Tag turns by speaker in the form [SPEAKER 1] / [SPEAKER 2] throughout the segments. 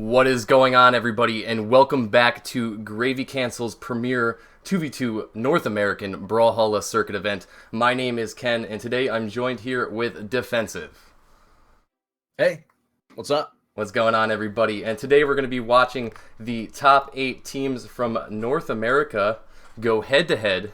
[SPEAKER 1] What is going on, everybody, and welcome back to Gravy Cancel's premier 2v2 North American Brawlhalla circuit event. My name is Ken, and today I'm joined here with Diffensive.
[SPEAKER 2] Hey, what's up?
[SPEAKER 1] What's going on, everybody? And today we're going to be watching the top 8 teams from North America go head-to-head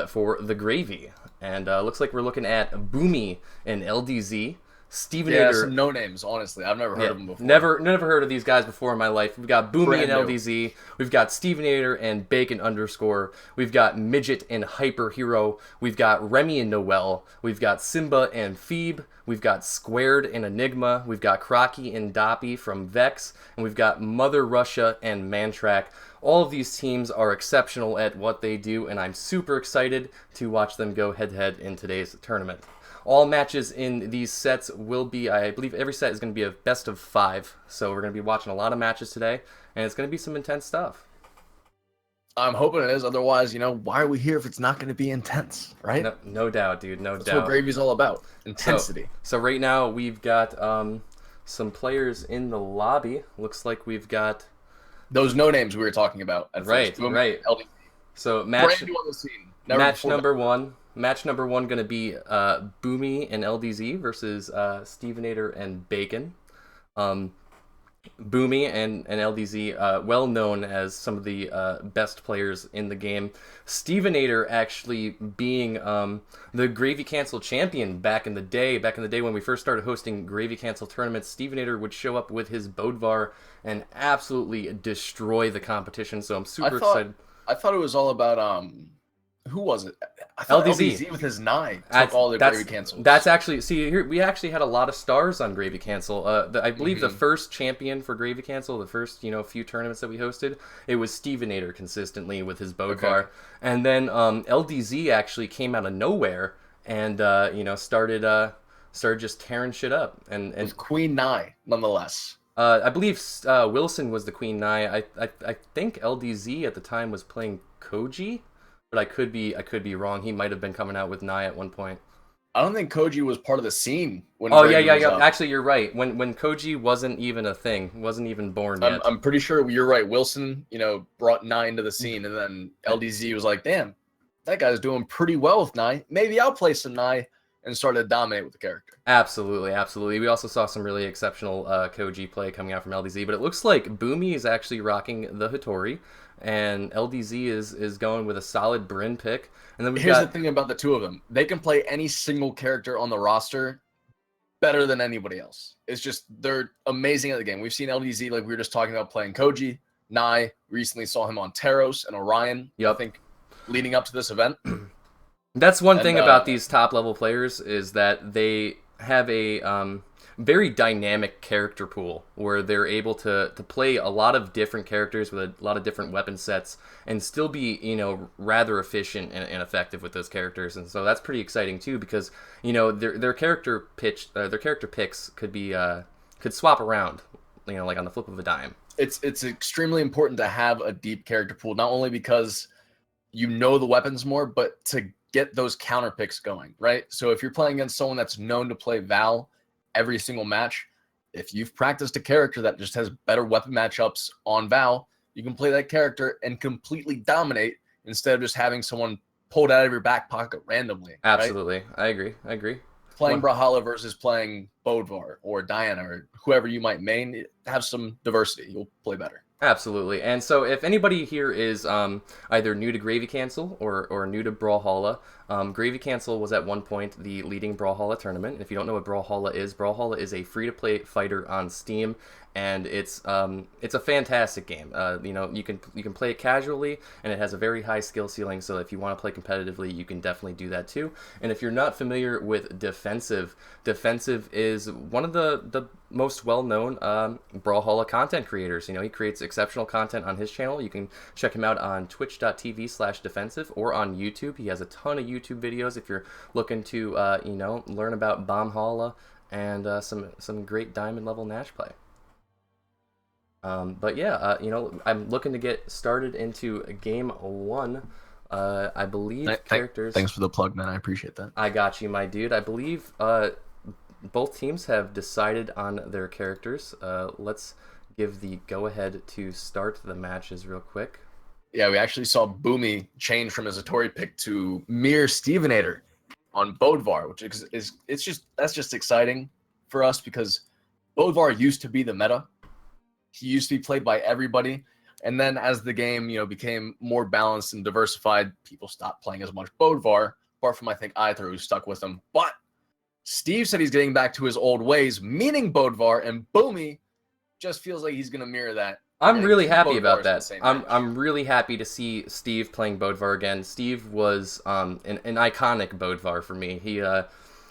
[SPEAKER 1] for the Gravy. And looks like we're looking at Boomie and LDZ. STEVENATOR.
[SPEAKER 2] Yeah, some no names, honestly. I've never heard of them before.
[SPEAKER 1] Never heard of these guys before in my life. We've got Boomie and LDZ. We've got STEVENATOR and Bacon _. We've got Midget and HYPERHERO. We've got Remmy and Noel. We've got SIMBA and FEEBE. We've got Squared and Enigma. We've got Crocky and Doppy from Vex. And we've got Mother Russia and MANTRACH. All of these teams are exceptional at what they do, and I'm super excited to watch them go head-to-head in today's tournament. All matches in these sets will be, I believe every set is going to be a best of 5. So we're going to be watching a lot of matches today, and it's going to be some intense stuff.
[SPEAKER 2] I'm hoping it is. Otherwise, why are we here if it's not going to be intense, right?
[SPEAKER 1] No doubt, dude. No doubt.
[SPEAKER 2] That's what Gravy's all about. Intensity.
[SPEAKER 1] So right now we've got some players in the lobby. Looks like we've got
[SPEAKER 2] those no names we were talking about at
[SPEAKER 1] right,
[SPEAKER 2] first.
[SPEAKER 1] Right.
[SPEAKER 2] LDC.
[SPEAKER 1] So match
[SPEAKER 2] number
[SPEAKER 1] one. Match number 1 going to be Boomie and LDZ versus STEVENATOR and Bacon. Boomie and LDZ, well known as some of the best players in the game. STEVENATOR actually being the Gravy Cancel champion back in the day. Back in the day when we first started hosting Gravy Cancel tournaments, STEVENATOR would show up with his Bodvar and absolutely destroy the competition. So I'm super excited.
[SPEAKER 2] I thought it was all about who was it? I thought LDZ with his 9 took all the Gravy Cancels.
[SPEAKER 1] That's actually, see, here we actually had a lot of stars on Gravy Cancel. I believe the first champion for Gravy Cancel, the first few tournaments that we hosted, it was STEVENATOR consistently with his Bodvar. Okay. And then LDZ actually came out of nowhere and started just tearing shit up. And
[SPEAKER 2] with Queen Nye, nonetheless.
[SPEAKER 1] I believe Wilson was the Queen Nye. I think LDZ at the time was playing Koji. But I could be wrong. He might have been coming out with Nye at one point.
[SPEAKER 2] I don't think Koji was part of the scene when.
[SPEAKER 1] Oh yeah. Actually, you're right. When Koji wasn't even a thing, wasn't even born yet.
[SPEAKER 2] I'm pretty sure you're right. Wilson, brought Nye into the scene, and then LDZ was like, "Damn, that guy's doing pretty well with Nye. Maybe I'll play some Nye," and started to dominate with the character.
[SPEAKER 1] Absolutely. We also saw some really exceptional Koji play coming out from LDZ, but it looks like Boomie is actually rocking the Hattori. And LDZ is going with a solid Bryn pick. And then
[SPEAKER 2] Here's the thing about the two of them. They can play any single character on the roster better than anybody else. It's just they're amazing at the game. We've seen LDZ, like we were just talking about, playing Koji. Nye, recently saw him on Taros and Orion, I think, leading up to this event.
[SPEAKER 1] That's one thing about these top-level players is that they have a very dynamic character pool where they're able to play a lot of different characters with a lot of different weapon sets and still be rather efficient and effective with those characters. And so that's pretty exciting too, because their character picks could be could swap around like on the flip of a dime.
[SPEAKER 2] It's extremely important to have a deep character pool, not only because the weapons more, but to get those counter picks going, right? So if you're playing against someone that's known to play Val every single match, if you've practiced a character that just has better weapon matchups on Val, you can play that character and completely dominate instead of just having someone pulled out of your back pocket randomly.
[SPEAKER 1] Absolutely.
[SPEAKER 2] Right?
[SPEAKER 1] I agree.
[SPEAKER 2] Playing Brawlhalla versus playing Bodvar or Diana or whoever you might main, have some diversity. You'll play better.
[SPEAKER 1] Absolutely. And so if anybody here is either new to Gravy Cancel or new to Brawlhalla, Gravy Cancel was at one point the leading Brawlhalla tournament. If you don't know what Brawlhalla is a free-to-play fighter on Steam, and it's a fantastic game. You can play it casually, and it has a very high skill ceiling, so if you want to play competitively, you can definitely do that too. And if you're not familiar with Diffensive is one of the most well-known Brawlhalla content creators. He creates exceptional content on his channel. You can check him out on twitch.tv/Diffensive or on YouTube. He has a ton of YouTube videos if you're looking to learn about Boomhalla and some great diamond level Nash play. But yeah, I'm looking to get started into game 1. I believe characters.
[SPEAKER 2] Thanks for the plug, man. I appreciate that.
[SPEAKER 1] I got you, my dude. I believe both teams have decided on their characters. Let's give the go-ahead to start the matches real quick.
[SPEAKER 2] Yeah, we actually saw Boomie change from his Atori pick to mere STEVENATOR on Bodvar, which that's just exciting for us because Bodvar used to be the meta. He used to be played by everybody. And then as the game, became more balanced and diversified, people stopped playing as much Bodvar, apart from, I think, Aether, who stuck with him. But Steve said he's getting back to his old ways, meaning Bodvar, and Boomie just feels like he's going to mirror that.
[SPEAKER 1] I'm really happy about that. I'm really happy to see Steve playing Bodvar again. Steve was an iconic Bodvar for me.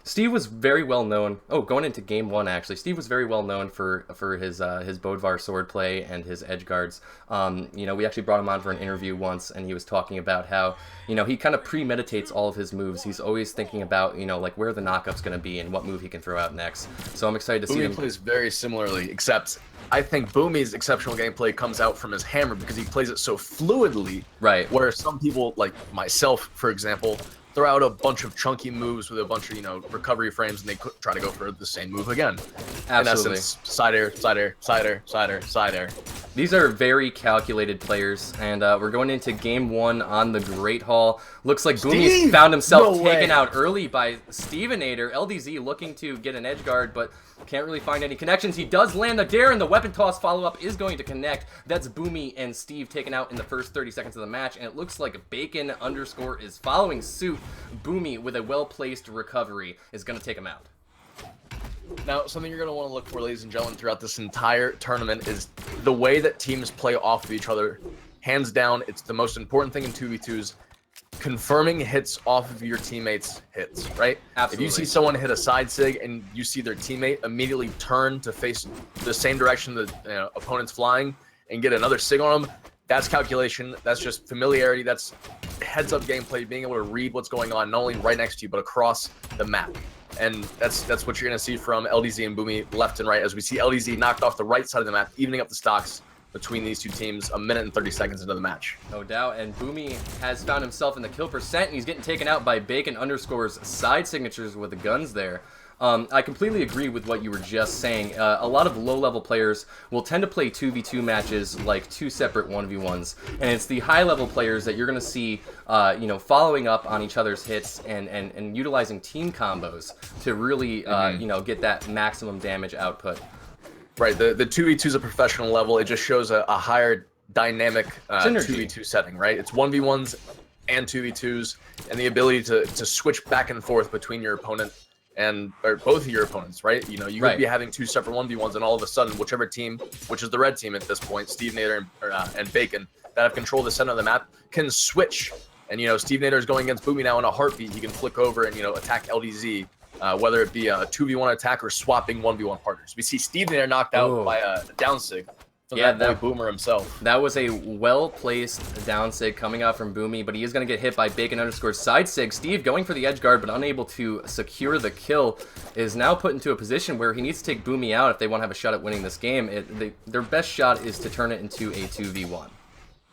[SPEAKER 1] Steve was very well known. Oh, going into game 1 actually, Steve was very well known for his Bodvar swordplay and his edge guards. We actually brought him on for an interview once, and he was talking about how he kind of premeditates all of his moves. He's always thinking about like where the knockup's going to be and what move he can throw out next. So I'm excited to see him.
[SPEAKER 2] Boomie plays very similarly, except I think Boomie's exceptional gameplay comes out from his hammer because he plays it so fluidly.
[SPEAKER 1] Right.
[SPEAKER 2] Where some people, like myself, for example, throw out a bunch of chunky moves with a bunch of recovery frames, and they try to go for the same move again.
[SPEAKER 1] Absolutely.
[SPEAKER 2] In essence, side air, side air, side air, side air, side air.
[SPEAKER 1] These are very calculated players, and we're going into game 1 on the Great Hall. Looks like Boomie's found himself taken out early by STEVENATOR. LDZ looking to get an edge guard, but can't really find any connections. He does land the dare, and the weapon toss follow-up is going to connect. That's Boomie and Steve taken out in the first 30 seconds of the match, and it looks like Bacon _ is following suit. Boomie, with a well-placed recovery, is going to take him out.
[SPEAKER 2] Now, something you're going to want to look for, ladies and gentlemen, throughout this entire tournament is the way that teams play off of each other. Hands down, it's the most important thing in 2v2s. Confirming hits off of your teammates' hits, right?
[SPEAKER 1] Absolutely.
[SPEAKER 2] If you see someone hit a side sig and you see their teammate immediately turn to face the same direction the opponent's flying and get another sig on them, that's calculation. That's just familiarity. That's heads-up gameplay, being able to read what's going on, not only right next to you, but across the map. And that's what you're going to see from LDZ and Boomie left and right, as we see LDZ knocked off the right side of the map, evening up the stocks between these two teams a minute and 30 seconds into the match.
[SPEAKER 1] No doubt, and Boomie has found himself in the kill percent, and he's getting taken out by Bacon _'s side signatures with the guns there. I completely agree with what you were just saying. A lot of low-level players will tend to play 2v2 matches like 2 separate 1v1s, and it's the high-level players that you're going to see, following up on each other's hits and utilizing team combos to really, get that maximum damage output.
[SPEAKER 2] Right, the 2v2 is a professional level. It just shows a higher dynamic 2v2 setting, right? It's 1v1s and 2v2s, and the ability to switch back and forth between your opponent or both of your opponents, right? You could be having 2 separate 1v1s, and all of a sudden, whichever team, which is the red team at this point, STEVENATOR and Bacon, that have control of the center of the map, can switch. And STEVENATOR is going against Boomie now in a heartbeat. He can flick over and attack LDZ, whether it be a 2v1 attack or swapping 1v1 partners. We see STEVENATOR knocked out by a down sig. That Boomer himself. That
[SPEAKER 1] was a well-placed down sig coming out from Boomie, but he is going to get hit by Bacon _ side sig. Steve going for the edge guard, but unable to secure the kill, is now put into a position where he needs to take Boomie out if they want to have a shot at winning this game. Their best shot is to turn it into a 2v1.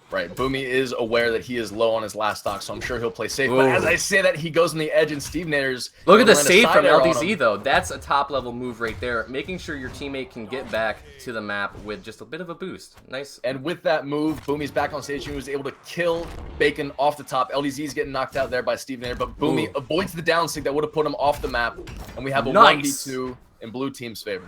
[SPEAKER 2] Right, Boomie is aware that he is low on his last stock, so I'm sure he'll play safe. Ooh. But as I say that, he goes on the edge, and STEVENATOR's...
[SPEAKER 1] Look at the save from LDZ, though. That's a top-level move right there. Making sure your teammate can get back to the map with just a bit of a boost. Nice.
[SPEAKER 2] And with that move, Boomie's back on stage, and he was able to kill Bacon off the top. LDZ's getting knocked out there by STEVENATOR, but Boomie avoids the down sig that would have put him off the map, and we have a 1v2 in blue team's favor.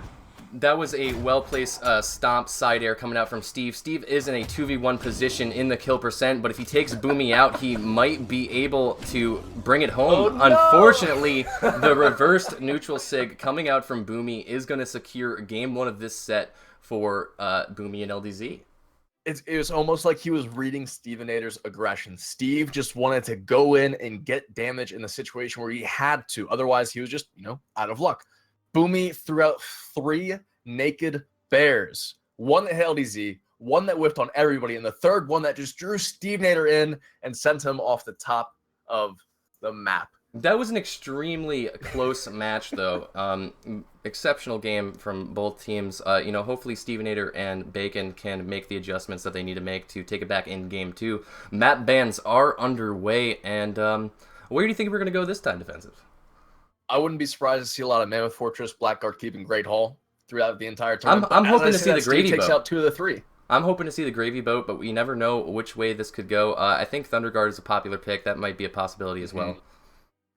[SPEAKER 1] That was a well-placed stomp side air coming out from Steve. Steve is in a 2v1 position in the kill percent, but if he takes Boomie out, he might be able to bring it home. Oh, no! Unfortunately, the reversed neutral sig coming out from Boomie is going to secure game 1 of this set for Boomie and LDZ.
[SPEAKER 2] It was almost like he was reading STEVENATOR's aggression. Steve just wanted to go in and get damage in the situation where he had to. Otherwise, he was just, out of luck. Boomie threw out 3 naked bears. One that hit LDZ, one that whipped on everybody, and the third one that just drew STEVENATOR in and sent him off the top of the map.
[SPEAKER 1] That was an extremely close match, though. Exceptional game from both teams. Hopefully STEVENATOR and Bacon can make the adjustments that they need to make to take it back in game 2. Map bans are underway, and where do you think we're going to go this time, Defensive?
[SPEAKER 2] I wouldn't be surprised to see a lot of Mammoth Fortress, Blackguard Keep, and Great Hall. throughout the entire tournament.
[SPEAKER 1] I'm
[SPEAKER 2] But
[SPEAKER 1] hoping
[SPEAKER 2] as I
[SPEAKER 1] to
[SPEAKER 2] say
[SPEAKER 1] see the
[SPEAKER 2] that, Steve
[SPEAKER 1] gravy
[SPEAKER 2] takes
[SPEAKER 1] boat.
[SPEAKER 2] out 2 of the 3.
[SPEAKER 1] I'm hoping to see the gravy boat, but we never know which way this could go. I think Thunder Guard is a popular pick. That might be a possibility as well.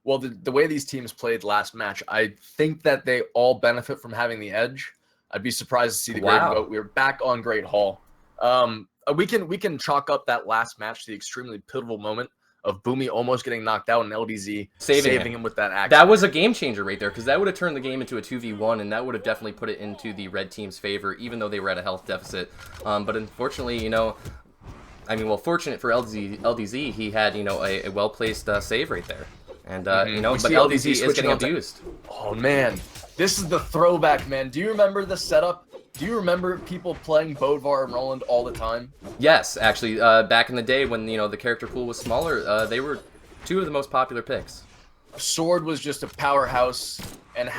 [SPEAKER 2] Well, the way these teams played last match, I think that they all benefit from having the edge. I'd be surprised to see the gravy boat. We're back on Great Hall. We can chalk up that last match to the extremely pivotal moment of Boomie almost getting knocked out and LDZ saving him with that axe.
[SPEAKER 1] That was a game changer right there, because that would have turned the game into a 2v1, and that would have definitely put it into the red team's favor, even though they were at a health deficit. But unfortunately, fortunate for LDZ, he had, a well-placed save right there. And, but LDZ is getting abused.
[SPEAKER 2] Oh, man. This is the throwback, man. Do you remember the setup? Do you remember people playing Bodvar and Roland all the time?
[SPEAKER 1] Yes, actually. Back in the day when, the character pool was smaller, they were 2 of the most popular picks.
[SPEAKER 2] Sword was just a powerhouse, and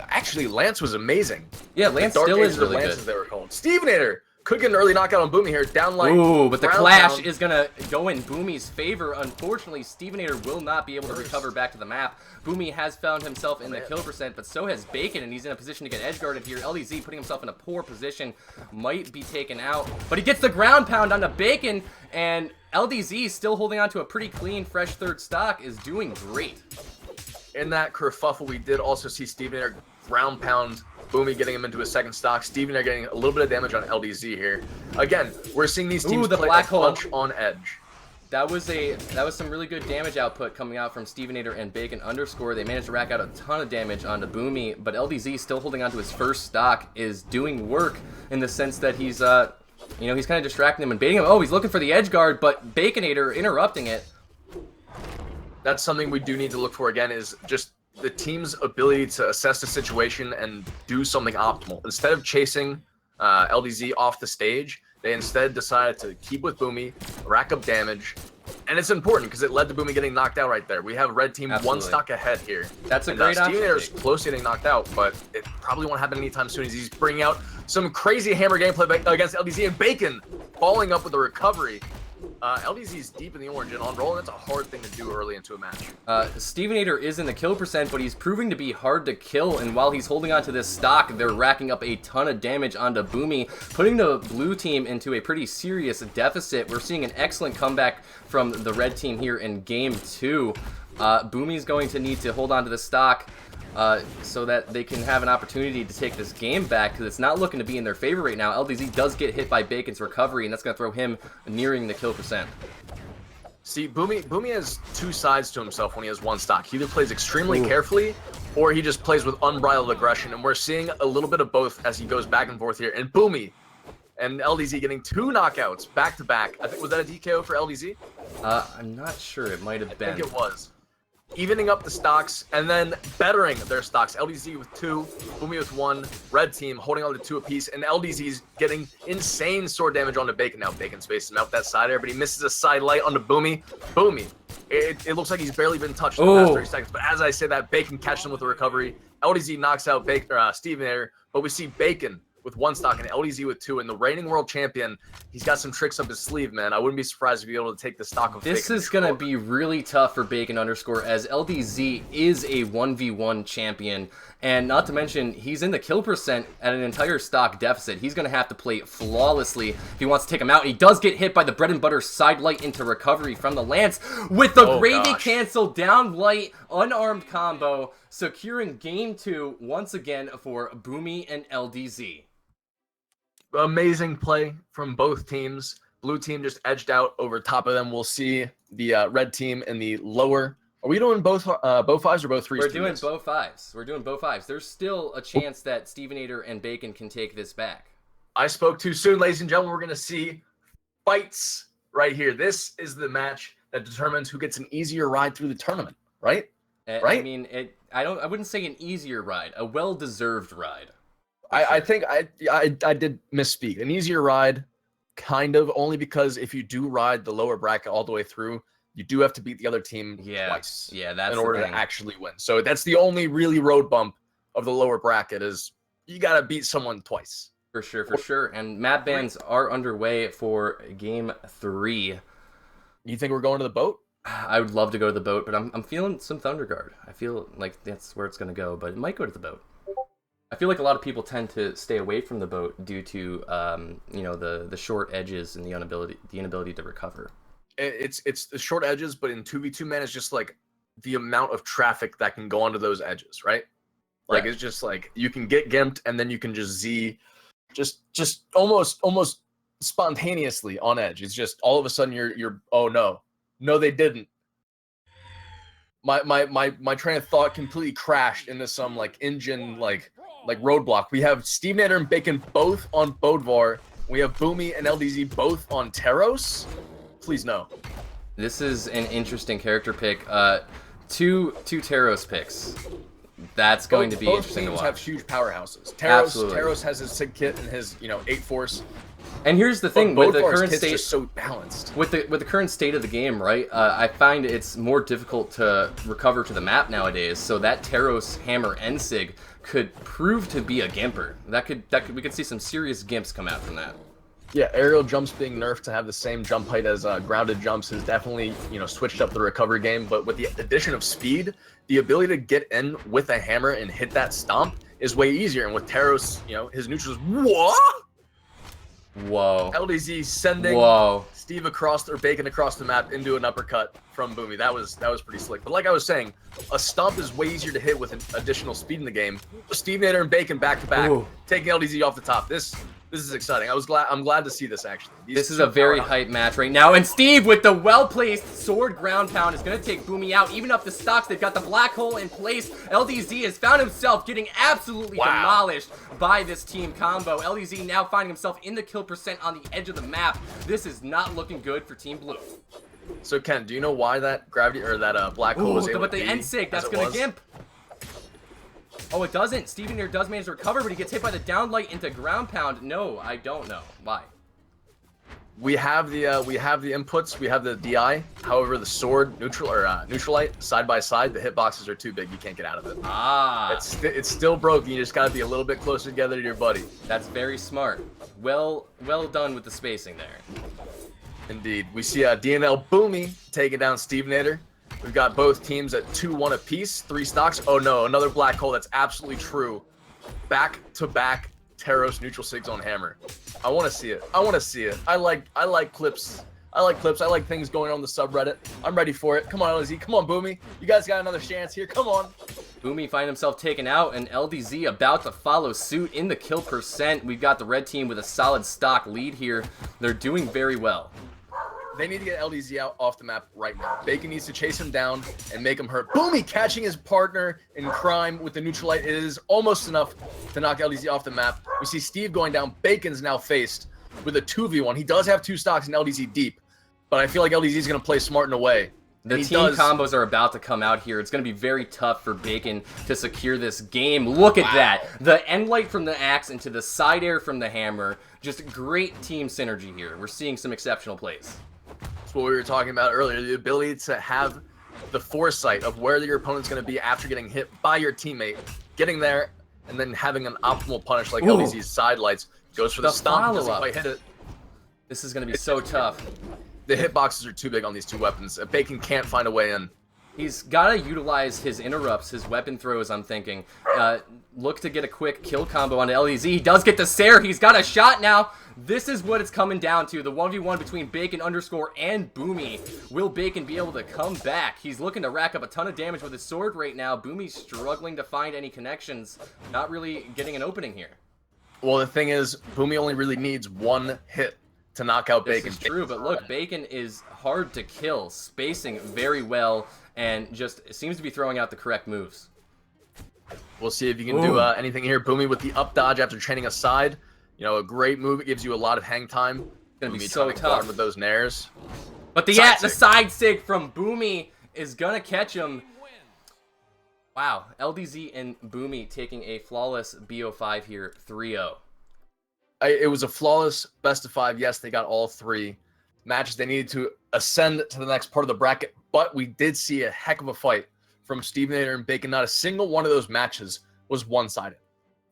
[SPEAKER 2] actually, Lance was amazing.
[SPEAKER 1] Yeah, Lance still is really good.
[SPEAKER 2] As they were called. Stevenator could get an early knockout on Boomie here. Down like.
[SPEAKER 1] Ooh, but the clash is going to go in Boomie's favor. Unfortunately, Stevenator will not be able to recover back to the map. Boomie has found himself in the kill percent, but so has Bacon, and he's in a position to get edge guarded here. LDZ putting himself in a poor position, might be taken out, but he gets the ground pound onto Bacon, and LDZ still holding on to a pretty clean, fresh 3rd stock, is doing great.
[SPEAKER 2] In that kerfuffle, we did also see Stevenator ground pound Boomie, getting him into his 2nd stock. Stevenator getting a little bit of damage on LDZ here. Again, we're seeing these teams play a bunch on edge.
[SPEAKER 1] That was some really good damage output coming out from Stevenator and Bacon underscore. They managed to rack out a ton of damage onto Boomie, but LDZ still holding on to his 1st stock is doing work in the sense that he's he's kind of distracting him and baiting him. Oh, he's looking for the edge guard, but Baconator interrupting it.
[SPEAKER 2] That's something we do need to look for again, is just the team's ability to assess the situation and do something optimal. Instead of chasing LDZ off the stage, they instead decided to keep with Boomie, rack up damage, and it's important because it led to Boomie getting knocked out right there. We have red team
[SPEAKER 1] Absolutely.
[SPEAKER 2] 1 stock ahead here.
[SPEAKER 1] That's a great option.
[SPEAKER 2] Stevenator's close to getting knocked out, but it probably won't happen anytime soon as he's bringing out some crazy hammer gameplay against LDZ, and Bacon following up with a recovery. LDZ's deep in the orange, and on roll, that's a hard thing to do early into a match.
[SPEAKER 1] Stevenator is in the kill percent, but he's proving to be hard to kill, and while he's holding on to this stock, they're racking up a ton of damage onto Boomie, putting the blue team into a pretty serious deficit. We're seeing an excellent comeback from the red team here in game 2. Boomie's going to need to hold on to the stock so that they can have an opportunity to take this game back, because it's not looking to be in their favor right now. LDZ does get hit by Bacon's recovery, and that's going to throw him nearing the kill percent.
[SPEAKER 2] See, Boomie has 2 sides to himself when he has 1 stock. He either plays extremely carefully, or he just plays with unbridled aggression, and we're seeing a little bit of both as he goes back and forth here. And Boomie and LDZ getting 2 knockouts back-to-back. I think, was that a DKO for LDZ?
[SPEAKER 1] I'm not sure. It might have been.
[SPEAKER 2] I think it was. Evening up the stocks and then bettering their stocks. LDZ with 2, Boomie with 1, red team holding on to 2 apiece, and LDZ's getting insane sword damage onto Bacon. Now Bacon spaces him out that side air, but he misses a side light onto Boomie. Boomie, it looks like he's barely been touched in the past 30 seconds, but as I say that, Bacon catches him with a recovery. LDZ knocks out Stevenator, but we see Bacon with 1 stock and LDZ with 2, and the reigning world champion, he's got some tricks up his sleeve, man. I wouldn't be surprised if he'd be able to take the stock of Bacon.
[SPEAKER 1] This is going to be really tough for Bacon underscore, as LDZ is a 1v1 champion, and not to mention, he's in the kill percent at an entire stock deficit. He's going to have to play flawlessly if he wants to take him out. He does get hit by the bread and butter side light into recovery from the Lance with the gravy cancel down light unarmed combo, securing game 2 once again for Boomie and LDZ.
[SPEAKER 2] Amazing play from both teams. Blue team just edged out over top of them. We'll see the red team in the lower. Are we doing both fives or both threes?
[SPEAKER 1] We're doing both fives. We're doing both fives. There's still a chance that Stevenator and Bacon can take this back.
[SPEAKER 2] I spoke too soon, ladies and gentlemen. We're going to see fights right here. This is the match that determines who gets an easier ride through the tournament, right?
[SPEAKER 1] Right? I mean, I wouldn't say an easier ride, a well-deserved ride.
[SPEAKER 2] I think I did misspeak. An easier ride, kind of, only because if you do ride the lower bracket all the way through, you do have to beat the other team twice.
[SPEAKER 1] Yeah, that's
[SPEAKER 2] in order to actually win. So that's the only really road bump of the lower bracket, is you got to beat someone twice.
[SPEAKER 1] For sure. And map bans are underway for game 3.
[SPEAKER 2] You think we're going to the boat?
[SPEAKER 1] I would love to go to the boat, but I'm feeling some Thunder Guard. I feel like that's where it's going to go, but it might go to the boat. I feel like a lot of people tend to stay away from the boat due to you know, the short edges and the inability to recover.
[SPEAKER 2] It's the short edges, but in 2v2 man, it's just like the amount of traffic that can go onto those edges, right? Like
[SPEAKER 1] Right.
[SPEAKER 2] it's just like you can get gimped and then you can just just almost spontaneously on edge. It's just all of a sudden you're oh no they didn't. My train of thought completely crashed into some like engine like roadblock. We have STEVENATOR and Bacon both on Bodvar. We have Boomie and LDZ both on Teros. Please no.
[SPEAKER 1] This is an interesting character pick. Two Teros picks. That's going to be interesting to
[SPEAKER 2] watch.
[SPEAKER 1] watch.
[SPEAKER 2] Both teams have huge powerhouses.
[SPEAKER 1] Absolutely.
[SPEAKER 2] Teros has his Sig Kit and his 8 Force.
[SPEAKER 1] And here's the thing with the current state,
[SPEAKER 2] just so balanced.
[SPEAKER 1] With the current state of the game, right? I find it's more difficult to recover to the map nowadays. So that Teros Hammer and Sig could prove to be a gimper. We could see some serious gimps come out from that.
[SPEAKER 2] Yeah, aerial jumps being nerfed to have the same jump height as grounded jumps has definitely, switched up the recovery game. But with the addition of speed, the ability to get in with a hammer and hit that stomp is way easier. And with Teros, his neutrals, what?
[SPEAKER 1] Whoa.
[SPEAKER 2] LDZ sending Steve Bacon across the map into an uppercut from Boomie. That was pretty slick. But like I was saying, a stomp is way easier to hit with an additional speed in the game. STEVENATOR and Bacon back to back, taking LDZ off the top. This is exciting. I'm glad to see this actually.
[SPEAKER 1] This is a very hype match right now. And Steve with the well-placed sword ground pound is going to take Boomie out. Even up the stocks, they've got the black hole in place. LDZ has found himself getting absolutely demolished by this team combo. LDZ now finding himself in the kill percent on the edge of the map. This is not looking good for Team Blue.
[SPEAKER 2] So Ken, do you know why that gravity or that black hole was able
[SPEAKER 1] but
[SPEAKER 2] to
[SPEAKER 1] the
[SPEAKER 2] be
[SPEAKER 1] end sig, that's going to gimp. Oh, it doesn't. STEVENATOR does manage to recover, but he gets hit by the downlight into ground pound. No, I don't know. Why?
[SPEAKER 2] We have the inputs, we have the DI. However, the sword neutralite side by side, the hitboxes are too big. You can't get out of it. It's still broken. You just gotta be a little bit closer together to your buddy.
[SPEAKER 1] That's very smart. Well done with the spacing there.
[SPEAKER 2] Indeed. We see DNL Boomie taking down STEVENATOR. We've got both teams at 2-1 apiece, 3 stocks. Oh no, another black hole. That's absolutely true. Back to back Teros neutral Sigs on hammer. I want to see it. I like clips. I like things going on the subreddit. I'm ready for it. Come on, LDZ. Come on, Boomie. You guys got another chance here. Come on.
[SPEAKER 1] Boomie find himself taken out, and LDZ about to follow suit in the kill percent. We've got the red team with a solid stock lead here. They're doing very well.
[SPEAKER 2] They need to get LDZ out off the map right now. Bacon needs to chase him down and make him hurt. Boomie catching his partner in crime with the neutralite. It is almost enough to knock LDZ off the map. We see Steve going down. Bacon's now faced with a 2v1. He does have 2 stocks in LDZ deep, but I feel like LDZ is going to play smart in a way.
[SPEAKER 1] The team combos are about to come out here. It's going to be very tough for Bacon to secure this game. Look at that. The end light from the axe into the side air from the hammer. Just great team synergy here. We're seeing some exceptional plays.
[SPEAKER 2] That's what we were talking about earlier, the ability to have the foresight of where your opponent's going to be after getting hit by your teammate, getting there, and then having an optimal punish like LDZ's side lights. Goes for the stomp, doesn't quite hit it.
[SPEAKER 1] This is going to be so tough.
[SPEAKER 2] The hitboxes are too big on these 2 weapons. Bacon can't find a way in.
[SPEAKER 1] He's got to utilize his interrupts, his weapon throws, I'm thinking. Look to get a quick kill combo onto LDZ. He does get the Sair. He's got a shot now. This is what it's coming down to. The 1v1 between Bacon _ and Boomie. Will Bacon be able to come back? He's looking to rack up a ton of damage with his sword right now. Boomie's struggling to find any connections. Not really getting an opening here.
[SPEAKER 2] Well, the thing is, Boomie only really needs 1 hit to knock out Bacon.
[SPEAKER 1] This is true, but look, Bacon is hard to kill, spacing very well, and just seems to be throwing out the correct moves.
[SPEAKER 2] We'll see if you can do anything here. Boomie with the up dodge after training aside. A great move. It gives you a lot of hang time.
[SPEAKER 1] It's going to be so tough
[SPEAKER 2] with those nairs.
[SPEAKER 1] But the side sig from Boomie is going to catch him. Wow, LDZ and Boomie taking a flawless BO5 here, 3-0.
[SPEAKER 2] It was a flawless best of 5. Yes, they got all 3 matches. They needed to ascend to the next part of the bracket, but we did see a heck of a fight from STEVENATOR and Bacon. Not a single one of those matches was one-sided.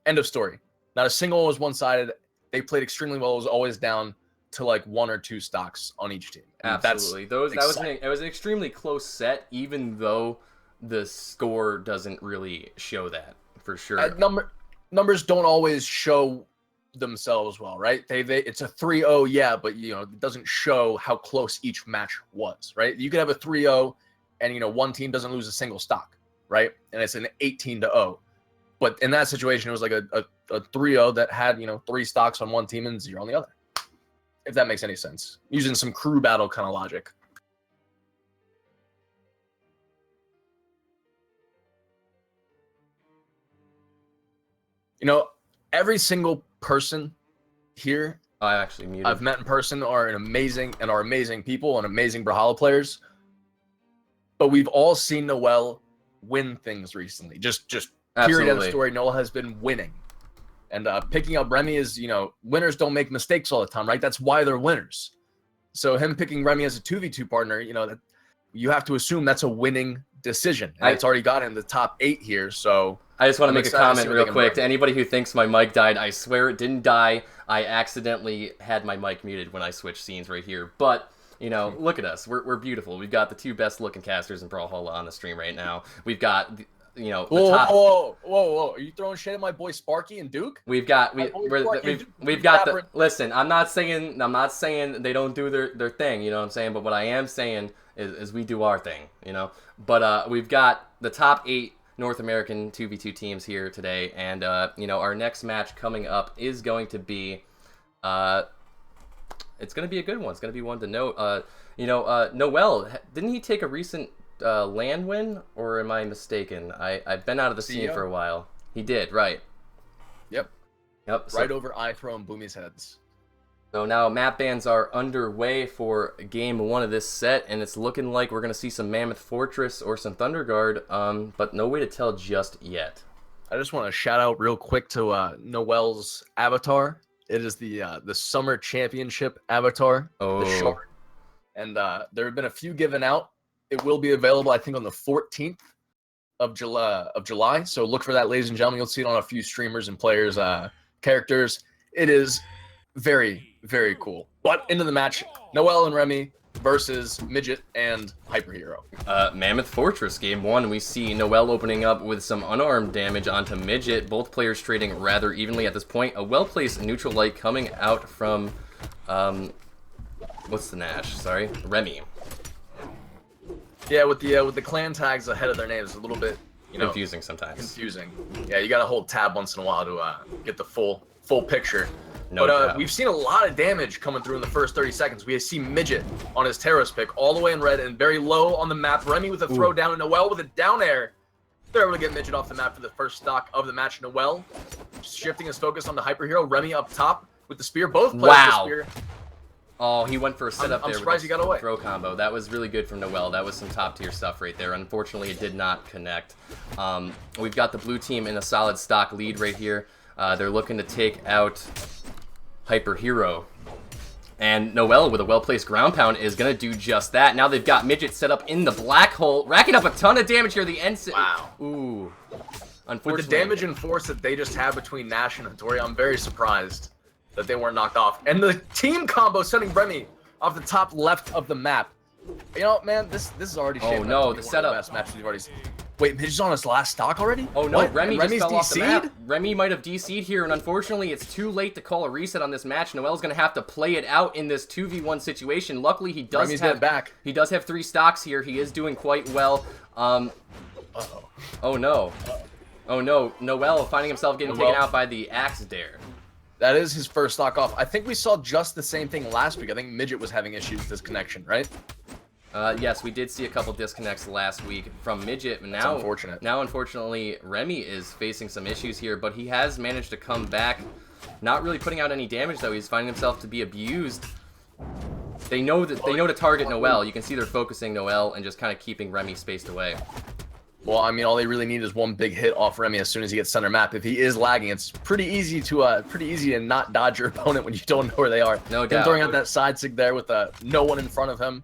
[SPEAKER 2] End of story. Not a single one was one-sided. They played extremely well. It was always down to like 1 or 2 stocks on each team. And
[SPEAKER 1] absolutely. It was an extremely close set, even though the score doesn't really show that for sure.
[SPEAKER 2] numbers don't always show themselves well, right? It's a 3-0, yeah, but it doesn't show how close each match was, right? You could have a 3-0 and one team doesn't lose a single stock, right? And it's an 18-0. But in that situation, it was like a 3-0 that had 3 stocks on one team and 0 on the other. If that makes any sense. Using some crew battle kind of logic. Every single person here
[SPEAKER 1] I actually muted.
[SPEAKER 2] I've met in person are amazing people and amazing Brawlhalla players. But we've all seen Noel win things recently. Just period end of story. Noel has been winning. And picking up Remmy is, winners don't make mistakes all the time, right? That's why they're winners. So him picking Remmy as a 2v2 partner, that you have to assume that's a winning decision. And it's already got in the top 8 here, so...
[SPEAKER 1] I just want to make a comment real quick. To anybody who thinks my mic died, I swear it didn't die. I accidentally had my mic muted when I switched scenes right here. But, look at us. We're beautiful. We've got the 2 best-looking casters in Brawlhalla on the stream right now. We've got... the top...
[SPEAKER 2] Whoa! Are you throwing shade at my boy Sparky and Duke?
[SPEAKER 1] We've got the. Listen, I'm not saying they don't do their thing. You know what I'm saying? But what I am saying is we do our thing. But we've got the top 8 North American 2v2 teams here today, and our next match coming up is going to be it's going to be a good one. It's going to be one to note. Noel, didn't he take a recent land win, or am I mistaken? I've been out of the scene for a while. He did, right?
[SPEAKER 2] Yep. Right over iThrow and Boomie's heads.
[SPEAKER 1] So now map bans are underway for game 1 of this set, and it's looking like we're going to see some Mammoth Fortress or some Thunder Guard, but no way to tell just yet.
[SPEAKER 2] I just want to shout out real quick to Noel's avatar. It is the Summer Championship avatar, the shard. And there have been a few given out. It will be available, I think, on the 14th of July. So look for that, ladies and gentlemen. You'll see it on a few streamers and players' characters. It is very, very cool. But into the match, Noel and Remmy versus Midget and HYPERHERO.
[SPEAKER 1] Mammoth Fortress, game 1. We see Noel opening up with some unarmed damage onto Midget. Both players trading rather evenly at this point. A well-placed neutral light coming out from, what's the Nash? Sorry, Remmy.
[SPEAKER 2] Yeah, with the clan tags ahead of their names, a little bit,
[SPEAKER 1] confusing sometimes.
[SPEAKER 2] Confusing. Yeah, you got to hold tab once in a while to get the full picture. We've seen a lot of damage coming through in the first 30 seconds. We see Midget on his Terrace pick, all the way in red and very low on the map. Remmy with a throw down, and Noel with a down air. They're able to get Midget off the map for the first stock of the match. Noel shifting his focus on the HYPERHERO. Remmy up top with the spear. Both players with the spear.
[SPEAKER 1] Oh, he went for a setup there
[SPEAKER 2] surprised he got away.
[SPEAKER 1] Throw combo. That was really good from Noel. That was some top-tier stuff right there. Unfortunately, it did not connect. We've got the blue team in a solid stock lead right here. They're looking to take out HYPERHERO. And Noel, with a well-placed ground pound, is going to do just that. Now they've got Midget set up in the black hole, racking up a ton of damage here. The end.
[SPEAKER 2] Wow.
[SPEAKER 1] Ooh. Unfortunately.
[SPEAKER 2] With the damage and force that they just have between Nash and Hattori, I'm very surprised that they weren't knocked off. And the team combo sending Remmy off the top left of the map. Man, this is already shaping up to be
[SPEAKER 1] the setup.
[SPEAKER 2] One of the best matches we've already seen. Wait, Midget's on his last stock already?
[SPEAKER 1] Oh no, Remmy just fell off the map.
[SPEAKER 2] DC'd?
[SPEAKER 1] Remmy might have DC'd here, and unfortunately it's too late to call a reset on this match. Noel's going to have to play it out in this 2v1 situation. Luckily, he does He does have 3 stocks here. He is doing quite well. Oh no. Oh no, Noel finding himself getting taken out by the Axe Dare.
[SPEAKER 2] That is his first stock off. I think we saw just the same thing last week. I think Midget was having issues with this connection, right?
[SPEAKER 1] Yes, we did see a couple disconnects last week from Midget. Now,
[SPEAKER 2] that's unfortunate.
[SPEAKER 1] Now, unfortunately, Remmy is facing some issues here, but he has managed to come back. Not really putting out any damage, though. He's finding himself to be abused. They know to target Noel. You can see they're focusing Noel and just kind of keeping Remmy spaced away.
[SPEAKER 2] Well, I mean, all they really need is one big hit off Remmy as soon as he gets center map. If he is lagging, it's pretty easy to not dodge your opponent when you don't know where they are.
[SPEAKER 1] No doubt.
[SPEAKER 2] Him throwing out that side sig there with no one in front of him.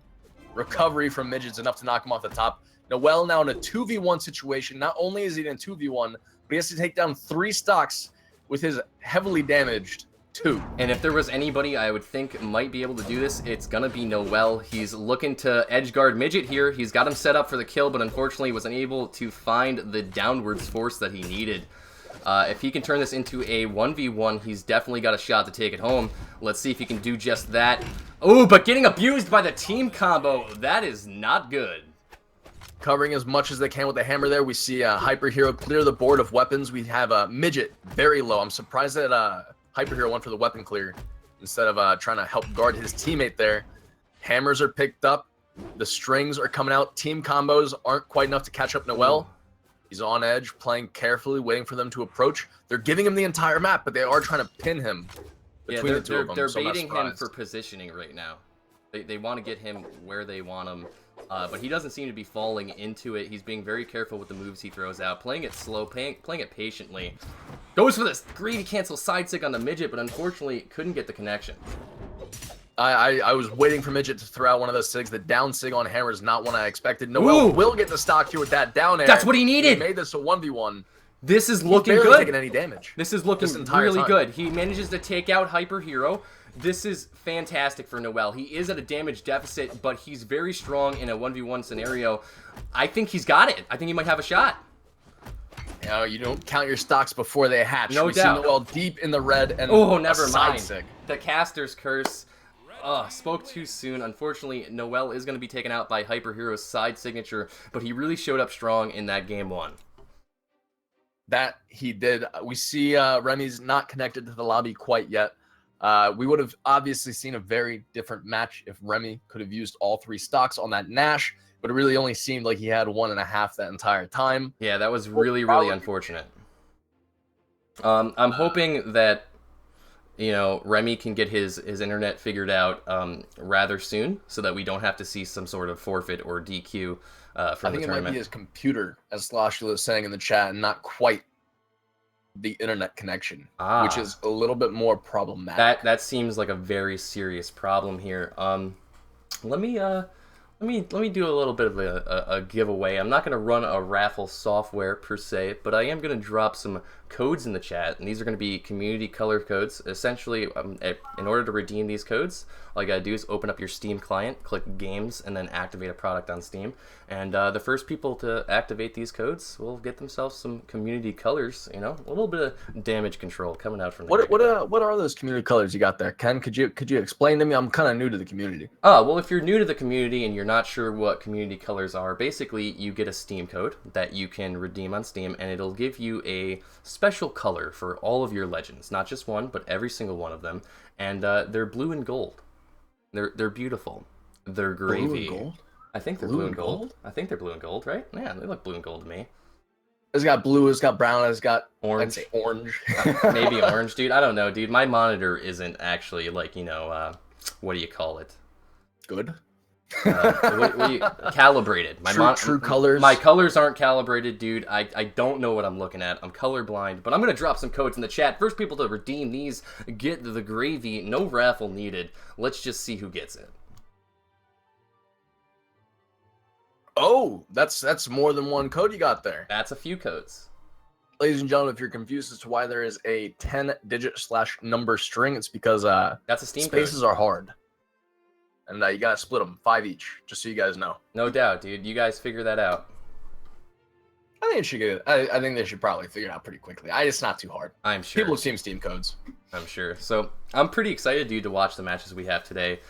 [SPEAKER 2] Recovery from Midget's enough to knock him off the top. Noel now in a 2v1 situation. Not only is he in a 2v1, but he has to take down 3 stocks with his heavily damaged 2.
[SPEAKER 1] And if there was anybody I would think might be able to do this, it's gonna be Noel. He's looking to edge guard Midget here. He's got him set up for the kill, but unfortunately was unable to find the downwards force that he needed. If he can turn this into a 1v1, he's definitely got a shot to take it home. Let's see if he can do just that. Oh, but getting abused by the team combo, that is not good.
[SPEAKER 2] Covering as much as they can with the hammer there. We see HYPERHERO clear the board of weapons. We have MIDGET very low. I'm surprised that HYPERHERO went for the weapon clear instead of trying to help guard his teammate there. Hammers are picked up. The strings are coming out. Team combos aren't quite enough to catch up Noel. He's on edge, playing carefully, waiting for them to approach. They're giving him the entire map, but they are trying to pin him between the two of them.
[SPEAKER 1] They're baiting him for positioning right now. They want to get him where they want him, but he doesn't seem to be falling into it. He's being very careful with the moves he throws out, playing it slow, playing it patiently. Goes for this gravy cancel side sig on the midget, but unfortunately couldn't get the connection.
[SPEAKER 2] I was waiting for MIDGET to throw out one of those sigs. The down sig on hammer is not one I expected. Noel will get the stock here with that down air.
[SPEAKER 1] That's what he needed.
[SPEAKER 2] He made this a 1v1.
[SPEAKER 1] This is looking good.
[SPEAKER 2] Barely taking any damage.
[SPEAKER 1] This is looking really good. He manages to take out HYPERHERO. This is fantastic for Noel. He is at a damage deficit, but he's very strong in a 1v1 scenario. I think he's got it. I think he might have a shot.
[SPEAKER 2] You know, you don't count your stocks before they hatch.
[SPEAKER 1] No
[SPEAKER 2] we
[SPEAKER 1] doubt.
[SPEAKER 2] See Noel deep in the red and
[SPEAKER 1] never mind.
[SPEAKER 2] Sig.
[SPEAKER 1] The caster's curse. Spoke too soon. Unfortunately, Noel is going to be taken out by HYPERHERO's side signature, but he really showed up strong in that game one.
[SPEAKER 2] That he did. We see Remy's not connected to the lobby quite yet. We would have obviously seen a very different match if Remmy could have used all 3 stocks on that Nash, but it really only seemed like he had 1.5 that entire time.
[SPEAKER 1] Yeah, that was really unfortunate. I'm hoping that, you know, Remmy can get his internet figured out rather soon, so that we don't have to see some sort of forfeit or DQ from the tournament.
[SPEAKER 2] I think it might be his computer, as Sloshula is saying in the chat, and not quite the internet connection, which is a little bit more problematic.
[SPEAKER 1] That seems like a very serious problem here. Let me do a little bit of a giveaway. I'm not going to run a raffle software per se, but I am going to drop some codes in the chat, and these are going to be community color codes. Essentially, in order to redeem these codes, all you got to do is open up your Steam client, click Games, and then activate a product on Steam. And the first people to activate these codes will get themselves some community colors. You know, a little bit of damage control coming out from the
[SPEAKER 2] What are those community colors you got there, Ken? Could you explain to me? I'm kind of new to the community.
[SPEAKER 1] Well, if you're new to the community and you're not sure what community colors are, basically you get a Steam code that you can redeem on Steam, and it'll give you a special color for all of your legends, not just one, but every single one of them. And they're blue and gold. They're beautiful. They're gravy.
[SPEAKER 2] Blue and gold?
[SPEAKER 1] I think they're blue and gold. I think they're blue and gold, right? Yeah, they look blue and gold to me.
[SPEAKER 2] It's got blue, it's got brown, it's got
[SPEAKER 1] orange.
[SPEAKER 2] I'd say orange.
[SPEAKER 1] Maybe orange, dude. I don't know, dude. My monitor isn't actually like, you know, what do you call it?
[SPEAKER 2] Good.
[SPEAKER 1] Calibrated.
[SPEAKER 2] True colors.
[SPEAKER 1] My colors aren't calibrated, dude. I don't know what I'm looking at. I'm colorblind, but I'm gonna drop some codes in the chat. First people to redeem these get the gravy. No raffle needed. Let's just see who gets it.
[SPEAKER 2] Oh, that's more than one code you got there.
[SPEAKER 1] That's a few codes.
[SPEAKER 2] Ladies and gentlemen, if you're confused as to why there is a 10-digit /number string, it's because
[SPEAKER 1] that's a Steam
[SPEAKER 2] spaces
[SPEAKER 1] code.
[SPEAKER 2] Are hard. And you gotta split them 5 each, just so you guys know.
[SPEAKER 1] No doubt, dude. You guys figure that out.
[SPEAKER 2] I think it should get. I think they should probably figure it out pretty quickly. It's not too hard.
[SPEAKER 1] I'm sure.
[SPEAKER 2] People have seen Steam codes.
[SPEAKER 1] I'm sure. So I'm pretty excited, dude, to watch the matches we have today.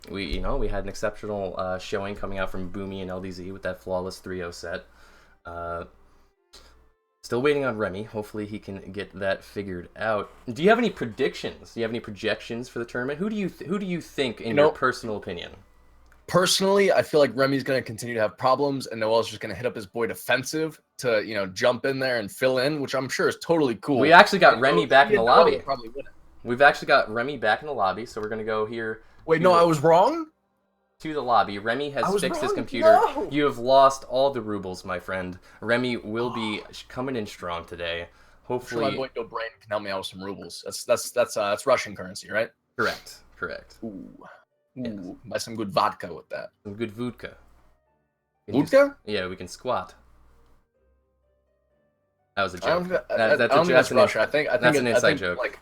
[SPEAKER 1] We had an exceptional showing coming out from Boomie and LDZ with that flawless 3-0 set. Still waiting on Remmy. Hopefully he can get that figured out. Do you have any predictions? Do you have any projections for the tournament? Who do you think, in your personal opinion?
[SPEAKER 2] Personally, I feel like Remy's going to continue to have problems, and Noel's just going to hit up his boy Diffensive to, you know, jump in there and fill in, which I'm sure is totally cool.
[SPEAKER 1] We actually got Remmy back in the lobby.
[SPEAKER 2] Probably win it.
[SPEAKER 1] We've actually got Remmy back in the lobby, so we're going to go here.
[SPEAKER 2] Wait, no, I was wrong?
[SPEAKER 1] To the lobby. Remmy has fixed his computer.
[SPEAKER 2] No.
[SPEAKER 1] You have lost all the rubles, my friend. Remmy will be coming in strong today. Hopefully,
[SPEAKER 2] I'm sure my boy Brain can help me out with some rubles. That's Russian currency, right?
[SPEAKER 1] Correct.
[SPEAKER 2] Ooh, yes. Buy some good vodka with that.
[SPEAKER 1] Some good vodka.
[SPEAKER 2] Vodka?
[SPEAKER 1] Yeah, we can squat. That was a
[SPEAKER 2] I don't
[SPEAKER 1] joke.
[SPEAKER 2] think that's Russia. I think
[SPEAKER 1] that's an inside joke.
[SPEAKER 2] Like,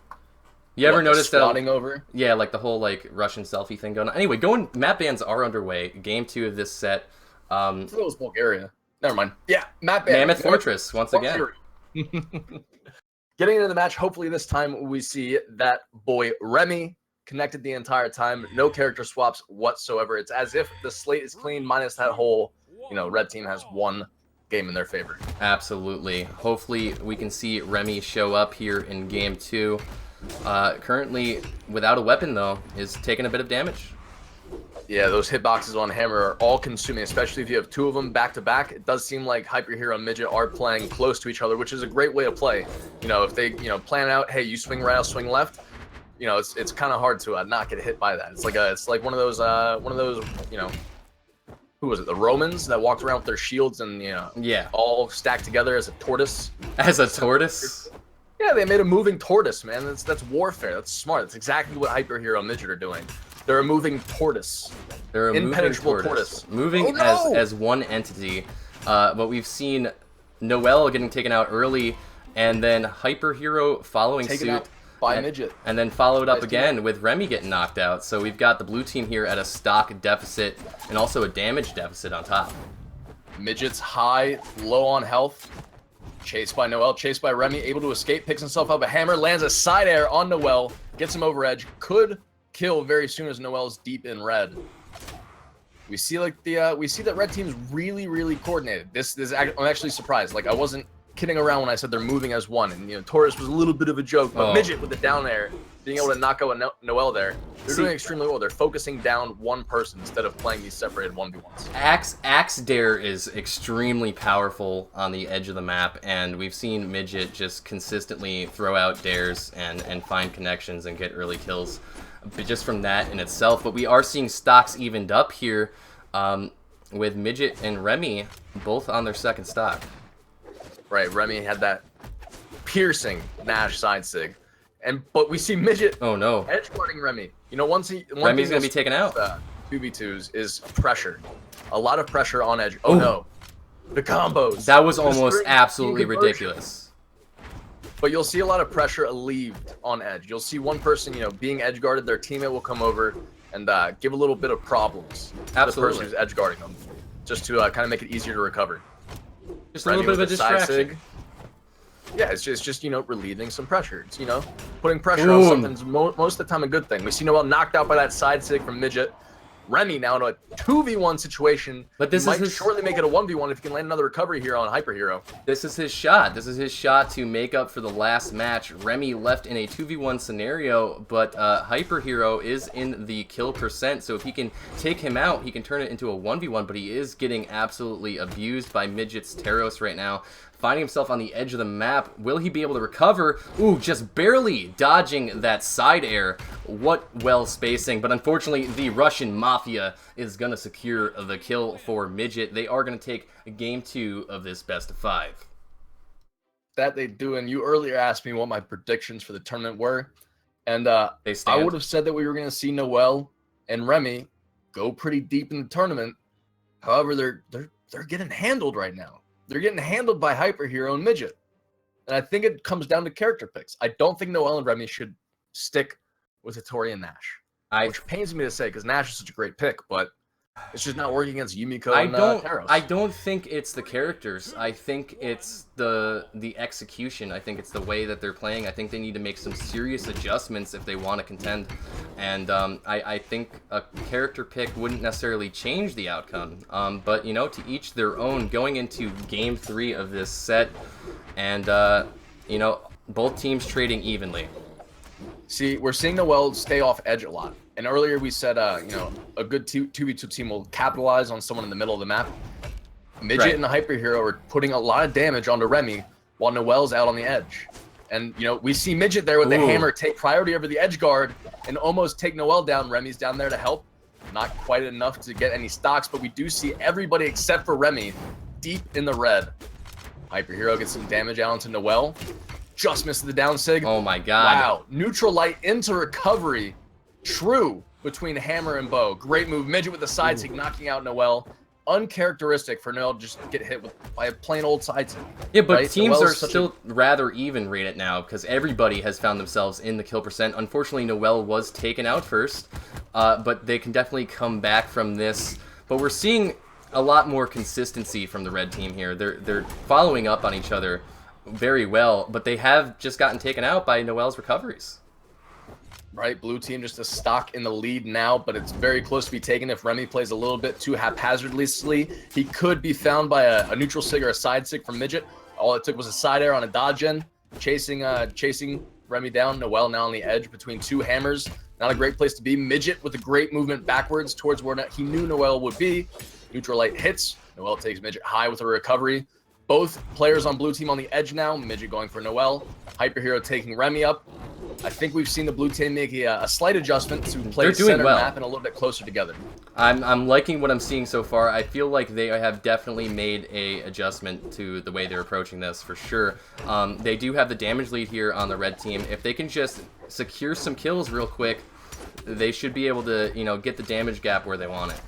[SPEAKER 1] you ever noticed that?
[SPEAKER 2] Over?
[SPEAKER 1] Yeah, like the whole like Russian selfie thing going on. Anyway, map bans are underway. Game 2 of this set.
[SPEAKER 2] I thought it was Bulgaria. Never mind. Yeah, map ban.
[SPEAKER 1] Mammoth Fortress once again.
[SPEAKER 2] Getting into the match, hopefully this time we see that boy Remmy connected the entire time. No character swaps whatsoever. It's as if the slate is clean minus that whole, red team has one game in their favor.
[SPEAKER 1] Absolutely. Hopefully we can see Remmy show up here in game 2. Currently without a weapon though, is taking a bit of damage.
[SPEAKER 2] Yeah, those hitboxes on Hammer are all consuming, especially if you have 2 of them back to back. It does seem like HYPERHERO and Midget are playing close to each other, which is a great way to play. If they, plan out, hey, you swing right, I'll swing left. It's kind of hard to not get hit by that. It's like one of those, who was it? The Romans that walked around with their shields and
[SPEAKER 1] yeah,
[SPEAKER 2] all stacked together as a tortoise.
[SPEAKER 1] As a tortoise?
[SPEAKER 2] Yeah, they made a moving tortoise, man. That's warfare. That's smart. That's exactly what HYPERHERO and Midget are doing. They're a moving tortoise.
[SPEAKER 1] They're a
[SPEAKER 2] impenetrable tortoise.
[SPEAKER 1] Moving as one entity. But we've seen Noel getting taken out early, and then HYPERHERO following
[SPEAKER 2] taken
[SPEAKER 1] suit.
[SPEAKER 2] Out by Midget.
[SPEAKER 1] And then followed up again with Remmy getting knocked out. So we've got the blue team here at a stock deficit and also a damage deficit on top.
[SPEAKER 2] Midget's high, low on health. Chased by Noel, chased by Remmy, able to escape, picks himself up a hammer, lands a side air on Noel, gets him over edge, could kill very soon as Noel's deep in red. We see we see that red team's really coordinated. I'm actually surprised. I wasn't kidding around when I said they're moving as one, and Taurus was a little bit of a joke, but Midget with the down air, being able to knock out Noel there, they're doing extremely well. They're focusing down one person instead of playing these separated 1v1s.
[SPEAKER 1] Axe Dare is extremely powerful on the edge of the map, and we've seen Midget just consistently throw out dares and find connections and get early kills just from that in itself. But we are seeing stocks evened up here with Midget and Remmy both on their second stock.
[SPEAKER 2] Right, Remmy had that piercing Nash side sig, but we see Midget.
[SPEAKER 1] Oh no!
[SPEAKER 2] Edge guarding Remmy.
[SPEAKER 1] Remmy's gonna be taken out.
[SPEAKER 2] 2v2s is pressure, a lot of pressure on edge. Oh no, the combos.
[SPEAKER 1] That was almost absolutely ridiculous.
[SPEAKER 2] But you'll see a lot of pressure alleviated on edge. You'll see one person, being edge guarded, their teammate will come over and give a little bit of problems to the person who's edge guarding them, just to kind of make it easier to recover.
[SPEAKER 1] Just a little bit of a distraction.
[SPEAKER 2] Yeah, it's just relieving some pressure. It's putting pressure on something's most of the time a good thing. We see Noel knocked out by that side sig from Midget. Remmy now in a 2v1 situation.
[SPEAKER 1] But this
[SPEAKER 2] might shortly make it a 1v1 if he can land another recovery here on HYPERHERO.
[SPEAKER 1] This is his shot. This is his shot to make up for the last match. Remmy left in a 2v1 scenario, but HYPERHERO is in the kill percent, so if he can take him out, he can turn it into a 1v1, but he is getting absolutely abused by Midget's Taros right now. Finding himself on the edge of the map. Will he be able to recover? Ooh, just barely dodging that side air. What well spacing. But unfortunately, the Russian Mafia is going to secure the kill for Midget. They are going to take game 2 of this best of 5.
[SPEAKER 2] That they do. And you earlier asked me what my predictions for the tournament were. And I would have said that we were going to see Noel and Remmy go pretty deep in the tournament. However, they're getting handled right now. They're getting handled by HYPERHERO and Midget. And I think it comes down to character picks. I don't think Noel and Remmy should stick with Hattori and Nash. Which pains me to say, because Nash is such a great pick, but it's just not working against Yumiko and Taros.
[SPEAKER 1] I don't think it's the characters. I think it's the execution. I think it's the way that they're playing. I think they need to make some serious adjustments if they want to contend. And I think a character pick wouldn't necessarily change the outcome. But, to each their own going into game 3 of this set. And, both teams trading evenly.
[SPEAKER 2] See, we're seeing Noel stay off edge a lot. And earlier we said, a good 2v2 team will capitalize on someone in the middle of the map. Midget and HYPERHERO are putting a lot of damage onto Remmy while Noel's out on the edge. And, we see Midget there with the hammer take priority over the edge guard and almost take Noel down. Remmy's down there to help. Not quite enough to get any stocks, but we do see everybody except for Remmy deep in the red. HYPERHERO gets some damage out onto Noel. Just missed the down sig.
[SPEAKER 1] Oh my god.
[SPEAKER 2] Wow. Neutral light into recovery. True between hammer and bow. Great move. Midget with the side sig knocking out Noel. Uncharacteristic for Noel to just get hit by a plain old side sig.
[SPEAKER 1] Yeah, but teams are still rather even rated now because everybody has found themselves in the kill percent. Unfortunately, Noel was taken out first, but they can definitely come back from this. But we're seeing a lot more consistency from the red team here. They're following up on each other very well, but they have just gotten taken out by Noel's recoveries.
[SPEAKER 2] Right, blue team just a stock in the lead now, but it's very close to be taken if Remmy plays a little bit too haphazardly. He could be found by a neutral sig or a side sig from Midget. All it took was a side air on a dodge in, chasing Remmy down. Noel now on the edge between two hammers. Not a great place to be. Midget with a great movement backwards towards where he knew Noel would be. Neutral light hits. Noel takes Midget high with a recovery. Both players on blue team on the edge now. Midget going for Noel. HYPERHERO taking Remmy up. I think we've seen the blue team make a slight adjustment to play center map and a little bit closer together.
[SPEAKER 1] I'm liking what I'm seeing so far. I feel like they have definitely made a adjustment to the way they're approaching this for sure. They do have the damage lead here on the red team. If they can just secure some kills real quick, they should be able to, you know, get the damage gap where they want it.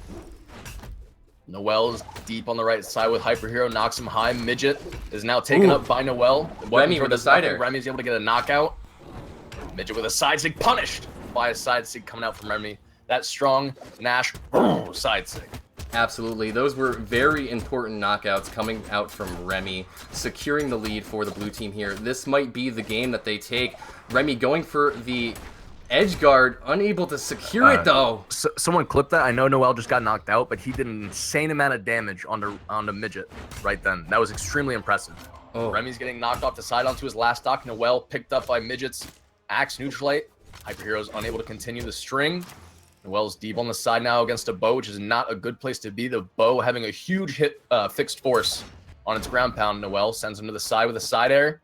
[SPEAKER 2] Noel is deep on the right side with HYPERHERO, knocks him high. Midget is now taken up by Noel.
[SPEAKER 1] Remmy with the side air.
[SPEAKER 2] Remmy's able to get a knockout. Midget with a side sig, punished by a side sig coming out from Remmy. That strong Nash side sig.
[SPEAKER 1] Absolutely. Those were very important knockouts coming out from Remmy, securing the lead for the blue team here. This might be the game that they take. Remmy going for the edge guard, unable to secure it though.
[SPEAKER 2] Someone clipped that. I know Noel just got knocked out, but he did an insane amount of damage onto Midget right then. That was extremely impressive. Remmy's getting knocked off the side onto his last stock. Noel picked up by Midget's axe neutralite. HYPERHERO's unable to continue the string. Noel's deep on the side now against a bow, which is not a good place to be. The bow having a huge hit fixed force on its ground pound. Noel sends him to the side with a side air.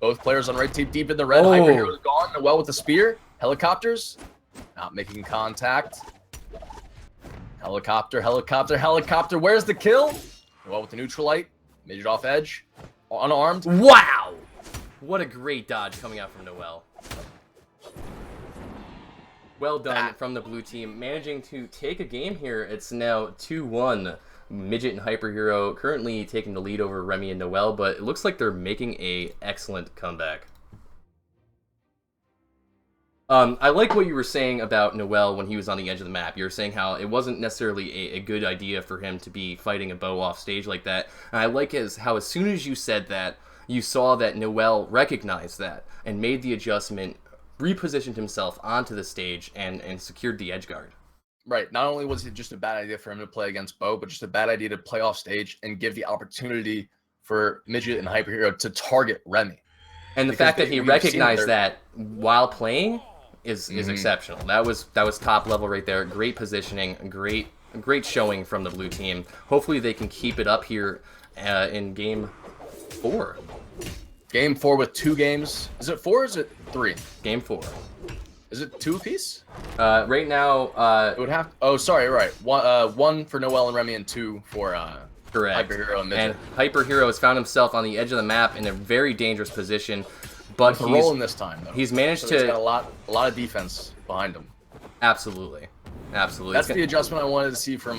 [SPEAKER 2] Both players on right team deep in the red. HYPERHERO's gone. Noel with the spear. Helicopters not making contact. Helicopter. Where's the kill? Noel with the neutralite. Midget off edge. Unarmed.
[SPEAKER 1] Wow! What a great dodge coming out from Noel. Well done from the blue team, managing to take a game here. It's now 2-1. Midget and HYPERHERO currently taking the lead over Remmy and Noel, but it looks like they're making an excellent comeback. I like what you were saying about Noel when he was on the edge of the map. You were saying how it wasn't necessarily a good idea for him to be fighting a bow off stage like that. And I like how as soon as you said that, you saw that Noel recognized that and made the adjustment, repositioned himself onto the stage, and secured the edge guard.
[SPEAKER 2] Right. Not only was it just a bad idea for him to play against Bo, but just a bad idea to play off stage and give the opportunity for Midget and HYPERHERO to target Remmy.
[SPEAKER 1] And the fact that he recognized that while playing is exceptional. That was top level right there. Great positioning, great showing from the blue team. Hopefully they can keep it up here in game 4.
[SPEAKER 2] Game 4 with 2 games. Is it 4 or is it 3?
[SPEAKER 1] Game 4.
[SPEAKER 2] Is it 2 apiece?
[SPEAKER 1] Right now,
[SPEAKER 2] it would have. Oh, sorry. Right. One for Noel and Remmy, and 2 for
[SPEAKER 1] correct.
[SPEAKER 2] HYPERHERO and Midget.
[SPEAKER 1] And HYPERHERO has found himself on the edge of the map in a very dangerous position, but
[SPEAKER 2] he's rolling this time though.
[SPEAKER 1] He's managed
[SPEAKER 2] so
[SPEAKER 1] to.
[SPEAKER 2] He's got a lot of defense behind him.
[SPEAKER 1] Absolutely.
[SPEAKER 2] That's the adjustment I wanted to see from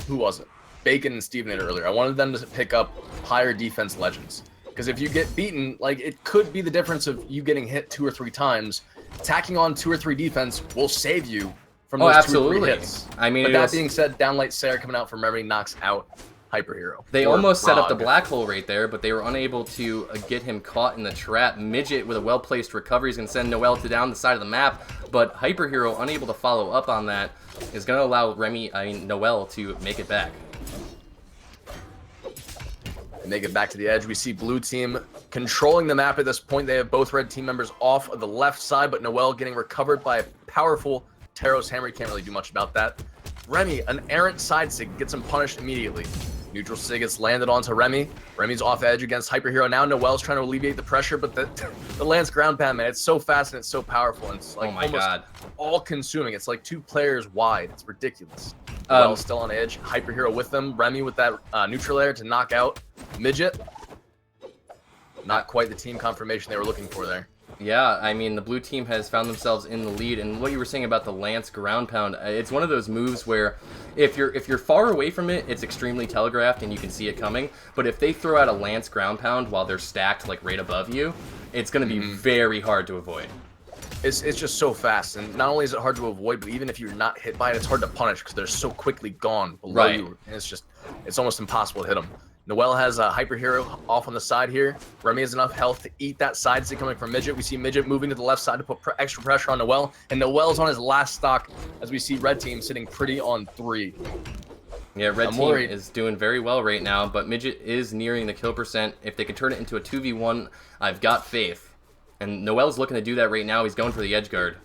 [SPEAKER 2] who was it? Bacon and STEVENATOR earlier. I wanted them to pick up higher defense legends. Because if you get beaten, like, it could be the difference of you getting hit 2 or 3 times. Tacking on 2 or 3 defense will save you from those 2 or 3 hits.
[SPEAKER 1] I mean,
[SPEAKER 2] but that being said, downlight Sarah coming out from Remmy knocks out HYPERHERO.
[SPEAKER 1] They almost set up the black hole right there, but they were unable to get him caught in the trap. Midget with a well-placed recovery is going to send Noel to down the side of the map, but HYPERHERO, unable to follow up on that, is going to allow Noel to make it back.
[SPEAKER 2] Make it back to the edge. We see blue team controlling the map at this point. They have both red team members off of the left side, but Noel getting recovered by a powerful Taros hammer. You can't really do much about that. Remmy, an errant side sig, gets him punished immediately. Neutral sig gets landed onto Remmy. Remmy's off edge against HYPERHERO. Now Noel's trying to alleviate the pressure, but the Lance ground pound, man, it's so fast and it's so powerful. And it's like almost all consuming. It's like 2 players wide. It's ridiculous. Noel's still on edge. HYPERHERO with them. Remmy with that neutral air to knock out Midget. Not quite the team confirmation they were looking for there.
[SPEAKER 1] Yeah, I mean, the blue team has found themselves in the lead, and what you were saying about the Lance ground pound, it's one of those moves where if you're far away from it, it's extremely telegraphed and you can see it coming, but if they throw out a Lance ground pound while they're stacked like right above you, it's going to be very hard to avoid.
[SPEAKER 2] It's just so fast, and not only is it hard to avoid, but even if you're not hit by it, it's hard to punish because they're so quickly gone below you, and it's almost impossible to hit them. Noel has a Hyper Hero off on the side here. Remmy has enough health to eat that side stick coming from Midget. We see Midget moving to the left side to put extra pressure on Noel. And Noel's on his last stock as we see Red Team sitting pretty on 3.
[SPEAKER 1] Yeah, Red Team is doing very well right now, but Midget is nearing the kill percent. If they can turn it into a 2v1, I've got faith. And Noel's looking to do that right now. He's going for the edge guard.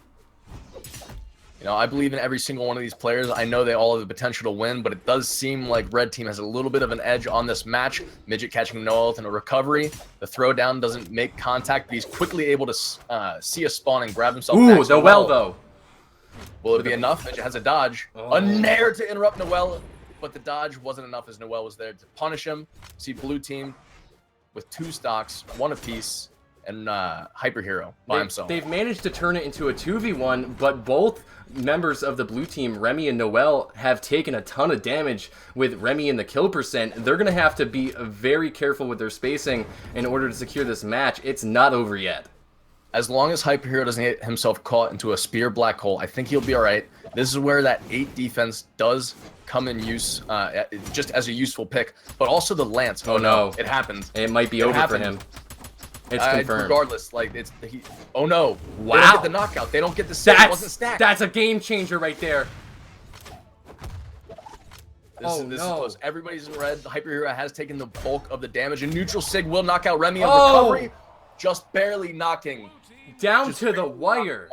[SPEAKER 2] You know, I believe in every single one of these players. I know they all have the potential to win, but it does seem like Red Team has a little bit of an edge on this match. Midget catching Noel with a recovery. The throwdown doesn't make contact, but he's quickly able to see a spawn and grab himself.
[SPEAKER 1] Ooh, Noel, though.
[SPEAKER 2] Will it be enough? Midget has a dodge. A nair to interrupt Noel, but the dodge wasn't enough as Noel was there to punish him. See Blue Team with 2 stocks, 1 apiece, and Hyper Hero by himself.
[SPEAKER 1] They've managed to turn it into a 2v1, but both members of the blue team, Remmy and Noel, have taken a ton of damage with Remmy in the kill percent. They're going to have to be very careful with their spacing in order to secure this match. It's not over yet.
[SPEAKER 2] As long as Hyper Hero doesn't get himself caught into a spear black hole, I think he'll be all right. This is where that 8 defense does come in use, just as a useful pick, but also the lance.
[SPEAKER 1] Oh no,
[SPEAKER 2] it happened.
[SPEAKER 1] It might be over for him. It's confirmed.
[SPEAKER 2] Regardless, like oh no!
[SPEAKER 1] Wow!
[SPEAKER 2] They don't get the knockout. They don't get the save. It wasn't stacked.
[SPEAKER 1] That's a game changer right there.
[SPEAKER 2] This is close. Everybody's in red. The Hyper Hero has taken the bulk of the damage, and neutral sig will knock out Remmy on recovery, just barely knocking.
[SPEAKER 1] Down to the wire.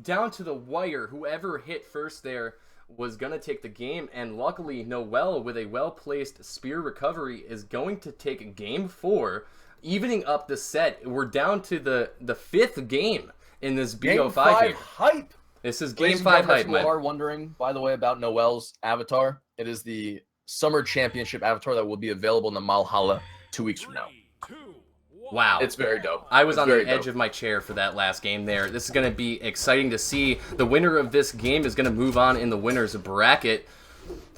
[SPEAKER 1] Down to the wire. Whoever hit first there was gonna take the game, and luckily Noel, with a well-placed spear recovery, is going to take game 4. Evening up the set. We're down to the 5th game in this BO5 here.
[SPEAKER 2] Hype.
[SPEAKER 1] This is game 5 hype.
[SPEAKER 2] People are wondering, by the way, about Noel's avatar. It is the Summer Championship avatar that will be available in the Brawlhalla 2 weeks from now.
[SPEAKER 1] Wow.
[SPEAKER 2] It's very dope.
[SPEAKER 1] I was on the edge of my chair for that last game there. This is going to be exciting to see. The winner of this game is going to move on in the winner's bracket.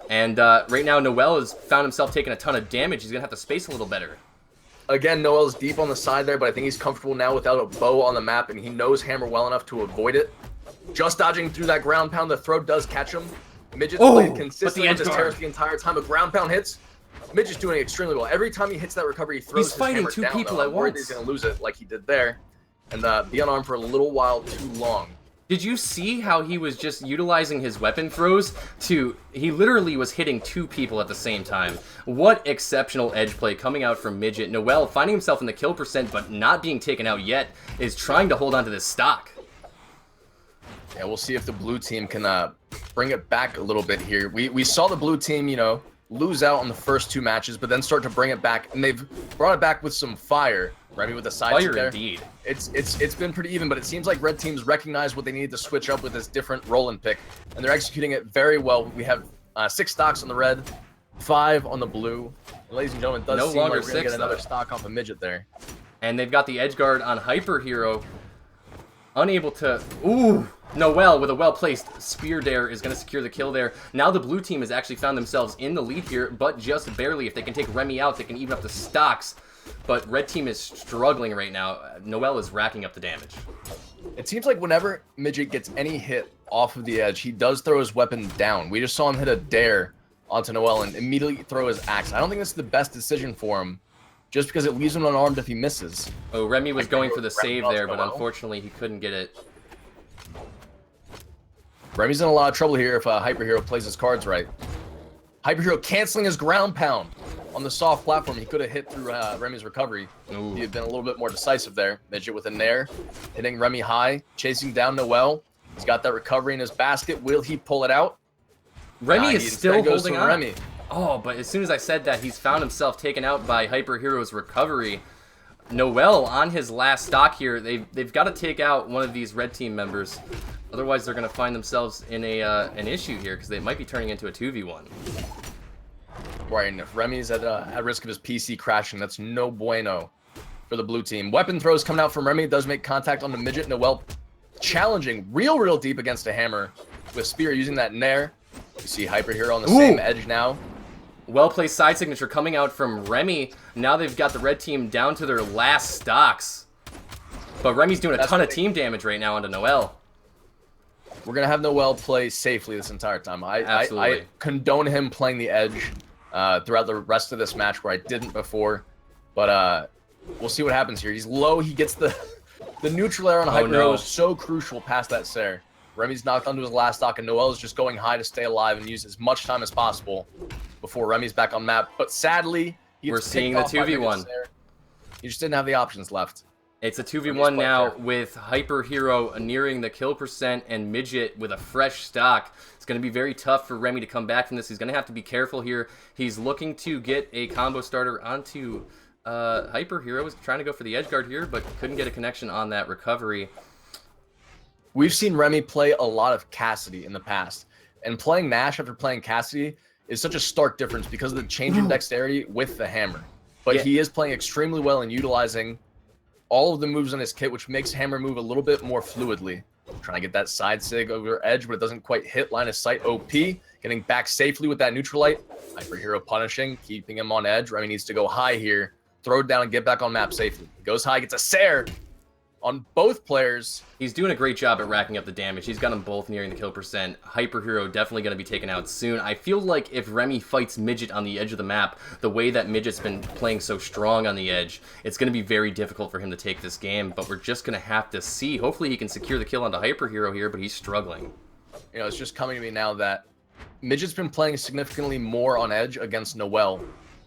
[SPEAKER 1] And right now, Noel has found himself taking a ton of damage. He's going to have to space a little better.
[SPEAKER 2] Again, Noel's deep on the side there, but I think he's comfortable now without a bow on the map, and he knows Hammer well enough to avoid it. Just dodging through that ground pound, the throw does catch him. Midget's played consistently with this terrace the entire time. A ground pound hits. Midget's doing extremely well. Every time he hits that recovery, he throws his hammer down. He's fighting 2 people at once. He's going to lose it like he did there, and be unarmed for a little while too long.
[SPEAKER 1] Did you see how he was just utilizing his weapon throws to... He literally was hitting 2 people at the same time. What exceptional edge play coming out from Midget. Noel finding himself in the kill percent but not being taken out yet is trying to hold on to this stock.
[SPEAKER 2] Yeah, we'll see if the blue team can bring it back a little bit here. We saw the blue team, you know, lose out on the first 2 matches, but then start to bring it back, and they've brought it back with some fire. Remmy with the side
[SPEAKER 1] fire
[SPEAKER 2] there.
[SPEAKER 1] Indeed.
[SPEAKER 2] It's been pretty even, but it seems like red teams recognize what they need to switch up with this different roll and pick, and they're executing it very well. We have 6 stocks on the red, 5 on the blue. And ladies and gentlemen, it does seem like we're gonna get another stock off a Midget there.
[SPEAKER 1] And they've got the edge guard on Hyper Hero, unable to. Ooh. Noel with a well-placed spear dare is going to secure the kill there. Now the blue team has actually found themselves in the lead here, but just barely. If they can take Remmy out, they can even up the stocks. But red team is struggling right now. Noel is racking up the damage.
[SPEAKER 2] It seems like whenever Midget gets any hit off of the edge, he does throw his weapon down. We just saw him hit a dare onto Noel and immediately throw his axe. I don't think this is the best decision for him, just because it leaves him unarmed if he misses.
[SPEAKER 1] Oh, Remmy was going for the save there, but unfortunately he couldn't get it.
[SPEAKER 2] Remmy's in a lot of trouble here if Hyper Hero plays his cards right. Hyper Hero canceling his ground pound on the soft platform. He could have hit through Remmy's recovery. He had been a little bit more decisive there. Midget with a nair, hitting Remmy high, chasing down Noel. He's got that recovery in his basket. Will he pull it out?
[SPEAKER 1] Remmy is still holding on.
[SPEAKER 2] Remmy.
[SPEAKER 1] Oh, but as soon as I said that, he's found himself taken out by Hyper Hero's recovery. Noel on his last stock here. They've got to take out one of these red team members. Otherwise, they're going to find themselves in an issue here because they might be turning into a 2v1.
[SPEAKER 2] Right, and if Remmy's at risk of his PC crashing, that's no bueno for the blue team. Weapon throws coming out from Remmy. Does make contact on the Midget. Noel challenging real deep against a hammer with spear using that nair. You see Hyper Hero on the same edge now.
[SPEAKER 1] Well-placed side signature coming out from Remmy. Now they've got the red team down to their last stocks. But Remmy's doing a ton of team damage right now onto Noel.
[SPEAKER 2] We're going to have Noel play safely this entire time. I condone him playing the edge. throughout the rest of this match where I didn't before. But we'll see what happens here. He's low. He gets the neutral air on HYPERHERO is so crucial past that Sair. Remy's knocked onto his last stock, and Noel is just going high to stay alive and use as much time as possible before Remy's back on map. But sadly,
[SPEAKER 1] we're seeing the 2v1.
[SPEAKER 2] He just didn't have the options left.
[SPEAKER 1] It's a 2v1 now with HYPERHERO nearing the kill percent and Midget with a fresh stock. It's going to be very tough for Remmy to come back from this. He's going to have to be careful here. He's looking to get a combo starter onto HYPERHERO. Was trying to go for the edge guard here, but couldn't get a connection on that recovery.
[SPEAKER 2] We've seen Remmy play a lot of Cassidy in the past, and playing Nash after playing Cassidy is such a stark difference because of the change in dexterity with the hammer. But he is playing extremely well and utilizing all of the moves on his kit, which makes hammer move a little bit more fluidly. Trying to get that side sig over edge, but it doesn't quite hit line of sight. OP, getting back safely with that neutral light. HYPERHERO punishing, keeping him on edge. Remmy needs to go high here, throw it down and get back on map safely. He goes high, gets a Sair on both players.
[SPEAKER 1] He's doing a great job at racking up the damage. He's got them both nearing the kill percent. HYPERHERO definitely going to be taken out soon. I feel like if Remmy fights Midget on the edge of the map, the way that Midget's been playing so strong on the edge, it's going to be very difficult for him to take this game, but we're just going to have to see. Hopefully he can secure the kill onto HYPERHERO here, but he's struggling.
[SPEAKER 2] You know, it's just coming to me now that Midget's been playing significantly more on edge against Noel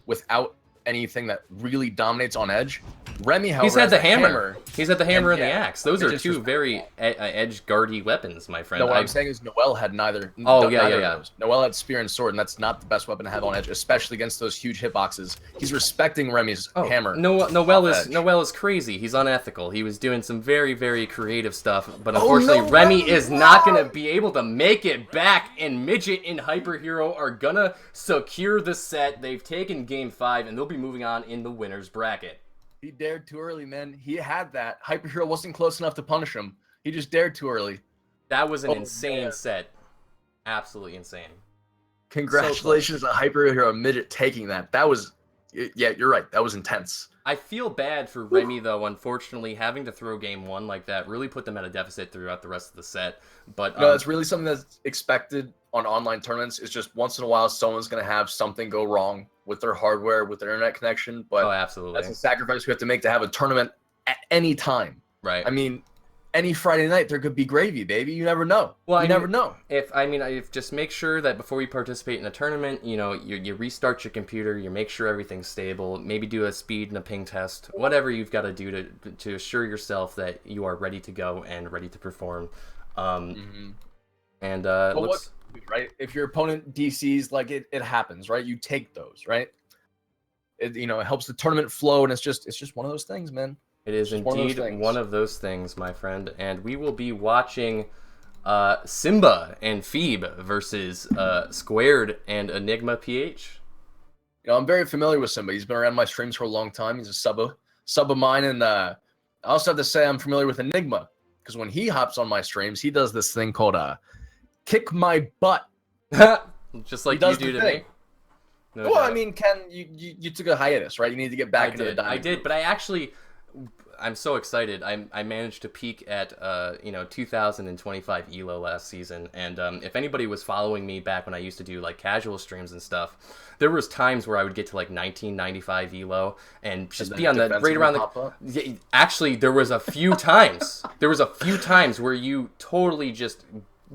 [SPEAKER 2] without anything that really dominates on edge. Remmy, however,
[SPEAKER 1] he's had the hammer. He's had the hammer and the axe. Those are two very edge guardy weapons, my friend.
[SPEAKER 2] No, what I'm saying is Noel had neither.
[SPEAKER 1] Oh, yeah.
[SPEAKER 2] Noel had spear and sword, and that's not the best weapon to have on edge, especially against those huge hitboxes. He's respecting Remy's hammer.
[SPEAKER 1] Noel is crazy. He's unethical. He was doing some very, very creative stuff, but unfortunately, Remmy is not going to be able to make it back, and Midget and HYPERHERO are going to secure the set. They've taken Game 5, and they'll be moving on in the winner's bracket.
[SPEAKER 2] He dared too early, man. He had that. HYPERHERO wasn't close enough to punish him. He just dared too early.
[SPEAKER 1] That was an insane set. Absolutely insane.
[SPEAKER 2] Congratulations to HYPERHERO Midget taking that. That was, yeah, you're right. That was intense.
[SPEAKER 1] I feel bad for Remmy, though, unfortunately. Having to throw game 1 like that really put them at a deficit throughout the rest of the set. But
[SPEAKER 2] no, it's really something that's expected on online tournaments. It's just once in a while someone's going to have something go wrong with their hardware, with their internet connection. But
[SPEAKER 1] absolutely.
[SPEAKER 2] That's a sacrifice we have to make to have a tournament at any time.
[SPEAKER 1] Right.
[SPEAKER 2] I mean, any Friday night there could be gravy, baby. You never know.
[SPEAKER 1] Well,
[SPEAKER 2] you never know.
[SPEAKER 1] If just make sure that before you participate in a tournament, you restart your computer, you make sure everything's stable, maybe do a speed and a ping test, whatever you've got to do to assure yourself that you are ready to go and ready to perform. And
[SPEAKER 2] right? If your opponent DCs, like it happens, right? You take those, right? It helps the tournament flow, and it's just one of those things, man.
[SPEAKER 1] It is indeed one of those things, my friend. And we will be watching SIMBA and FEEBE versus Squared and Enigma PH.
[SPEAKER 2] I'm very familiar with SIMBA. He's been around my streams for a long time. He's a sub of mine, and I also have to say I'm familiar with Enigma because when he hops on my streams, he does this thing called kick my butt.
[SPEAKER 1] Just like you do to me.
[SPEAKER 2] No doubt. I mean, Ken, you took a hiatus, right? You need to get back into the diamond.
[SPEAKER 1] I did, but I'm so excited. I managed to peak at 2025 ELO last season, and if anybody was following me back when I used to do like casual streams and stuff, there was times where I would get to like 1995 ELO and just be on the right around the. Actually, there was a few times. Where you totally just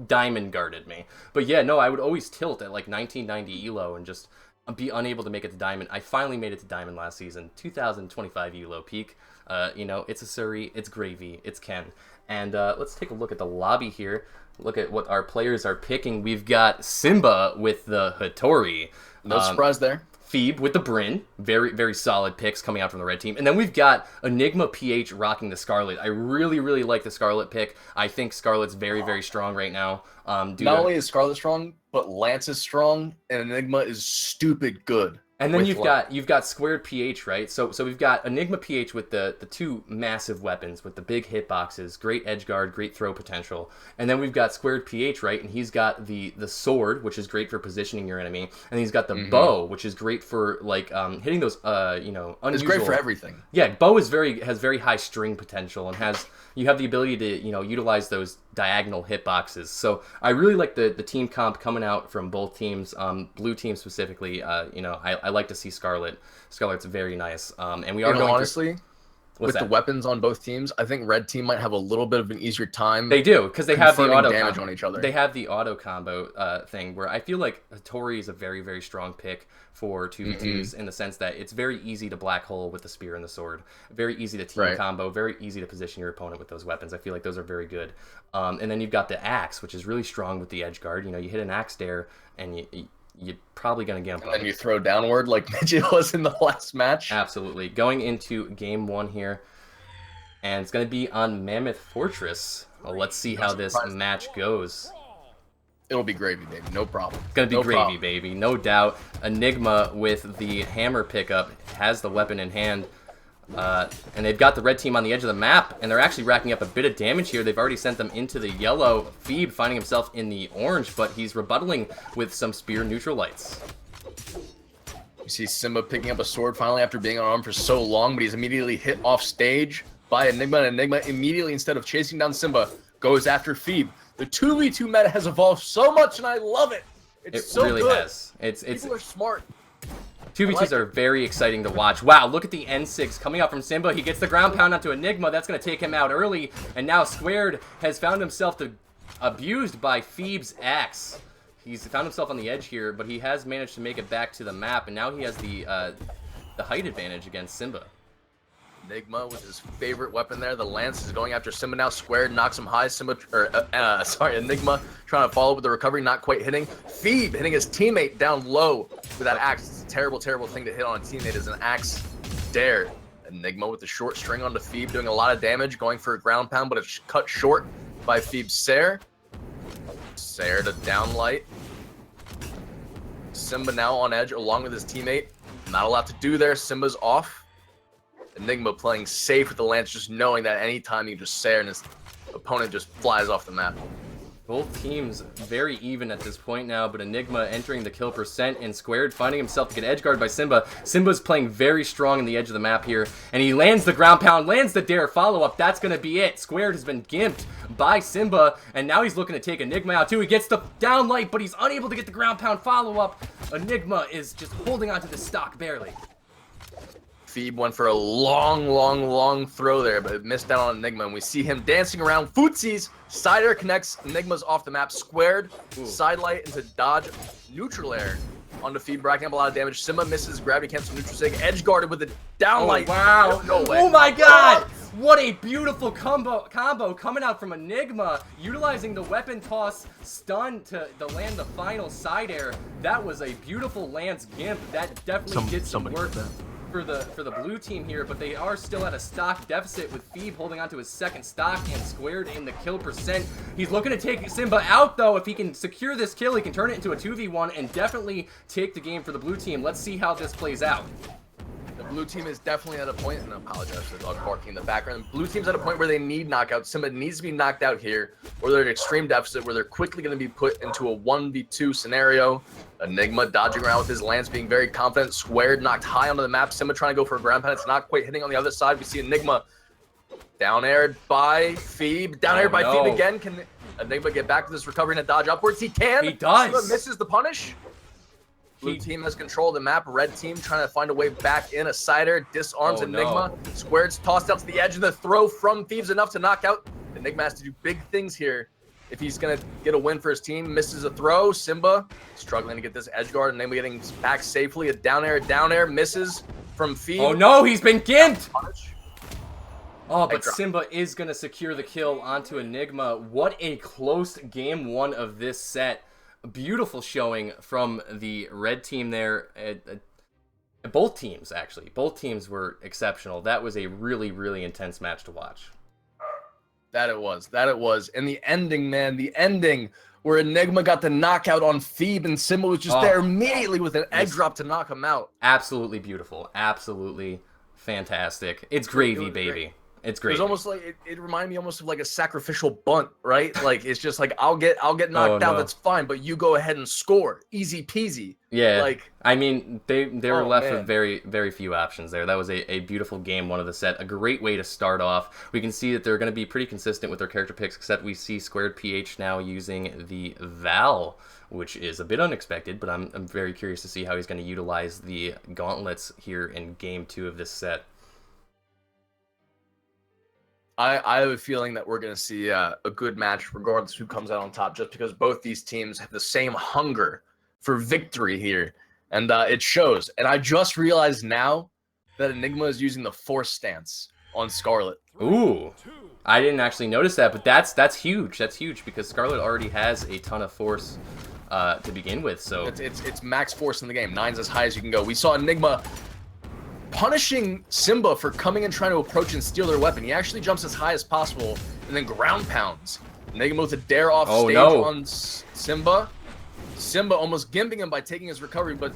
[SPEAKER 1] diamond guarded me. But yeah, no, I would always tilt at like 1990 ELO and just be unable to make it to diamond. I finally made it to diamond last season, 2025 ELO peak. It's a Surrey, it's gravy, it's Ken. And let's take a look at the lobby here. Look at what our players are picking. We've got SIMBA with the Hattori.
[SPEAKER 2] No surprise there.
[SPEAKER 1] FEEBE with the Bryn. Very, very solid picks coming out from the red team. And then we've got Enigma PH rocking the Scarlet. I really, really like the Scarlet pick. I think Scarlet's very, very strong right now.
[SPEAKER 2] Not only is Scarlet strong, but Lance is strong, and Enigma is stupid good.
[SPEAKER 1] And then
[SPEAKER 2] with
[SPEAKER 1] you've got squared PH, right? So we've got Enigma PH with the two massive weapons with the big hitboxes, great edge guard, great throw potential. And then we've got squared PH, right? And he's got the sword, which is great for positioning your enemy, and he's got the bow, which is great for like hitting those unusual.
[SPEAKER 2] It's great for everything.
[SPEAKER 1] Yeah, bow has very high string potential and you have the ability to utilize those diagonal hitboxes. So I really like the team comp coming out from both teams. Blue team specifically, I like to see Scarlet. Scarlet's very nice. And we are going
[SPEAKER 2] honestly. With the weapons on both teams, I think red team might have a little bit of an easier time.
[SPEAKER 1] They do, because they have the auto
[SPEAKER 2] damage on each other.
[SPEAKER 1] They have the auto combo thing where I feel like Hattori is a very strong pick for 2v2s in the sense that it's very easy to black hole with the spear and the sword. Very easy to team combo, very easy to position your opponent with those weapons. I feel like those are very good. And then you've got the axe, which is really strong with the edge guard. You hit an axe dare and you're probably going to get him.
[SPEAKER 2] And then you throw downward like Midget was in the last match.
[SPEAKER 1] Absolutely. Going into game 1 here. And it's going to be on Mammoth Fortress. Well, let's see how this match goes.
[SPEAKER 2] It'll be gravy, baby. No problem.
[SPEAKER 1] It's going to be gravy, baby. No doubt. Enigma with the hammer pickup has the weapon in hand. And they've got the red team on the edge of the map, and they're actually racking up a bit of damage here. They've already sent them into the yellow. FEEBE finding himself in the orange, but he's rebuttaling with some spear neutral lights.
[SPEAKER 2] You see Simba picking up a sword finally after being unarmed for so long, but he's immediately hit off stage by Enigma, and Enigma immediately, instead of chasing down Simba, goes after FEEBE. The 2v2 meta has evolved so much, and I love it. It's so
[SPEAKER 1] really
[SPEAKER 2] good.
[SPEAKER 1] Has.
[SPEAKER 2] People are smart.
[SPEAKER 1] 2v2s are very exciting to watch. Wow, look at the N6 coming out from Simba. He gets the ground pound onto Enigma. That's going to take him out early. And now Squared has found himself abused by FEEBE's axe. He's found himself on the edge here, but he has managed to make it back to the map. And now he has the height advantage against Simba.
[SPEAKER 2] Enigma with his favorite weapon there. The lance is going after Simba now. Squared knocks him high. Enigma trying to follow with the recovery, not quite hitting. FEEBE hitting his teammate down low with that axe. It's a terrible thing to hit on a teammate as an axe dare. Enigma with the short string onto FEEBE, doing a lot of damage, going for a ground pound, but it's cut short by FEEBE's Sair. Sair to downlight. Simba now on edge along with his teammate. Not a lot to do there. Simba's off. Enigma playing safe with the lance, just knowing that anytime you just Sair and his opponent just flies off the map.
[SPEAKER 1] Both teams very even at this point now, but Enigma entering the kill percent and Squared finding himself to get edgeguarded by Simba. Simba's playing very strong in the edge of the map here, and he lands the ground pound, lands the dare follow-up. That's going to be it. Squared has been gimped by Simba, and now he's looking to take Enigma out too. He gets the downlight, but he's unable to get the ground pound follow-up. Enigma is just holding onto the stock barely.
[SPEAKER 2] FEEBE went for a long throw there, but it missed out on Enigma, and we see him dancing around. Footsies, side air connects, Enigma's off the map. Squared, side light into dodge, neutral air onto FEEBE, racking up a lot of damage. Simba misses, gravity cancel, neutral sig, edge guarded with a downlight.
[SPEAKER 1] Oh, wow.
[SPEAKER 2] No way.
[SPEAKER 1] Oh my god! What a beautiful combo coming out from Enigma, utilizing the weapon toss stun to land the final side air. That was a beautiful lance gimp. That definitely did some work for the blue team here, but they are still at a stock deficit with FEEBE holding onto his second stock and Squared in the kill percent. He's looking to take Simba out though. If he can secure this kill, he can turn it into a 2v1 and definitely take the game for the blue team. Let's see how this plays out.
[SPEAKER 2] The blue team is definitely at a point, and I apologize for the dog barking in the background. Blue team's at a point where they need knockouts. Simba needs to be knocked out here, or they're at extreme deficit, where they're quickly going to be put into a 1v2 scenario. Enigma dodging around with his lance, being very confident. Squared knocked high onto the map. Simba trying to go for a ground pound. It's not quite hitting on the other side. We see Enigma down aired by FEEBE. Down aired by FEEBE again. Can Enigma get back to this recovery and a dodge upwards? He can.
[SPEAKER 1] He does.
[SPEAKER 2] Simba misses the punish. Blue team has control of the map. Red team trying to find a way back in. A side air disarms Enigma. Squared's tossed out to the edge, and the throw from FEEBE's enough to knock out. Enigma has to do big things here if he's going to get a win for his team. Misses a throw. Simba struggling to get this edge guard, and Enigma getting back safely. A down air misses from FEEBE.
[SPEAKER 1] Oh no, he's been gimped! Oh, but
[SPEAKER 2] drop.
[SPEAKER 1] Simba is going to secure the kill onto Enigma. What a close game 1 of this set. A beautiful showing from the red team there. Both teams, actually. Both teams were exceptional. That was a really intense match to watch.
[SPEAKER 2] That it was. And the ending, man. The ending where Enigma got the knockout on FEEBE, and SIMBA was just there immediately with an egg drop to knock him out.
[SPEAKER 1] Absolutely beautiful. Absolutely fantastic. It's gravy, baby.
[SPEAKER 2] Great.
[SPEAKER 1] It's great.
[SPEAKER 2] It was almost like it reminded me almost of like a sacrificial bunt, right? Like it's just like I'll get knocked out, that's fine, but you go ahead and score, easy peasy.
[SPEAKER 1] Yeah,
[SPEAKER 2] like
[SPEAKER 1] I mean they were left
[SPEAKER 2] man.
[SPEAKER 1] with very few options there. That was a beautiful game one of the set, a great way to start off. We can see that they're going to be pretty consistent with their character picks, except we see Squared PH now using the Val, which is a bit unexpected, but I'm very curious to see how he's going to utilize the gauntlets here in game 2 of this set.
[SPEAKER 2] I have a feeling that we're going to see a good match regardless who comes out on top, just because both these teams have the same hunger for victory here, and it shows. And I just realized now that Enigma is using the force stance on Scarlet.
[SPEAKER 1] Ooh, I didn't actually notice that, but that's huge. That's huge because Scarlet already has a ton of force to begin with. So
[SPEAKER 2] it's max force in the game. 9's as high as you can go. We saw Enigma punishing SIMBA for coming and trying to approach and steal their weapon. He actually jumps as high as possible and then ground pounds. Enigma with a dare off stage on SIMBA. SIMBA almost gimping him by taking his recovery, but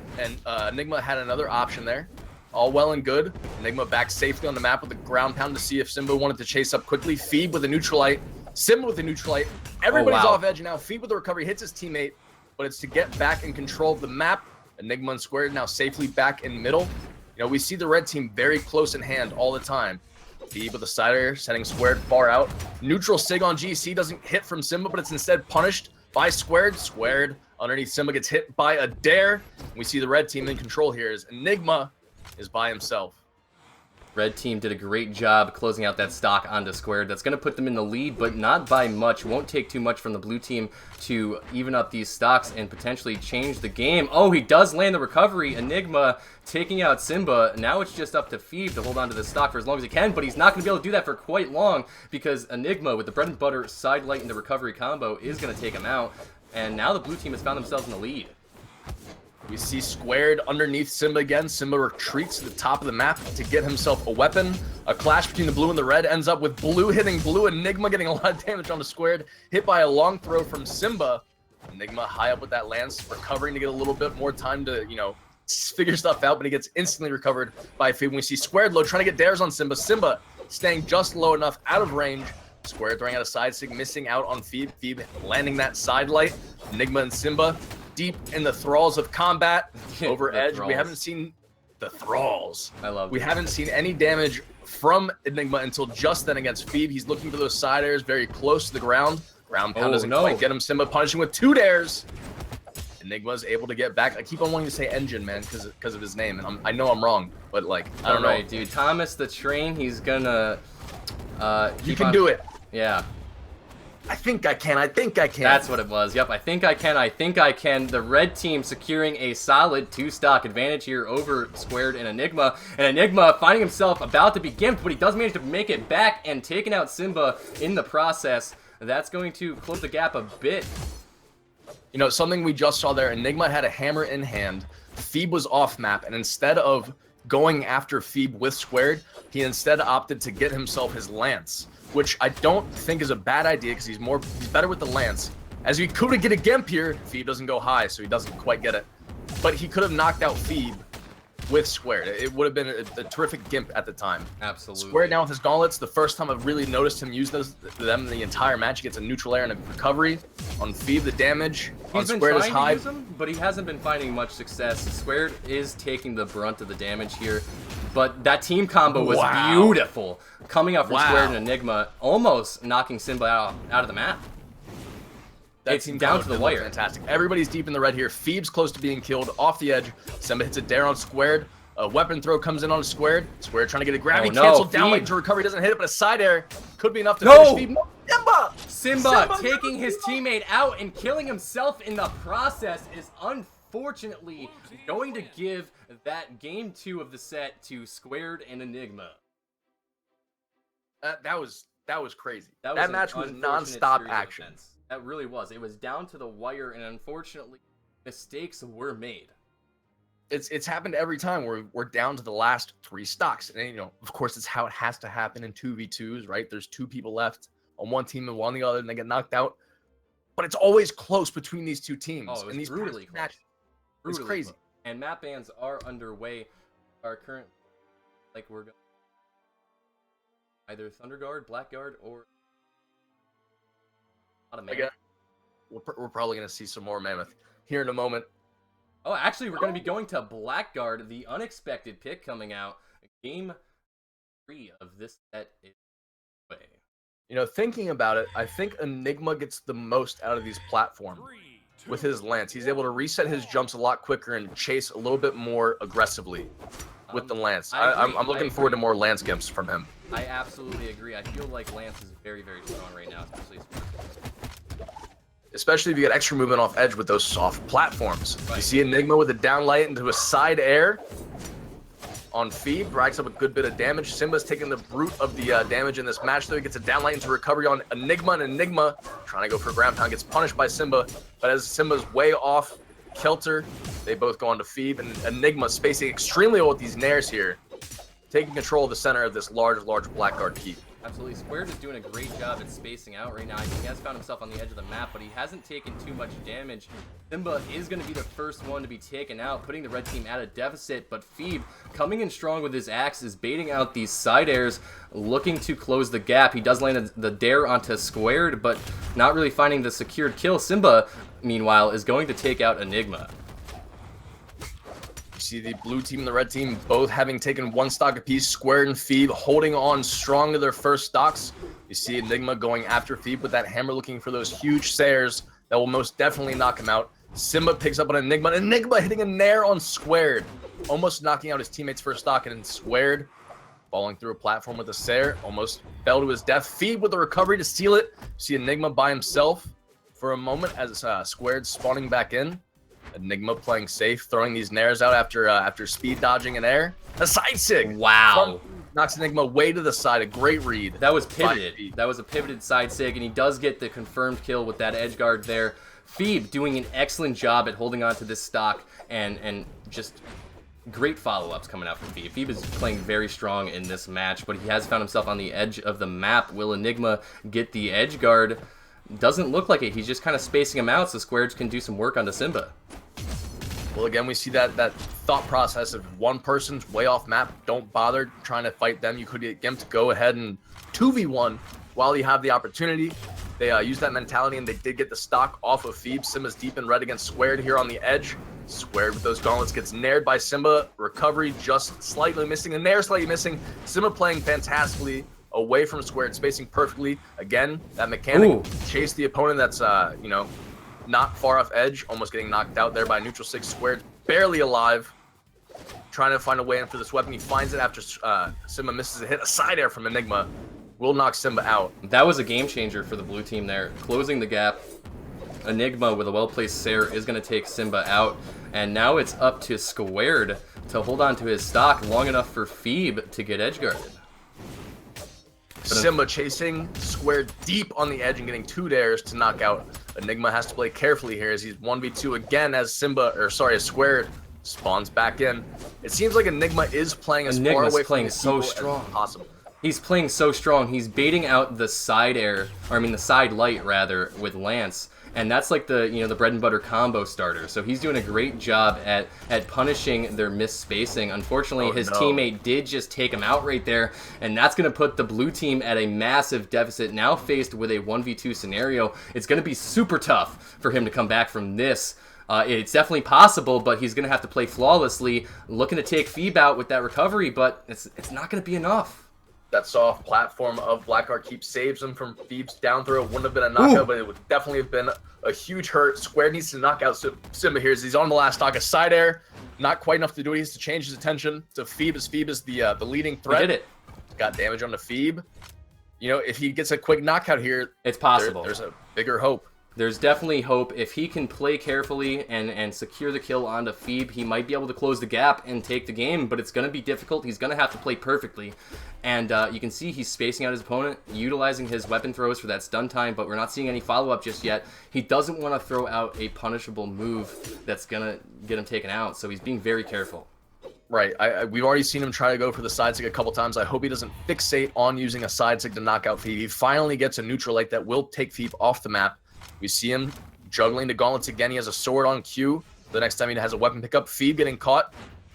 [SPEAKER 2] Enigma had another option there. All well and good. Enigma back safely on the map with a ground pound to see if SIMBA wanted to chase up quickly. FEEBE with a neutralite. SIMBA with a neutralite. Everybody's off edge now. FEEBE with the recovery hits his teammate, but it's to get back in control of the map. Enigma and Squared now safely back in middle. You know, we see the red team very close in hand all the time. FEEBE with the side air, sending Squared far out. Neutral Sig on GC doesn't hit from SIMBA, but it's instead punished by Squared. Squared underneath SIMBA gets hit by a dare. We see the red team in control here as Enigma is by himself.
[SPEAKER 1] Red team did a great job closing out that stock onto Squared. That's going to put them in the lead, but not by much. Won't take too much from the blue team to even up these stocks and potentially change the game. Oh, he does land the recovery. Enigma taking out SIMBA. Now it's just up to FEEBE to hold on to the stock for as long as he can, but he's not going to be able to do that for quite long because Enigma with the bread and butter side light and the recovery combo is going to take him out. And now the blue team has found themselves in the lead.
[SPEAKER 2] We see Squared underneath SIMBA again. SIMBA retreats to the top of the map to get himself a weapon. A clash between the blue and the red ends up with blue hitting blue. Enigma getting a lot of damage on the Squared. Hit by a long throw from SIMBA. Enigma high up with that lance, recovering to get a little bit more time to, you know, figure stuff out, but he gets instantly recovered by FEEBE. We see Squared low trying to get dares on SIMBA. SIMBA staying just low enough out of range. Squared throwing out a side sig, missing out on FEEBE. FEEBE landing that side light. Enigma and SIMBA deep in the thralls of combat. Over edge.
[SPEAKER 1] Thralls.
[SPEAKER 2] We haven't seen the thralls.
[SPEAKER 1] I love
[SPEAKER 2] We
[SPEAKER 1] it.
[SPEAKER 2] haven't seen any damage from Enigma until just then against FEEBE. He's looking for those side airs very close to the ground. Ground pound doesn't quite get him. SIMBA punishing with 2 dares. Enigma's able to get back. I keep on wanting to say engine, man, because of his name, and I know I'm wrong, but like I don't know.
[SPEAKER 1] Right, dude. Thomas the Train. He's gonna.
[SPEAKER 2] You can do it.
[SPEAKER 1] Yeah.
[SPEAKER 2] I think I can. I think I can.
[SPEAKER 1] That's what it was. Yep, I think I can. I think I can. The red team securing a solid 2-stock advantage here over Squared and Enigma. And Enigma finding himself about to be gimped, but he does manage to make it back and taking out SIMBA in the process. That's going to close the gap a bit.
[SPEAKER 2] You know, something we just saw there, Enigma had a hammer in hand. FEEBE was off map, and instead of going after FEEBE with Squared, he instead opted to get himself his lance, which I don't think is a bad idea because he's better with the lance. As he could get a gimp here, FEEBE doesn't go high, so he doesn't quite get it. But he could have knocked out FEEBE with Squared. It would have been a terrific gimp at the time.
[SPEAKER 1] Absolutely.
[SPEAKER 2] Squared now with his gauntlets. The first time I've really noticed him use them the entire match. He gets a neutral air and a recovery on FEEBE. The damage on Squared is high.
[SPEAKER 1] Use them, but he hasn't been finding much success. Squared is taking the brunt of the damage here. But that team combo was beautiful. Coming out from Squared and Enigma, almost knocking SIMBA out of the map. It's down to the wire.
[SPEAKER 2] Fantastic. Everybody's deep in the red here. FEEBE's close to being killed off the edge. SIMBA hits a dare on Squared. A weapon throw comes in on Squared. Squared trying to get a grab. He canceled down like to recover. He doesn't hit it, but a side air could be enough to finish FEEBE.
[SPEAKER 1] SIMBA taking his teammate out and killing himself in the process is unfortunately going to give that game 2 of the set to Squared and Enigma.
[SPEAKER 2] That was crazy.
[SPEAKER 1] That
[SPEAKER 2] match was non-stop action.
[SPEAKER 1] That really was. It was down to the wire, and unfortunately, mistakes were made.
[SPEAKER 2] It's happened every time. We're down to the last 3 stocks, and you know, of course, it's how it has to happen in 2v2s, right? There's 2 people left on one team and one on the other, and they get knocked out. but it's always close between these two teams.
[SPEAKER 1] Oh, it was
[SPEAKER 2] and these
[SPEAKER 1] brutally close.
[SPEAKER 2] matches, it's crazy.
[SPEAKER 1] Close. And map bans are underway. Our current, like, we're going either Thunder Guard, Black Guard, or
[SPEAKER 2] Again, we're probably going to see some more Mammoth here in a moment.
[SPEAKER 1] Oh, actually, we're going to be going to Blackguard, the unexpected pick coming out. Game 3 of this set is away.
[SPEAKER 2] You know, thinking about it, I think Enigma gets the most out of these platforms with his lance. He's able to reset his jumps a lot quicker and chase a little bit more aggressively with the lance. I'm looking forward to more lance gimps from him.
[SPEAKER 1] I absolutely agree. I feel like Lance is very, very strong right now,
[SPEAKER 2] especially if you get extra movement off edge with those soft platforms.
[SPEAKER 1] Right.
[SPEAKER 2] You see Enigma with a down light into a side air on FEEBE, racks up a good bit of damage. Simba's taking the brute of the damage in this match, though. He gets a down light into recovery on Enigma, and Enigma, trying to go for a ground pound, gets punished by Simba. But as Simba's way off kilter, they both go on to FEEBE, and Enigma spacing extremely well with these nairs here, taking control of the center of this large Blackguard keep.
[SPEAKER 1] Absolutely. Squared is doing a great job at spacing out right now. I think he has found himself on the edge of the map, but he hasn't taken too much damage. Simba is going to be the first one to be taken out, putting the red team at a deficit, but FEEBE, coming in strong with his axe, is baiting out these side airs, looking to close the gap. He does land the dare onto Squared, but not really finding the secured kill. Simba, meanwhile, is going to take out Enigma.
[SPEAKER 2] You see the blue team and the red team both having taken one stock apiece. Squared and FEEBE holding on strong to their first stocks. You see Enigma going after FEEBE with that hammer, looking for those huge sayers that will most definitely knock him out. Simba picks up on Enigma. Enigma hitting a nair on Squared, almost knocking out his teammate's first stock, and Squared falling through a platform with a sair, almost fell to his death. FEEBE with the recovery to seal it. You see Enigma by himself for a moment as Squared spawning back in. Enigma playing safe, throwing these nairs out after speed dodging an air. A side sig.
[SPEAKER 1] Wow.
[SPEAKER 2] Knocks Enigma way to the side. A great read.
[SPEAKER 1] That was pivoted. That was a pivoted side sig, and he does get the confirmed kill with that edge guard there. FEEBE doing an excellent job at holding on to this stock, and just great follow-ups coming out from FEEBE. FEEBE is playing very strong in this match, but he has found himself on the edge of the map. Will Enigma get the edge guard? Doesn't look like it. He's just kind of spacing him out so Squared can do some work onto Simba.
[SPEAKER 2] Well, again, we see that thought process of one person's way off map. Don't bother trying to fight them. You could get them to go ahead and 2v1 while you have the opportunity. They use that mentality, and they did get the stock off of FEEBE. Simba's deep in red against Squared here on the edge. Squared with those gauntlets gets nared by Simba. Recovery just slightly missing. A nair slightly missing. Simba playing fantastically away from Squared, spacing perfectly. Again, that mechanic chase the opponent that's, you know, not far off edge, almost getting knocked out there by neutral 6. Squared barely alive, trying to find a way in for this weapon. He finds it after Simba misses a hit. A side air from Enigma will knock Simba out.
[SPEAKER 1] That was a game changer for the blue team there, closing the gap. Enigma with a well-placed Sair is going to take Simba out, and now it's up to Squared to hold on to his stock long enough for FEEBE to get edge guarded.
[SPEAKER 2] Simba chasing Squared deep on the edge and getting 2 dares to knock out. Enigma has to play carefully here as he's 1v2 again as Squared spawns back in. It seems like Enigma is playing as far away from
[SPEAKER 1] so strong
[SPEAKER 2] as possible.
[SPEAKER 1] He's playing so strong. He's baiting out the side air, or I mean the side light rather, with Lance, and that's like the the bread and butter combo starter. So he's doing a great job at punishing their missed spacing. Unfortunately, his teammate did just take him out right there, and that's going to put the blue team at a massive deficit. Now faced with a 1v2 scenario, it's going to be super tough for him to come back from this. It's definitely possible, but he's going to have to play flawlessly, looking to take FEEBE out with that recovery, but it's not going to be enough.
[SPEAKER 2] That soft platform of Blackguard keep saves him from FEEBE's down throw. It wouldn't have been a knockout, but it would definitely have been a huge hurt. Squared needs to knock out Simba here as he's on the last stock. A side air, not quite enough to do it. He has to change his attention to FEEBE as FEEBE is the leading threat.
[SPEAKER 1] He did it.
[SPEAKER 2] Got damage on the FEEBE. You know, if he gets a quick knockout here,
[SPEAKER 1] it's possible.
[SPEAKER 2] There's a bigger hope.
[SPEAKER 1] There's definitely hope. If he can play carefully and secure the kill onto FEEBE, he might be able to close the gap and take the game, but it's going to be difficult. He's going to have to play perfectly. And you can see he's spacing out his opponent, utilizing his weapon throws for that stun time, but we're not seeing any follow-up just yet. He doesn't want to throw out a punishable move that's going to get him taken out, so he's being very careful.
[SPEAKER 2] Right. We've already seen him try to go for the side sig a couple times. I hope he doesn't fixate on using a side sig to knock out FEEBE. He finally gets a neutral light that will take FEEBE off the map. We see him juggling the gauntlets again. He has a sword on cue. The next time he has a weapon pickup, FEEBE getting caught.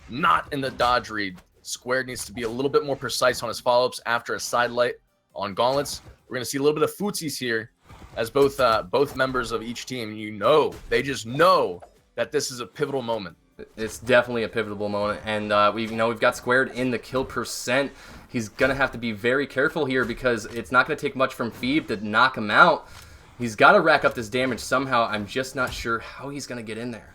[SPEAKER 2] Not in the dodge read. Squared needs to be a little bit more precise on his follow-ups after a side light on gauntlets. We're going to see a little bit of footsies here as both members of each team, they just know that this is a pivotal moment.
[SPEAKER 1] It's definitely a pivotal moment, and we've got Squared in the kill percent. He's gonna have to be very careful here because it's not gonna take much from FEEBE to knock him out. He's got to rack up this damage somehow. I'm just not sure how he's gonna get in there.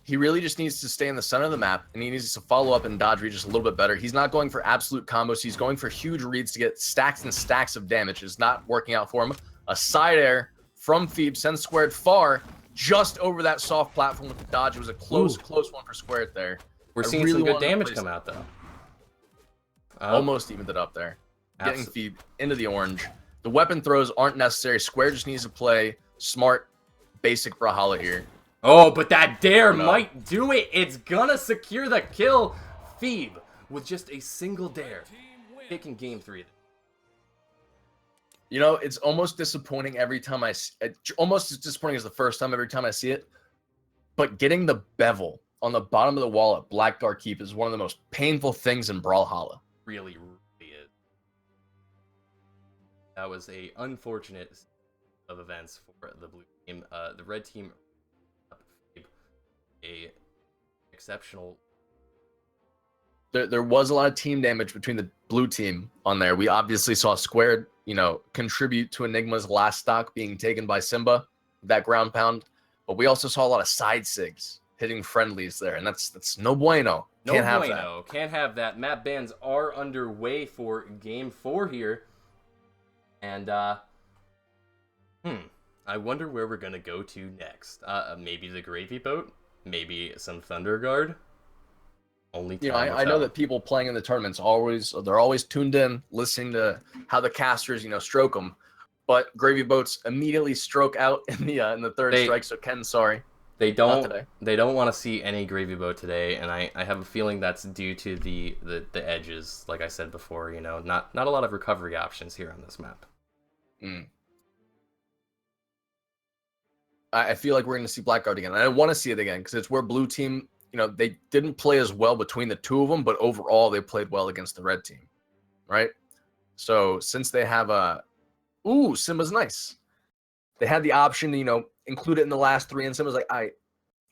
[SPEAKER 2] He really just needs to stay in the center of the map, and he needs to follow up and dodge read just a little bit better. He's not going for absolute combos. He's going for huge reads to get stacks and stacks of damage. It's not working out for him. A side air from FEEBE sends Squared far, just over that soft platform with the dodge. It was a close one for Squared there.
[SPEAKER 1] We're seeing some good damage come out, though.
[SPEAKER 2] Almost evened it up there. Getting FEEBE into the orange. The weapon throws aren't necessary. Squared just needs to play smart, basic Brawlhalla here.
[SPEAKER 1] Oh, but that dare might do it. It's gonna secure the kill. FEEBE with just a single dare, taking game 3.
[SPEAKER 2] It's almost disappointing every time almost as disappointing as the first time every time I see it. But getting the bevel on the bottom of the wall at Black Dark Keep is one of the most painful things in Brawlhalla.
[SPEAKER 1] Really is. That was a unfortunate of events for the blue team. The red team, a exceptional.
[SPEAKER 2] There was a lot of team damage between the blue team on there. We obviously saw Squared, contribute to Enigma's last stock being taken by SIMBA, that ground pound. But we also saw a lot of side sigs hitting friendlies there, and that's no bueno. Can't
[SPEAKER 1] have that. Map bans are underway for game 4 here. And, I wonder where we're gonna go to next. Maybe the Gravy Boat? Maybe some Thunder Guard? Only
[SPEAKER 2] I know that people playing in the tournaments they're always tuned in, listening to how the casters, stroke them. But Gravy Boats immediately stroke out in the third strike. So Ken, sorry.
[SPEAKER 1] They don't want to see any Gravy Boat today, and I have a feeling that's due to the edges, like I said before. Not a lot of recovery options here on this map.
[SPEAKER 2] I feel like we're going to see Blackguard again, and I want to see it again because it's where blue team, they didn't play as well between the two of them, but overall they played well against the red team, right? So since they have Simba's nice. They had the option to, include it in the last 3, and Simba's like, all right,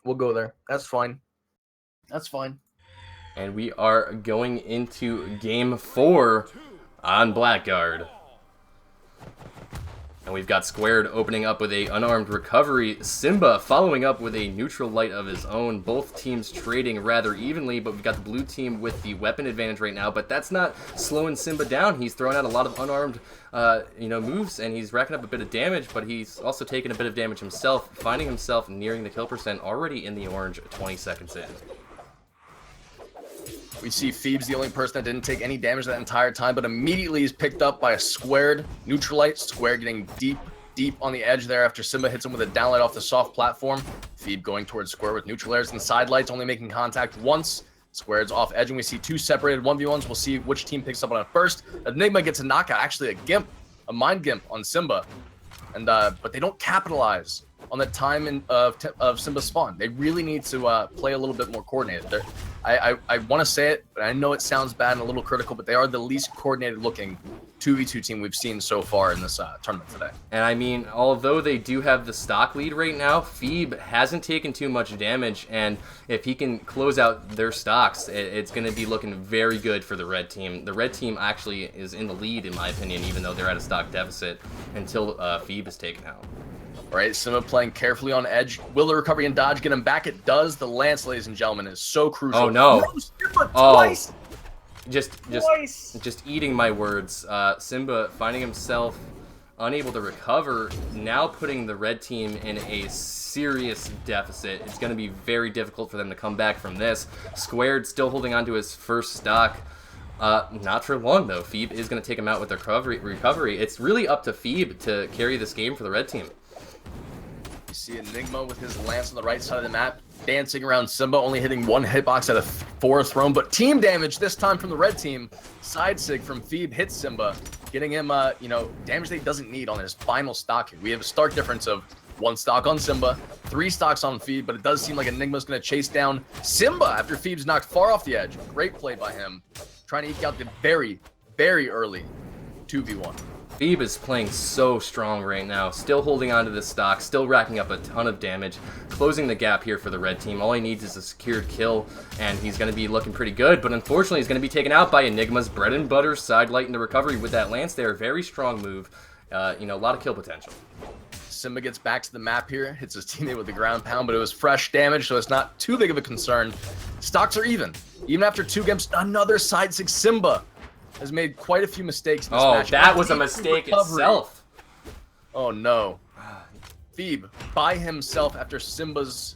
[SPEAKER 2] we'll go there. That's fine. That's fine.
[SPEAKER 1] And we are going into game 4 on Blackguard. And we've got Squared opening up with a unarmed recovery. SIMBA following up with a neutral light of his own. Both teams trading rather evenly, but we've got the blue team with the weapon advantage right now. But that's not slowing SIMBA down. He's throwing out a lot of unarmed moves, and he's racking up a bit of damage, but he's also taking a bit of damage himself, finding himself nearing the kill percent already in the orange 20 seconds in.
[SPEAKER 2] We see FEEBE's the only person that didn't take any damage that entire time, but immediately is picked up by a Squared neutralite. Squared getting deep on the edge there after SIMBA hits him with a downlight off the soft platform. FEEBE going towards Squared with neutral airs and side lights, only making contact once. Squared's off edge, and we see 2 separated 1v1s. We'll see which team picks up on it first. Enigma gets a knockout, actually a mind gimp on SIMBA, and but they don't capitalize on the time of SIMBA's spawn. They really need to play a little bit more coordinated. I want to say it, but I know it sounds bad and a little critical, but they are the least coordinated looking 2v2 team we've seen so far in this tournament today.
[SPEAKER 1] And I mean, although they do have the stock lead right now, FEEBE hasn't taken too much damage, and if he can close out their stocks, it's going to be looking very good for the red team. The red team actually is in the lead, in my opinion, even though they're at a stock deficit, until FEEBE is taken out.
[SPEAKER 2] All right, SIMBA playing carefully on edge. Will the recovery and dodge get him back? It does. The lance, ladies and gentlemen, is so crucial.
[SPEAKER 1] Oh, no.
[SPEAKER 2] SIMBA twice.
[SPEAKER 1] Just eating my words. SIMBA finding himself unable to recover, now putting the red team in a serious deficit. It's going to be very difficult for them to come back from this. Squared still holding on to his first stock. Not for long, though. FEEBE is going to take him out with the recovery. It's really up to FEEBE to carry this game for the red team.
[SPEAKER 2] You see Enigma with his lance on the right side of the map, dancing around SIMBA, only hitting 1 hitbox out of 4 thrown, but team damage this time from the red team. Side sig from FEEBE hits SIMBA, getting him, damage that he doesn't need on his final stock here. We have a stark difference of 1 stock on Simba, 3 stocks on FEEBE, but it does seem like Enigma's going to chase down Simba after FEEBE's knocked far off the edge. Great play by him, trying to eke out the very, very early 2v1.
[SPEAKER 1] FEEBE is playing so strong right now, still holding on to this stock, still racking up a ton of damage, closing the gap here for the red team. All he needs is a secured kill, and he's going to be looking pretty good, but unfortunately he's going to be taken out by Enigma's bread and butter side light into recovery with that lance there. Very strong move, you know, a lot of kill potential.
[SPEAKER 2] Simba gets back to the map here, hits his teammate with the ground pound, but it was fresh damage, so it's not too big of a concern. Stocks are even. Even after 2 games, another side 6 Simba has made quite a few mistakes in this match.
[SPEAKER 1] Oh, that was a mistake itself.
[SPEAKER 2] Oh no. FEEBE by himself after Simba's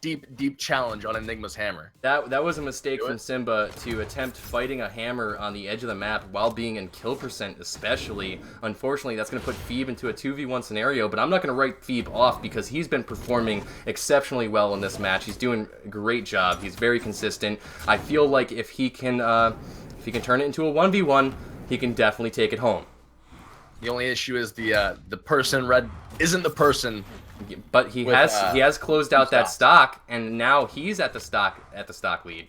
[SPEAKER 2] deep challenge on Enigma's hammer.
[SPEAKER 1] That was a mistake from Simba to attempt fighting a hammer on the edge of the map while being in kill percent especially. Unfortunately, that's going to put FEEBE into a 2v1 scenario, but I'm not going to write FEEBE off because he's been performing exceptionally well in this match. He's doing a great job. He's very consistent. I feel like if he can turn it into a 1v1, he can definitely take it home.
[SPEAKER 2] The only issue is the person red isn't the person.
[SPEAKER 1] But he has closed out that stock, and now he's at the stock lead,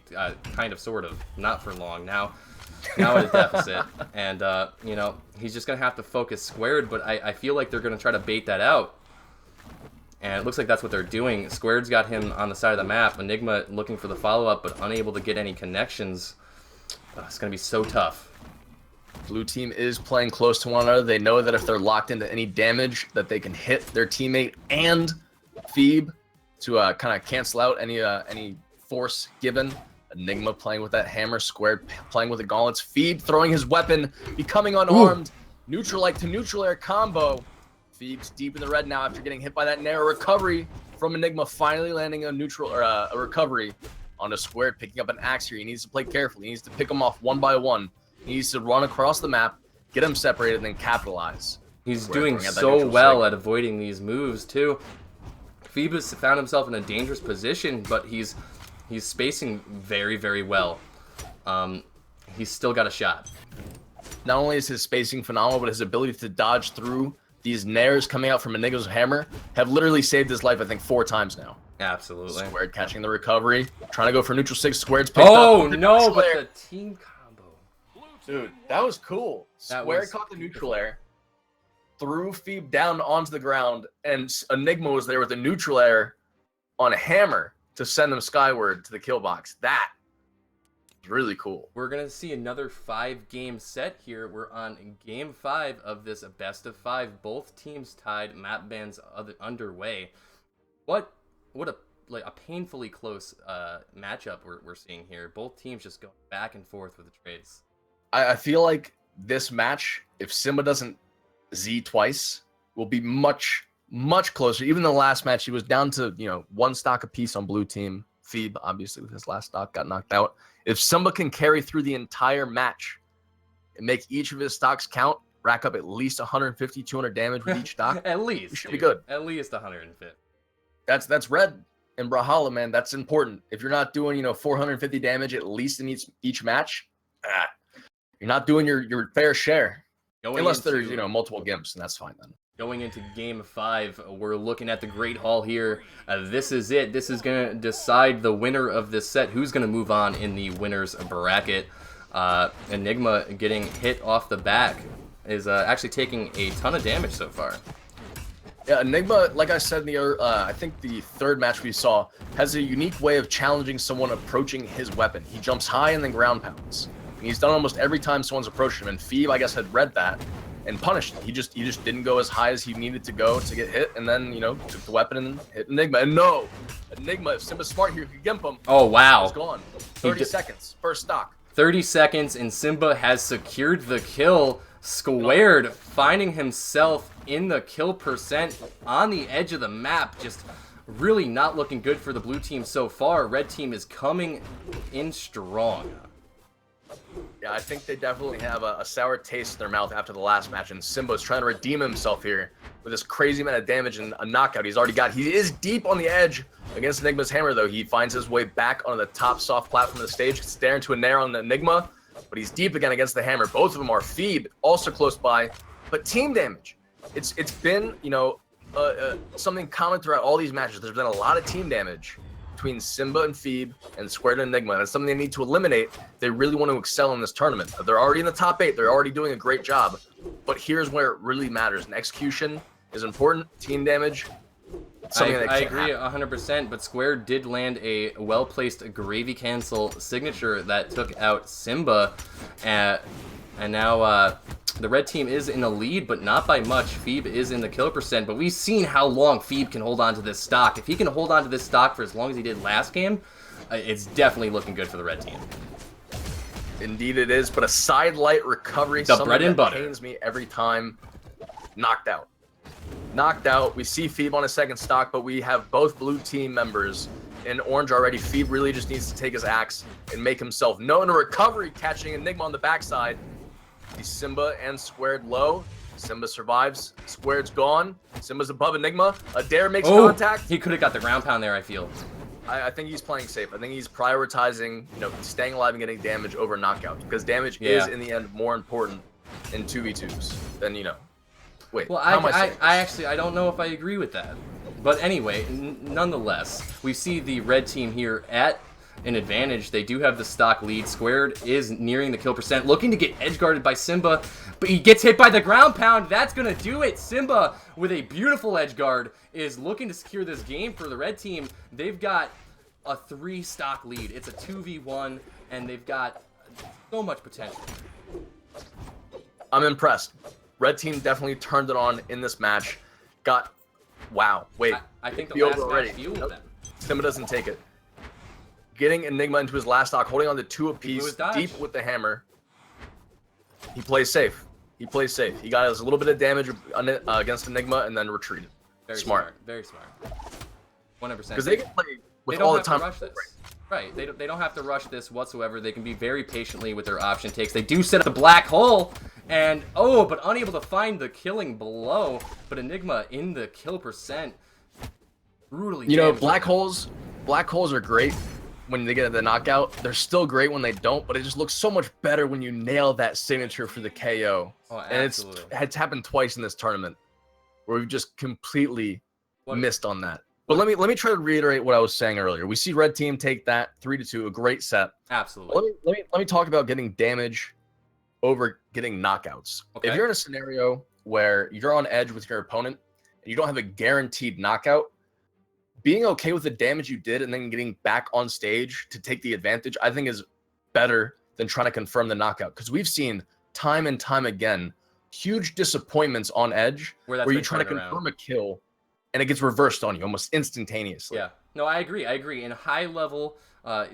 [SPEAKER 1] kind of, sort of, not for long now at a deficit, and you know, he's just gonna have to focus squared. But I feel like they're gonna try to bait that out, and it looks like that's what they're doing. Squared's got him on the side of the map. Enigma looking for the follow up, but unable to get any connections. It's gonna be so tough.
[SPEAKER 2] Blue team is playing close to one another. They know that if they're locked into any damage, that they can hit their teammate and FEEBE to kind of cancel out any force given. Enigma playing with that hammer, Squared playing with the gauntlets, FEEBE throwing his weapon, becoming unarmed. Neutral like to neutral air combo. FEEBE's deep in the red now after getting hit by that narrow recovery from Enigma, finally landing a neutral or a recovery on a Squared, picking up an axe here. He needs to play carefully. He needs to pick them off one by one. He needs to run across the map, get him separated, and then capitalize.
[SPEAKER 1] He's doing so well at avoiding these moves, too. FEEBE has found himself in a dangerous position, but he's spacing very, very well. He's still got a shot.
[SPEAKER 2] Not only is his spacing phenomenal, but his ability to dodge through these nairs coming out from Enigma's hammer have literally saved his life, I think, 4 times now.
[SPEAKER 1] Absolutely.
[SPEAKER 2] Squared catching the recovery, trying to go for neutral 6. Squared's picked up.
[SPEAKER 1] Oh, no, but the team combo.
[SPEAKER 2] Dude, that was cool. Square caught the neutral air, threw FEEBE down onto the ground, and Enigma was there with the neutral air on a hammer to send them skyward to the kill box. That is really cool.
[SPEAKER 1] We're going to see another 5-game set here. We're on game 5 of this best of 5. Both teams tied, map bans underway. What a painfully close matchup we're seeing here. Both teams just going back and forth with the trades.
[SPEAKER 2] I feel like this match, if Simba doesn't Z twice, will be much closer. Even the last match, he was down to 1 stock apiece on blue team. FEEBE, obviously, with his last stock, got knocked out. If Simba can carry through the entire match and make each of his stocks count, rack up at least 150, 200 damage with each stock,
[SPEAKER 1] at least,
[SPEAKER 2] we should be good.
[SPEAKER 1] At least 150.
[SPEAKER 2] That's red in Brawlhalla, man. That's important. If you're not doing 450 damage at least in each match, you're not doing your fair share. Unless there's multiple gimps, and that's fine then.
[SPEAKER 1] Going into game 5, we're looking at the Great Hall here. This is it. This is going to decide the winner of this set. Who's going to move on in the winner's bracket? Enigma getting hit off the back is actually taking a ton of damage so far.
[SPEAKER 2] Yeah, Enigma, like I said in the I think the 3rd match we saw, has a unique way of challenging someone approaching his weapon. He jumps high and then ground pounds. And he's done almost every time someone's approached him. And FEEBE, I guess, had read that and punished him. He just didn't go as high as he needed to go to get hit, and then took the weapon and hit Enigma. And no, Enigma, if Simba's smart here, could gimp him.
[SPEAKER 1] Oh wow,
[SPEAKER 2] he's gone. 30 seconds, first stock.
[SPEAKER 1] 30 seconds, and Simba has secured the kill. Squared finding himself in the kill percent on the edge of the map, just really not looking good for the blue team so far. Red team is coming in strong.
[SPEAKER 2] Yeah, I think they definitely have a sour taste in their mouth after the last match, and Simba's trying to redeem himself here with this crazy amount of damage and a knockout he's already got. He is deep on the edge against Enigma's hammer, though. He finds his way back onto the top soft platform of the stage, staring to a nair on the Enigma, but he's deep again against the hammer. Both of them are FEEBE, also close by, but team damage. It's been, something common throughout all these matches. There's been a lot of team damage between SIMBA and FEEBE and Squared and Enigma. And it's something they need to eliminate. They really want to excel in this tournament. They're already in the top 8. They're already doing a great job. But here's where it really matters. And execution is important. Team damage.
[SPEAKER 1] I agree 100%, but Squared did land a well-placed Gravy Cancel signature that took out SIMBA. And now the red team is in the lead, but not by much. FEEBE is in the kill percent, but we've seen how long FEEBE can hold on to this stock. If he can hold on to this stock for as long as he did last game, it's definitely looking good for the red team.
[SPEAKER 2] Indeed it is, but a side light recovery,
[SPEAKER 1] the bread and butter,
[SPEAKER 2] pains me every time. Knocked out. Knocked out. We see FEEBE on a second stock, but we have both blue team members in orange already. FEEBE really just needs to take his axe and make himself known. A recovery, catching Enigma on the backside. The SIMBA and Squared low. SIMBA survives. Squared's gone. SIMBA's above Enigma. Adair makes contact.
[SPEAKER 1] He could have got the ground pound there, I feel.
[SPEAKER 2] I think he's playing safe. I think he's prioritizing, staying alive and getting damage over knockout, because damage is in the end more important in 2v2s than, Wait,
[SPEAKER 1] well, I don't know if I agree with that. But anyway, nonetheless, we see the red team here at an advantage. They do have the stock lead. Squared is nearing the kill percent, looking to get edge guarded by SIMBA, but he gets hit by the ground pound. That's going to do it. SIMBA, with a beautiful edge guard, is looking to secure this game for the red team. They've got a 3 stock lead. It's a 2v1, and they've got so much potential.
[SPEAKER 2] I'm impressed. Red team definitely turned it on in this match. Wow. Wait.
[SPEAKER 1] I think the last match fueled them.
[SPEAKER 2] SIMBA doesn't take it. Getting Enigma into his last stock, holding on to 2 apiece, deep with the hammer. He plays safe. He plays safe. He got us a little bit of damage against Enigma and then retreated.
[SPEAKER 1] Very smart. Very smart. 100%.
[SPEAKER 2] Because they can play with all the time.
[SPEAKER 1] Right. They don't have to rush this whatsoever. They can be very patiently with their option takes. They do set up the black hole, and but unable to find the killing blow. But Enigma in the kill percent, brutally.
[SPEAKER 2] Black holes are great when they get the knockout. They're still great when they don't, but it just looks so much better when you nail that signature for the KO.
[SPEAKER 1] Oh,
[SPEAKER 2] and it's happened twice in this tournament where we've just completely missed on that. But let me try to reiterate what I was saying earlier. We see red team take that 3-2, a great set.
[SPEAKER 1] Absolutely.
[SPEAKER 2] Let me talk about getting damage over getting knockouts.
[SPEAKER 1] Okay.
[SPEAKER 2] If you're in a scenario where you're on edge with your opponent and you don't have a guaranteed knockout, being okay with the damage you did and then getting back on stage to take the advantage, I think is better than trying to confirm the knockout. Because we've seen time and time again huge disappointments on edge where you try to confirm a kill and it gets reversed on you almost instantaneously.
[SPEAKER 1] Yeah. No, I agree. In high level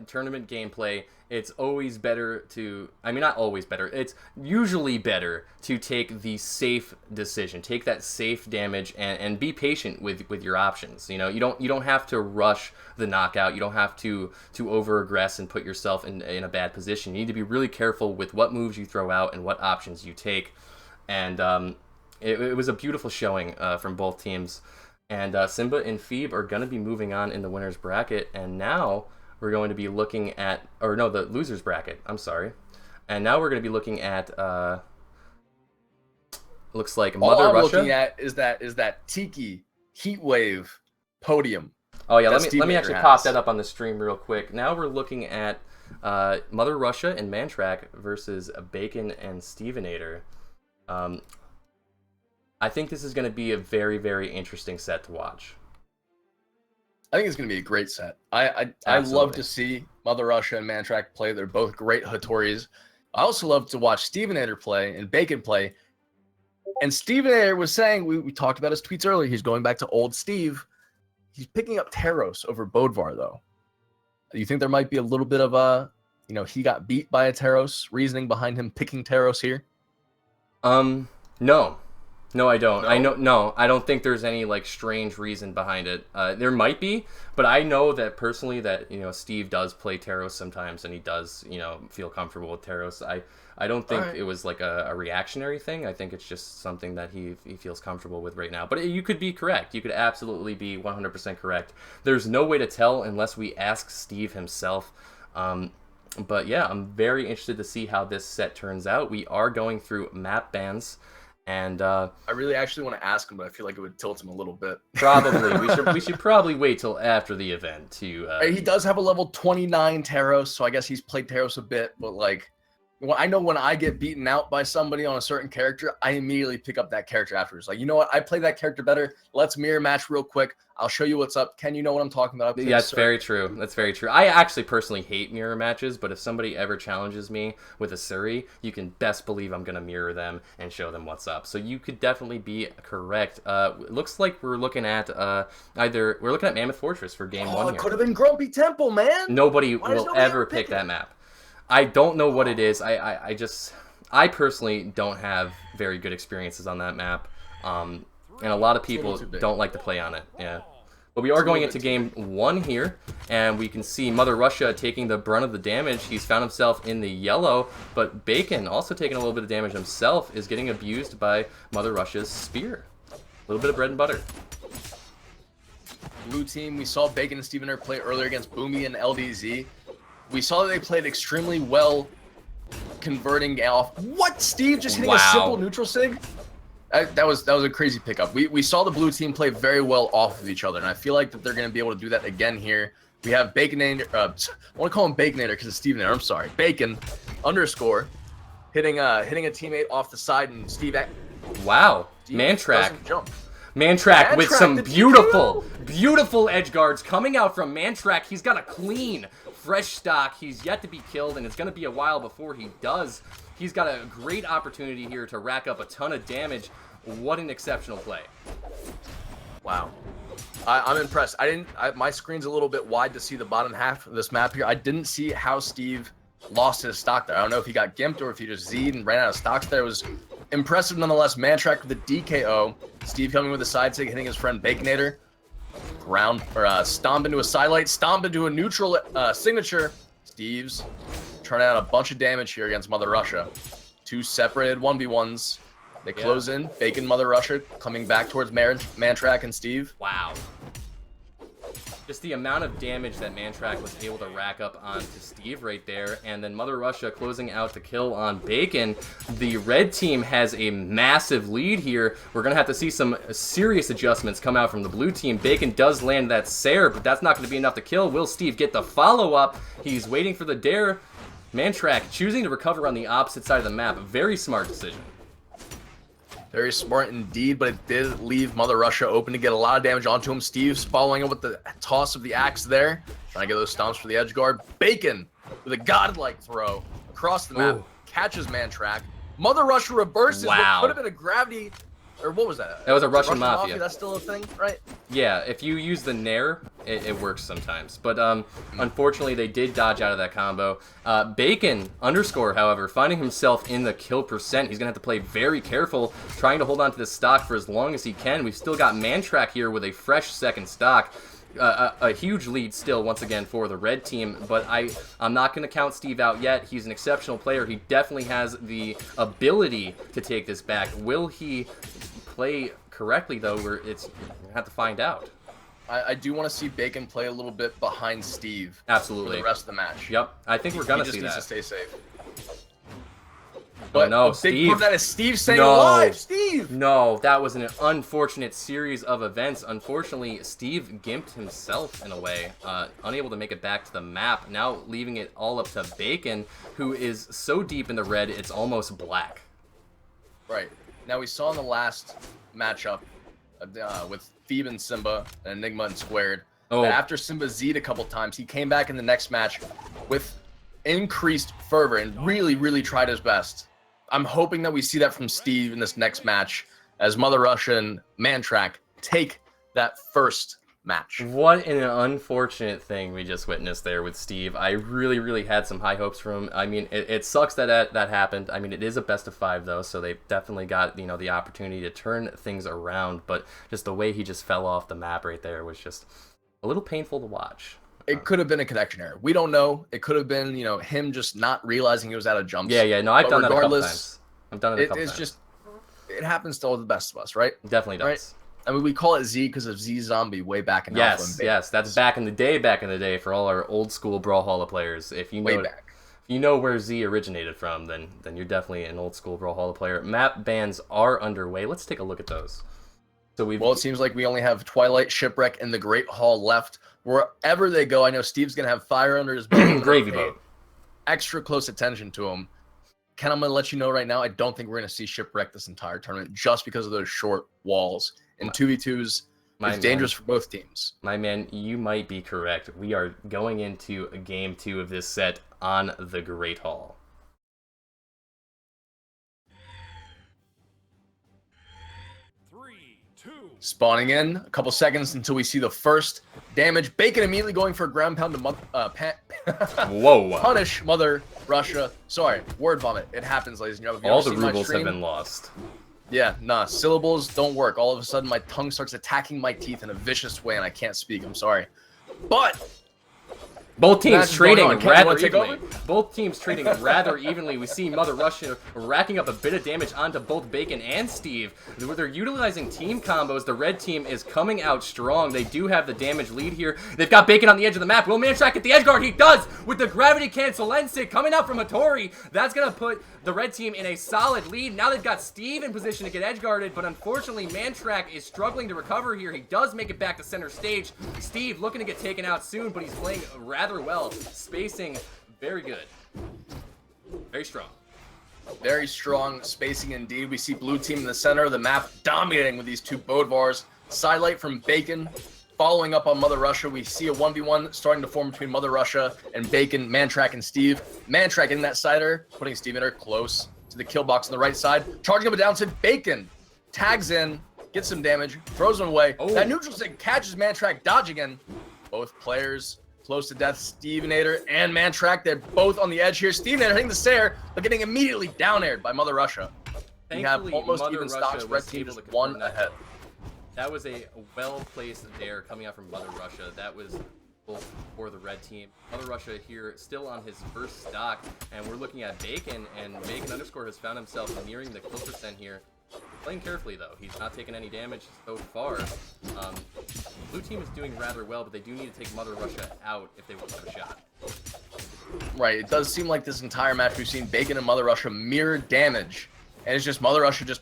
[SPEAKER 1] tournament gameplay, it's always better to, not always better, it's usually better to take the safe decision, take that safe damage, and be patient with your options. You don't have to rush the knockout. You don't have to over aggress and put yourself in a bad position. You need to be really careful with what moves you throw out and what options you take. And it was a beautiful showing from both teams. And SIMBA and FEEBE are going to be moving on in the winner's bracket. And now we're going to be looking at, the loser's bracket. I'm sorry. And now we're going to be looking at, looks like Mother Russia.
[SPEAKER 2] All I'm looking at is that Tiki Heatwave podium.
[SPEAKER 1] Oh yeah, let me actually pop that up on the stream real quick. Now we're looking at Mother Russia and MANTRACH versus Bacon and STEVENATOR. I think this is going to be a very, very interesting set to watch.
[SPEAKER 2] I think it's going to be a great set. I love to see Mother Russia and MANTRACH play. They're both great Hattoris. I also love to watch STEVENATOR play and Bacon play. And STEVENATOR was saying, we talked about his tweets earlier, he's going back to old Steve. He's picking up Taros over Bodvar, though. Do you think there might be a little bit of he got beat by a Taros reasoning behind him picking Taros here?
[SPEAKER 1] No, I don't. I don't think there's any strange reason behind it. There might be, but I know that personally that Steve does play Taros sometimes, and he does feel comfortable with Taros. I don't think it was a reactionary thing. I think it's just something that he feels comfortable with right now. But you could be correct. You could absolutely be 100% correct. There's no way to tell unless we ask Steve himself. But yeah, I'm very interested to see how this set turns out. We are going through map bans. And
[SPEAKER 2] I really actually want to ask him, but I feel like it would tilt him a little bit.
[SPEAKER 1] probably we should probably wait till after the event to.
[SPEAKER 2] He does have a level 29 Taros, so I guess he's played Taros a bit, but like. Well, I know when I get beaten out by somebody on a certain character, I immediately pick up that character afterwards. Like, you know what? I play that character better. Let's mirror match real quick. I'll show you what's up. Ken, you know what I'm talking about?
[SPEAKER 1] Yeah, that's very true. That's very true. I actually personally hate mirror matches, but if somebody ever challenges me with a Suri, you can best believe I'm going to mirror them and show them what's up. So you could definitely be correct. It looks like we're looking at Mammoth Fortress for game 1 here.
[SPEAKER 2] It could have been Grumpy Temple, man.
[SPEAKER 1] Nobody will ever pick that map. I don't know what it is. I personally don't have very good experiences on that map, and a lot of people don't like to play on it. Yeah, but we are going into game 1 here, and we can see Mother Russia taking the brunt of the damage. He's found himself in the yellow, but Bacon, also taking a little bit of damage himself, is getting abused by Mother Russia's spear. A little bit of bread and butter.
[SPEAKER 2] Blue team, we saw Bacon and STEVENATOR play earlier against Boomie and LDZ. We saw that they played extremely well converting off. What? Steve just hitting a simple neutral sig? That was a crazy pickup. We saw the blue team play very well off of each other, and I feel like that they're going to be able to do that again here. We have Baconator, I want to call him Baconator because it's STEVENATOR, I'm sorry. Bacon _, hitting a teammate off the side, and Steve.
[SPEAKER 1] Wow. MANTRACH. MANTRACH with some beautiful edge guards coming out from MANTRACH. He's got a clean, fresh stock. He's yet to be killed, and it's going to be a while before he does. He's got a great opportunity here to rack up a ton of damage. What an exceptional play.
[SPEAKER 2] Wow. I'm impressed. My screen's a little bit wide to see the bottom half of this map here. I didn't see how Steve lost his stock there. I don't know if he got gimped or if he just Z'd and ran out of stocks there. It was impressive nonetheless. MANTRACH with the DKO. Steve coming with a side sig, hitting his friend Baconator. Stomp into a sidelight, stomp into a neutral signature. Steve's turning out a bunch of damage here against Mother Russia. 2 separated 1v1s. They close in. Bacon, Mother Russia coming back towards MANTRACH and Steve.
[SPEAKER 1] Wow. Just the amount of damage that MANTRACH was able to rack up onto Steve right there, and then Mother Russia closing out the kill on Bacon. The red team has a massive lead here. We're going to have to see some serious adjustments come out from the blue team. Bacon does land that Sair, but that's not going to be enough to kill. Will Steve get the follow-up? He's waiting for the dare. MANTRACH choosing to recover on the opposite side of the map. Very smart decision.
[SPEAKER 2] Very smart indeed, but it did leave Mother Russia open to get a lot of damage onto him. Steve's following up with the toss of the axe there. Trying to get those stomps for the edge guard. Bacon with a godlike throw across the map. Catches MANTRACH. Mother Russia reverses what could have been a gravity... Or what was that?
[SPEAKER 1] That was a Russian Mafia.
[SPEAKER 2] That's still a thing, right?
[SPEAKER 1] Yeah, if you use the Nair, it works sometimes. But unfortunately, they did dodge out of that combo. Bacon _, however, finding himself in the kill percent. He's going to have to play very careful, trying to hold on to this stock for as long as he can. We've still got MANTRACH here with a fresh second stock. A huge lead still, once again, for the red team, but I'm not going to count Steve out yet. He's an exceptional player. He definitely has the ability to take this back. Will he play correctly, though? We're going to have to find out.
[SPEAKER 2] I do want to see Bacon play a little bit behind Steve.
[SPEAKER 1] Absolutely.
[SPEAKER 2] For the rest of the match.
[SPEAKER 1] Yep. I think we're going to see that.
[SPEAKER 2] He just needs to stay safe.
[SPEAKER 1] But no,
[SPEAKER 2] Steve. Big part of that is Steve saying alive, Steve!
[SPEAKER 1] No, that was an unfortunate series of events. Unfortunately, Steve gimped himself in a way, unable to make it back to the map, now leaving it all up to Bacon, who is so deep in the red, it's almost black.
[SPEAKER 2] Right. Now, we saw in the last matchup with FEEBE and SIMBA, and ENIGMA and Squared, that after SIMBA Z'd a couple times, he came back in the next match with increased fervor and really, really tried his best. I'm hoping that we see that from Steve in this next match as Mother Russia and MANTRACH take that first match.
[SPEAKER 1] What an unfortunate thing we just witnessed there with Steve. I really, really had some high hopes for him. I mean, it sucks that that happened. I mean, it is a best of 5 though, so they definitely got, the opportunity to turn things around, but just the way he just fell off the map right there was just a little painful to watch.
[SPEAKER 2] It could have been a connection error. We don't know. It could have been, him just not realizing he was out of jumps.
[SPEAKER 1] Yeah. No, I've done that a couple times. I've done it a couple times.
[SPEAKER 2] It happens to all the best of us, right?
[SPEAKER 1] Definitely does.
[SPEAKER 2] Right? I mean, we call it Z because of Z Zombie way back in Alpha and Beta.
[SPEAKER 1] Yes, that's back in the day for all our old school Brawlhalla players. If you you know where Z originated from, then you're definitely an old school Brawlhalla player. Map bans are underway. Let's take a look at those. So
[SPEAKER 2] Well, it seems like we only have Twilight, Shipwreck, and the Great Hall left. Wherever they go, I know Steve's gonna have fire under his belt.
[SPEAKER 1] Gravy boat.
[SPEAKER 2] Extra close attention to him. Ken, I'm gonna let you know right now, I don't think we're gonna see Shipwreck this entire tournament just because of those short walls. And 2v2s is dangerous for both teams.
[SPEAKER 1] My man, you might be correct. We are going into game 2 of this set on the Great Hall.
[SPEAKER 2] Spawning in, a couple seconds until we see the first damage. Bacon immediately going for a ground pound to
[SPEAKER 1] Whoa.
[SPEAKER 2] Punish Mother Russia. Sorry, word vomit. It happens, ladies and gentlemen.
[SPEAKER 1] All the rubles have been lost.
[SPEAKER 2] Yeah, nah, syllables don't work. All of a sudden, my tongue starts attacking my teeth in a vicious way, and I can't speak. I'm sorry. But
[SPEAKER 1] both teams trading rather evenly.
[SPEAKER 2] over?
[SPEAKER 1] Both teams trading rather evenly. We see Mother Russia racking up a bit of damage onto both Bacon and Steve. They're utilizing team combos. The red team is coming out strong. They do have the damage lead here. They've got Bacon on the edge of the map. Will MANTRACH get the edge guard? He does with the gravity cancel Lensic coming out from Hattori. That's going to put the red team in a solid lead. Now they've got Steve in position to get edge guarded, but unfortunately MANTRACH is struggling to recover here. He does make it back to center stage. Steve looking to get taken out soon, but he's playing rather well. Spacing very good. Very strong.
[SPEAKER 2] Very strong spacing indeed. We see blue team in the center of the map dominating with these two Bodvars. Sidelight from Bacon. Following up on Mother Russia, we see a 1v1 starting to form between Mother Russia and Bacon, MANTRACH and Steve. MANTRACH in that sider, putting STEVENATOR close to the kill box on the right side. Charging up a down side, Bacon tags in, gets some damage, throws him away.
[SPEAKER 1] Oh.
[SPEAKER 2] That neutral stick catches MANTRACH dodging in. Both players close to death, STEVENATOR and MANTRACH. They're both on the edge here. STEVENATOR hitting the stair, but getting immediately down aired by Mother Russia. We have almost
[SPEAKER 1] Mother
[SPEAKER 2] even
[SPEAKER 1] Russia
[SPEAKER 2] stocks. Red
[SPEAKER 1] was
[SPEAKER 2] team
[SPEAKER 1] able
[SPEAKER 2] is
[SPEAKER 1] to
[SPEAKER 2] one
[SPEAKER 1] confirm that.
[SPEAKER 2] ahead.
[SPEAKER 1] That was a well-placed dare coming out from Mother Russia. That was for the red team. Mother Russia here still on his first stock, and we're looking at Bacon, and Bacon underscore has found himself nearing the kill percent here. Playing carefully though, he's not taking any damage so far. Blue team is doing rather well, but they do need to take Mother Russia out if they want to have a shot.
[SPEAKER 2] Right, it does seem like this entire match we've seen Bacon and Mother Russia mirror damage, and it's just Mother Russia just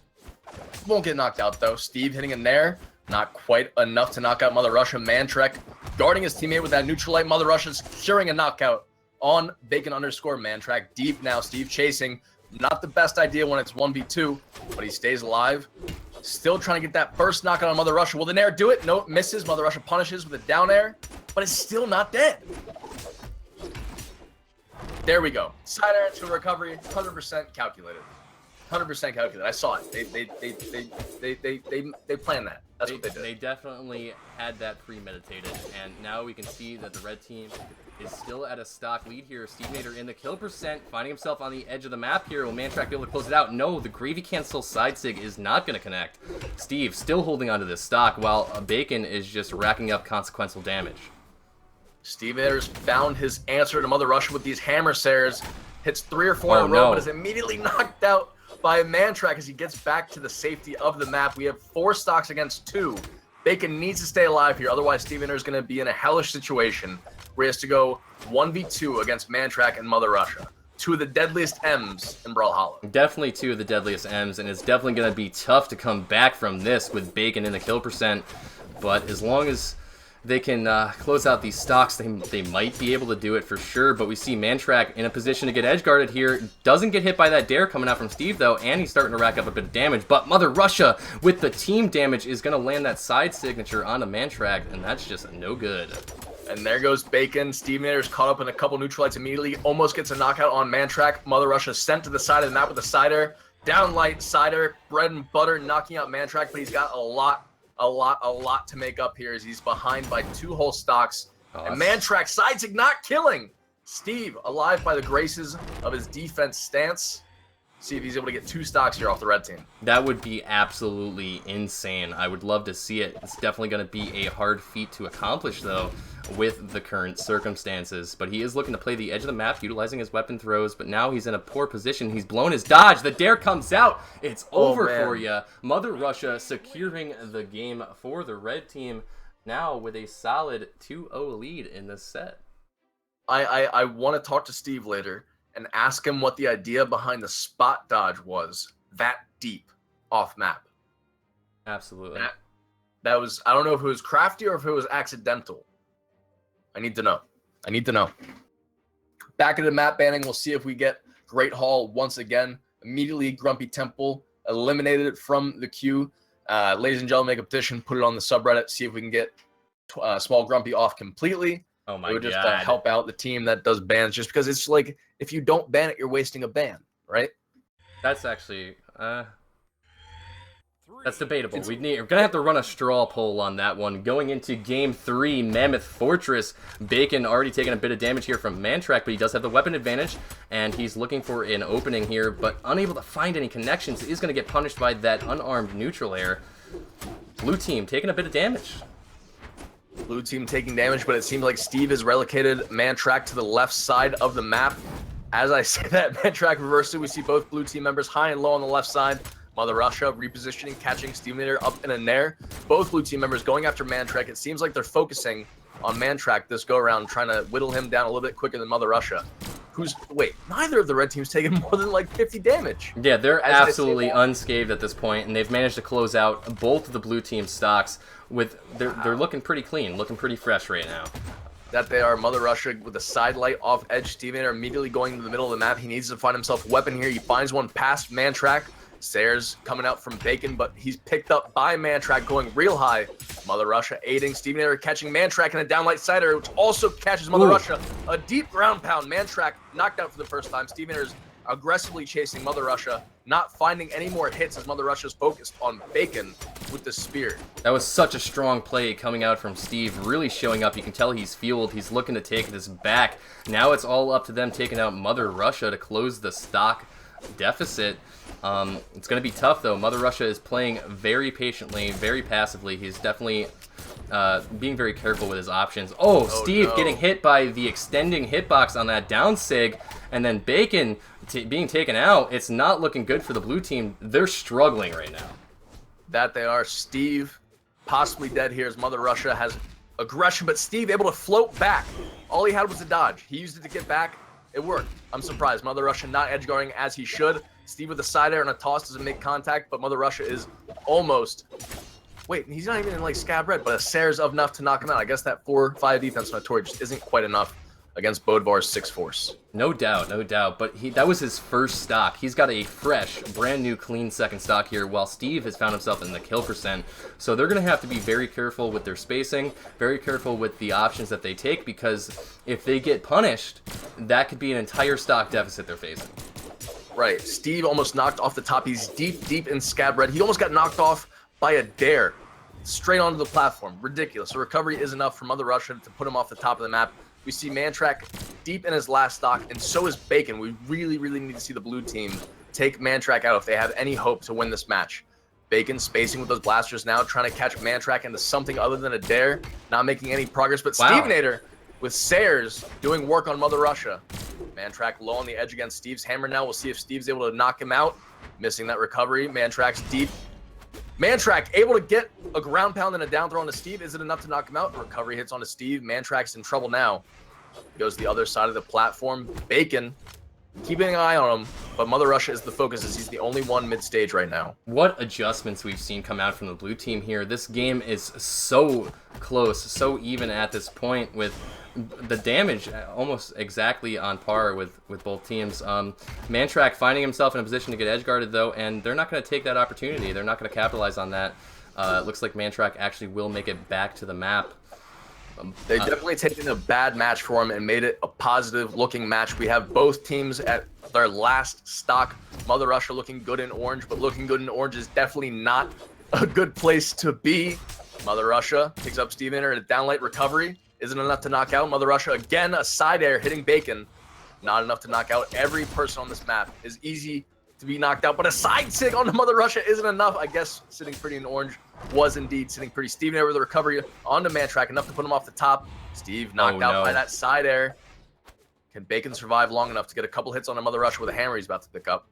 [SPEAKER 2] won't get knocked out though. Steve hitting in there, not quite enough to knock out Mother Russia. MANTRACH guarding his teammate with that neutralite. Mother Russia securing a knockout on Bacon underscore MANTRACH. Deep now, Steve chasing. Not the best idea when it's 1v2, but he stays alive. Still trying to get that first knockout on Mother Russia. Will the Nair do it? No, it misses. Mother Russia punishes with a down air, but it's still not dead. There we go. Side air to recovery, 100% calculated. 100% calculated. I saw it. They planned that. That's what they did.
[SPEAKER 1] They definitely had that premeditated, and now we can see that the red team is still at a stock lead here. STEVENATOR in the kill percent, finding himself on the edge of the map here. Will MANTRACH be able to close it out? No, the gravy cancel side sig is not going to connect. Steve still holding onto this stock, while Bacon is just racking up consequential damage.
[SPEAKER 2] STEVENATOR's found his answer to Mother Russia with these hammer sares. Hits 3 or 4 in a row, but is immediately knocked out by MANTRACH as he gets back to the safety of the map. We have 4 stocks against 2. Bacon needs to stay alive here, otherwise STEVENATOR is going to be in a hellish situation where he has to go 1v2 against MANTRACH and Mother Russia. 2 of the deadliest M's in Brawlhalla.
[SPEAKER 1] Definitely 2 of the deadliest M's, and it's definitely going to be tough to come back from this with Bacon in the kill percent. But as long as they can close out these stocks, they might be able to do it for sure. But we see MANTRACH in a position to get edge guarded here. Doesn't get hit by that dare coming out from Steve though, and he's starting to rack up a bit of damage. But Mother Russia with the team damage is going to land that side signature onto MANTRACH, and that's just no good.
[SPEAKER 2] And there goes Bacon. STEVENATOR's caught up in a couple neutralites immediately. Almost gets a knockout on MANTRACH. Mother Russia sent to the side of the map with a cider. Downlight cider, bread and butter, knocking out MANTRACH, but he's got a lot to make up here as he's behind by 2 whole stocks. And MANTRACH sidesig not killing. Steve alive by the graces of his defense stance. See if he's able to get 2 stocks here off the red team.
[SPEAKER 1] That would be absolutely insane. I would love to see it. It's definitely going to be a hard feat to accomplish, though, with the current circumstances. But he is looking to play the edge of the map, utilizing his weapon throws, but now he's in a poor position. He's blown his dodge. The dare comes out. It's over for you. Mother Russia securing the game for the red team, now with a solid 2-0 lead in this set.
[SPEAKER 2] I want to talk to Steve later and ask him what the idea behind the spot dodge was that deep off map.
[SPEAKER 1] Absolutely.
[SPEAKER 2] That was, I don't know if it was crafty or if it was accidental. I need to know. Back into map banning, we'll see if we get Great Hall once again. Immediately, Grumpy Temple eliminated from the queue. Ladies and gentlemen, make a petition, put it on the subreddit, see if we can get Small Grumpy off completely.
[SPEAKER 1] Oh my
[SPEAKER 2] God. It would just
[SPEAKER 1] God.
[SPEAKER 2] help out the team that does bans, just because it's like, if you don't ban it, you're wasting a ban, right?
[SPEAKER 1] That's actually... That's debatable. We're going to have to run a straw poll on that one. Going into Game 3, Mammoth Fortress. Bacon already taking a bit of damage here from MANTRACH, but he does have the weapon advantage, and he's looking for an opening here, but unable to find any connections. Is going to get punished by that unarmed neutral air. Blue team taking a bit of damage.
[SPEAKER 2] Blue team taking damage, but it seems like Steve has relocated MANTRACH to the left side of the map. As I say that, MANTRACH reversed it. We see both blue team members high and low on the left side. Mother Russia repositioning, catching STEVENATOR up in a nair. Both blue team members going after MANTRACH. It seems like they're focusing on MANTRACH this go-around, trying to whittle him down a little bit quicker than Mother Russia. Wait, neither of the red teams taking more than like 50 damage.
[SPEAKER 1] Yeah, they're absolutely unscathed at this point, and they've managed to close out both of the blue team stocks with, they're looking pretty clean, looking pretty fresh right now.
[SPEAKER 2] That they are. Mother Russia with a side light off edge. STEVENATOR immediately going to the middle of the map. He needs to find himself a weapon here. He finds one past MANTRACH. Sayers coming out from Bacon, but he's picked up by MANTRACH going real high. Mother Russia aiding STEVENATOR, catching MANTRACH in a downlight sider, which also catches Mother Russia. A deep ground pound. MANTRACH knocked out for the first time. STEVENATOR's aggressively chasing Mother Russia, not finding any more hits as Mother Russia's focused on Bacon with the spear.
[SPEAKER 1] That was such a strong play coming out from Steve, really showing up. You can tell he's fueled. He's looking to take this back. Now it's all up to them taking out Mother Russia to close the stock deficit. It's going to be tough, though. Mother Russia is playing very patiently, very passively. He's definitely being very careful with his options. Oh, Steve getting hit by the extending hitbox on that down sig, and then Bacon being taken out. It's not looking good for the blue team. They're struggling right now.
[SPEAKER 2] That they are. Steve possibly dead here as Mother Russia has aggression, but Steve able to float back. All he had was a dodge. He used it to get back. It worked. I'm surprised. Mother Russia not edge guarding as he should. Steve with a side air and a toss doesn't make contact, but Mother Russia is almost... Wait, he's not even in like scab red, but a Sayers of enough to knock him out. I guess that 4-5 defense on a Tori just isn't quite enough against Bodvar's 6 force.
[SPEAKER 1] No doubt, no doubt. But that was his first stock. He's got a fresh, brand new, clean second stock here, while Steve has found himself in the kill percent. So they're going to have to be very careful with their spacing, very careful with the options that they take, because if they get punished, that could be an entire stock deficit they're facing.
[SPEAKER 2] Right. Steve almost knocked off the top. He's deep in scab red. He almost got knocked off by a dare straight onto the platform. Ridiculous. So recovery is enough for Mother Russia to put him off the top of the map. We see MANTRACH deep in his last stock, and so is Bacon. We really, really need to see the blue team take MANTRACH out if they have any hope to win this match. Bacon spacing with those blasters now, trying to catch MANTRACH into something other than a dare, not making any progress. But wow. STEVENATOR with Sayers doing work on Mother Russia. MANTRACH low on the edge against Steve's hammer now. We'll see if Steve's able to knock him out. Missing that recovery. MANTRACH's deep. MANTRACH able to get a ground pound and a down throw onto Steve. Is it enough to knock him out? Recovery hits onto Steve. MANTRACH's in trouble now. He goes to the other side of the platform. Bacon keeping an eye on him, but Mother Russia is the focus as he's the only one mid-stage right now.
[SPEAKER 1] What adjustments we've seen come out from the blue team here. This game is so close, so even at this point, with the damage almost exactly on par with both teams. MANTRACH finding himself in a position to get edge guarded, though, and they're not going to take that opportunity. They're not going to capitalize on that. It looks like MANTRACH actually will make it back to the map.
[SPEAKER 2] They definitely taken a bad match for him and made it a positive-looking match. We have both teams at their last stock. Mother Russia looking good in orange, but looking good in orange is definitely not a good place to be. Mother Russia picks up STEVENATOR at a downlight recovery. Isn't enough to knock out. Mother Russia, again, a side air hitting Bacon. Not enough to knock out. Every person on this map is easy to be knocked out, but a side sig on the Mother Russia isn't enough. I guess sitting pretty in orange was indeed sitting pretty. STEVENATOR with the recovery onto MANTRACH, enough to put him off the top. Steve knocked out by that side air. Can Bacon survive long enough to get a couple hits on a Mother Russia with a hammer he's about to pick up?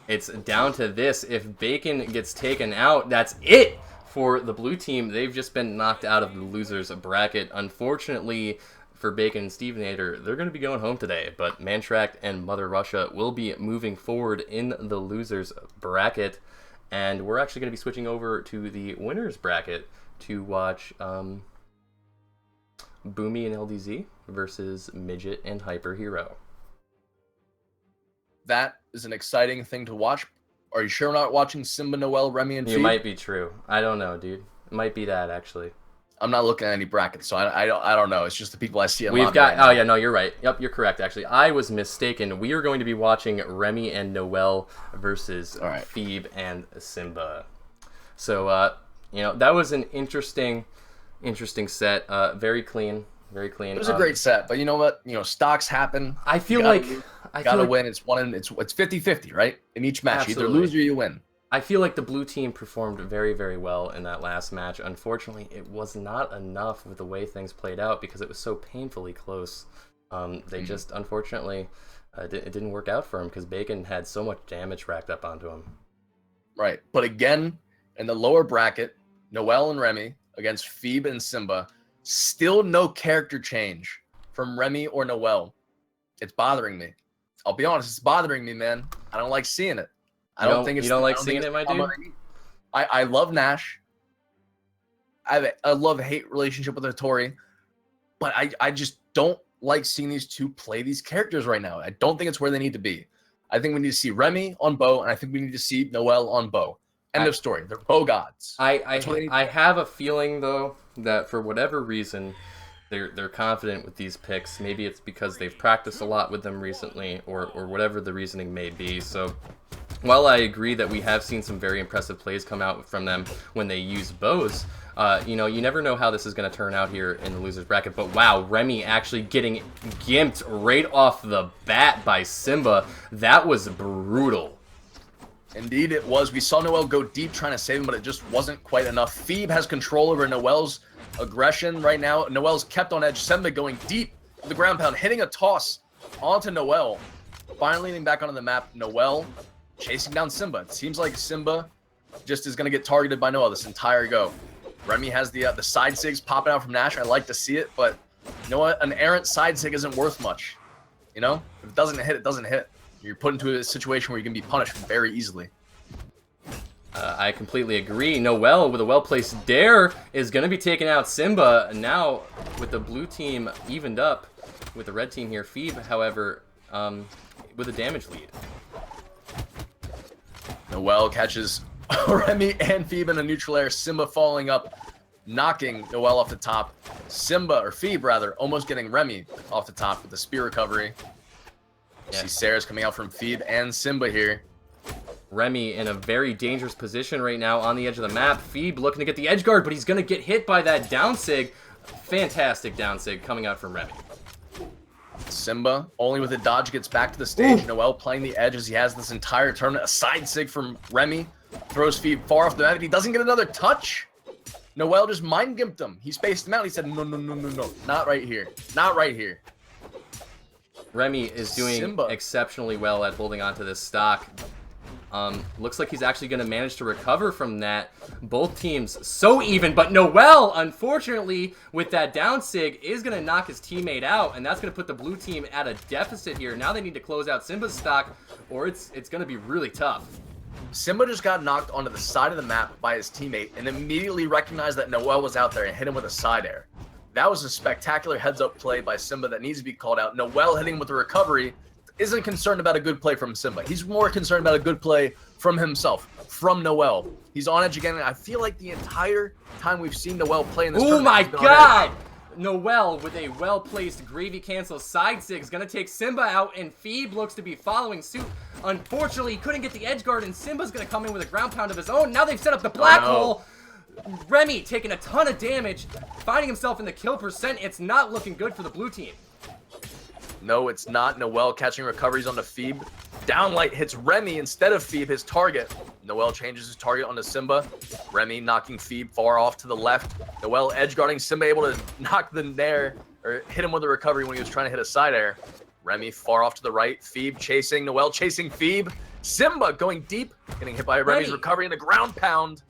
[SPEAKER 1] It's down to this. If Bacon gets taken out, that's it for the blue team. They've just been knocked out of the losers bracket. Unfortunately for Bacon and STEVENATOR, they're going to be going home today. But MANTRACH and Mother Russia will be moving forward in the losers bracket. And we're actually going to be switching over to the winners bracket to watch Boomie and LDZ versus Midget and HYPERHERO.
[SPEAKER 2] That is an exciting thing to watch. Are you sure we're not watching Simba, Noel, Remmy, and
[SPEAKER 1] You
[SPEAKER 2] FEEBE?
[SPEAKER 1] might be true. I don't know, dude. It might be that, actually.
[SPEAKER 2] I'm not looking at any brackets, so I don't know. It's just the people I see.
[SPEAKER 1] We've got. Oh yeah, no, you're right. Yep, you're correct. Actually, I was mistaken. We are going to be watching Remmy and Noel versus FEEBE and Simba. So, you know, that was an interesting set. Very clean. Very clean.
[SPEAKER 2] It was a great set, but you know what? You know, stocks happen.
[SPEAKER 1] I feel like
[SPEAKER 2] you gotta win. It's 50-50, right? In each match,
[SPEAKER 1] Absolutely.
[SPEAKER 2] Either lose or you win.
[SPEAKER 1] I feel like the blue team performed very, very well in that last match. Unfortunately, it was not enough with the way things played out because it was so painfully close. They just, unfortunately, it didn't work out for him because Bacon had so much damage racked up onto him.
[SPEAKER 2] Right, but again, in the lower bracket, Noel and Remmy against FEEBE and Simba. Still no character change from Remmy or Noel. It's bothering me. I'll be honest, it's bothering me, man. I don't like seeing it. I don't think it's.
[SPEAKER 1] You don't like seeing it, my dude?
[SPEAKER 2] I love Nash. I have a love-hate relationship with Hattori, but I just don't like seeing these two play these characters right now. I don't think it's where they need to be. I think we need to see Remmy on bow, and I think we need to see Noel on bow. End of story. They're bow gods.
[SPEAKER 1] I have a feeling though that for whatever reason they're confident with these picks. Maybe it's because they've practiced a lot with them recently, or whatever the reasoning may be. So while I agree that we have seen some very impressive plays come out from them when they use bows, you know, you never know how this is going to turn out here in the losers bracket. But wow, Remmy actually getting gimped right off the bat by Simba. That was brutal.
[SPEAKER 2] Indeed, it was. We saw Noel go deep trying to save him, but it just wasn't quite enough. FEEBE has control over Noel's aggression right now. Noel's kept on edge. Simba going deep with the ground pound, hitting a toss onto Noel. Finally leaning back onto the map. Noel chasing down Simba. It seems like Simba just is going to get targeted by Noel this entire go. Remmy has the side sigs popping out from Nash. I like to see it, but you know what? An errant side sig isn't worth much. You know? If it doesn't hit, it doesn't hit. You're put into a situation where you can be punished very easily.
[SPEAKER 1] I completely agree. Noel with a well-placed dare is going to be taking out Simba. Now, with the blue team evened up with the red team here, FEEBE, however, with a damage lead.
[SPEAKER 2] Noel catches Remmy and FEEBE in a neutral air. Simba falling up, knocking Noel off the top. Simba, or FEEBE rather, almost getting Remmy off the top with the spear recovery. Yeah. See Sarah's coming out from FEEBE and Simba here.
[SPEAKER 1] Remmy in a very dangerous position right now on the edge of the map. FEEBE looking to get the edge guard, but he's going to get hit by that down sig. Fantastic down sig coming out from Remmy.
[SPEAKER 2] Simba, only with a dodge, gets back to the stage. Ooh. Noel playing the edge as he has this entire tournament. A side sig from Remmy throws FEEBE far off the map, and he doesn't get another touch. Noel just mind gimped him. He spaced him out. He said, no, no, no, no, no. Not right here. Not right here.
[SPEAKER 1] Remmy is doing Simba exceptionally well at holding onto this stock. Looks like he's actually going to manage to recover from that. Both teams so even, but Noel, unfortunately, with that down sig, is going to knock his teammate out, and that's going to put the blue team at a deficit here. Now they need to close out Simba's stock, or it's going to be really tough.
[SPEAKER 2] Simba just got knocked onto the side of the map by his teammate and immediately recognized that Noel was out there and hit him with a side air. That was a spectacular heads-up play by Simba that needs to be called out. Noel hitting him with a recovery isn't concerned about a good play from Simba. He's more concerned about a good play from himself, from Noel. He's on edge again, and I feel like the entire time we've seen Noel play in this tournament,
[SPEAKER 1] my God! Noel with a well-placed gravy cancel side sig is going to take Simba out, and FEEBE looks to be following suit. Unfortunately, he couldn't get the edge guard, and Simba's going to come in with a ground pound of his own. Now they've set up the black hole. Remmy taking a ton of damage, finding himself in the kill percent. It's not looking good for the blue team.
[SPEAKER 2] No, it's not. Noel catching recoveries onto FEEBE. Downlight hits Remmy instead of FEEBE, his target. Noel changes his target onto Simba. Remmy knocking FEEBE far off to the left. Noel edge guarding Simba, able to knock the nair, or hit him with a recovery when he was trying to hit a side air. Remmy far off to the right. FEEBE chasing. Noel chasing FEEBE. Simba going deep, getting hit by Remmy's recovery and a ground pound.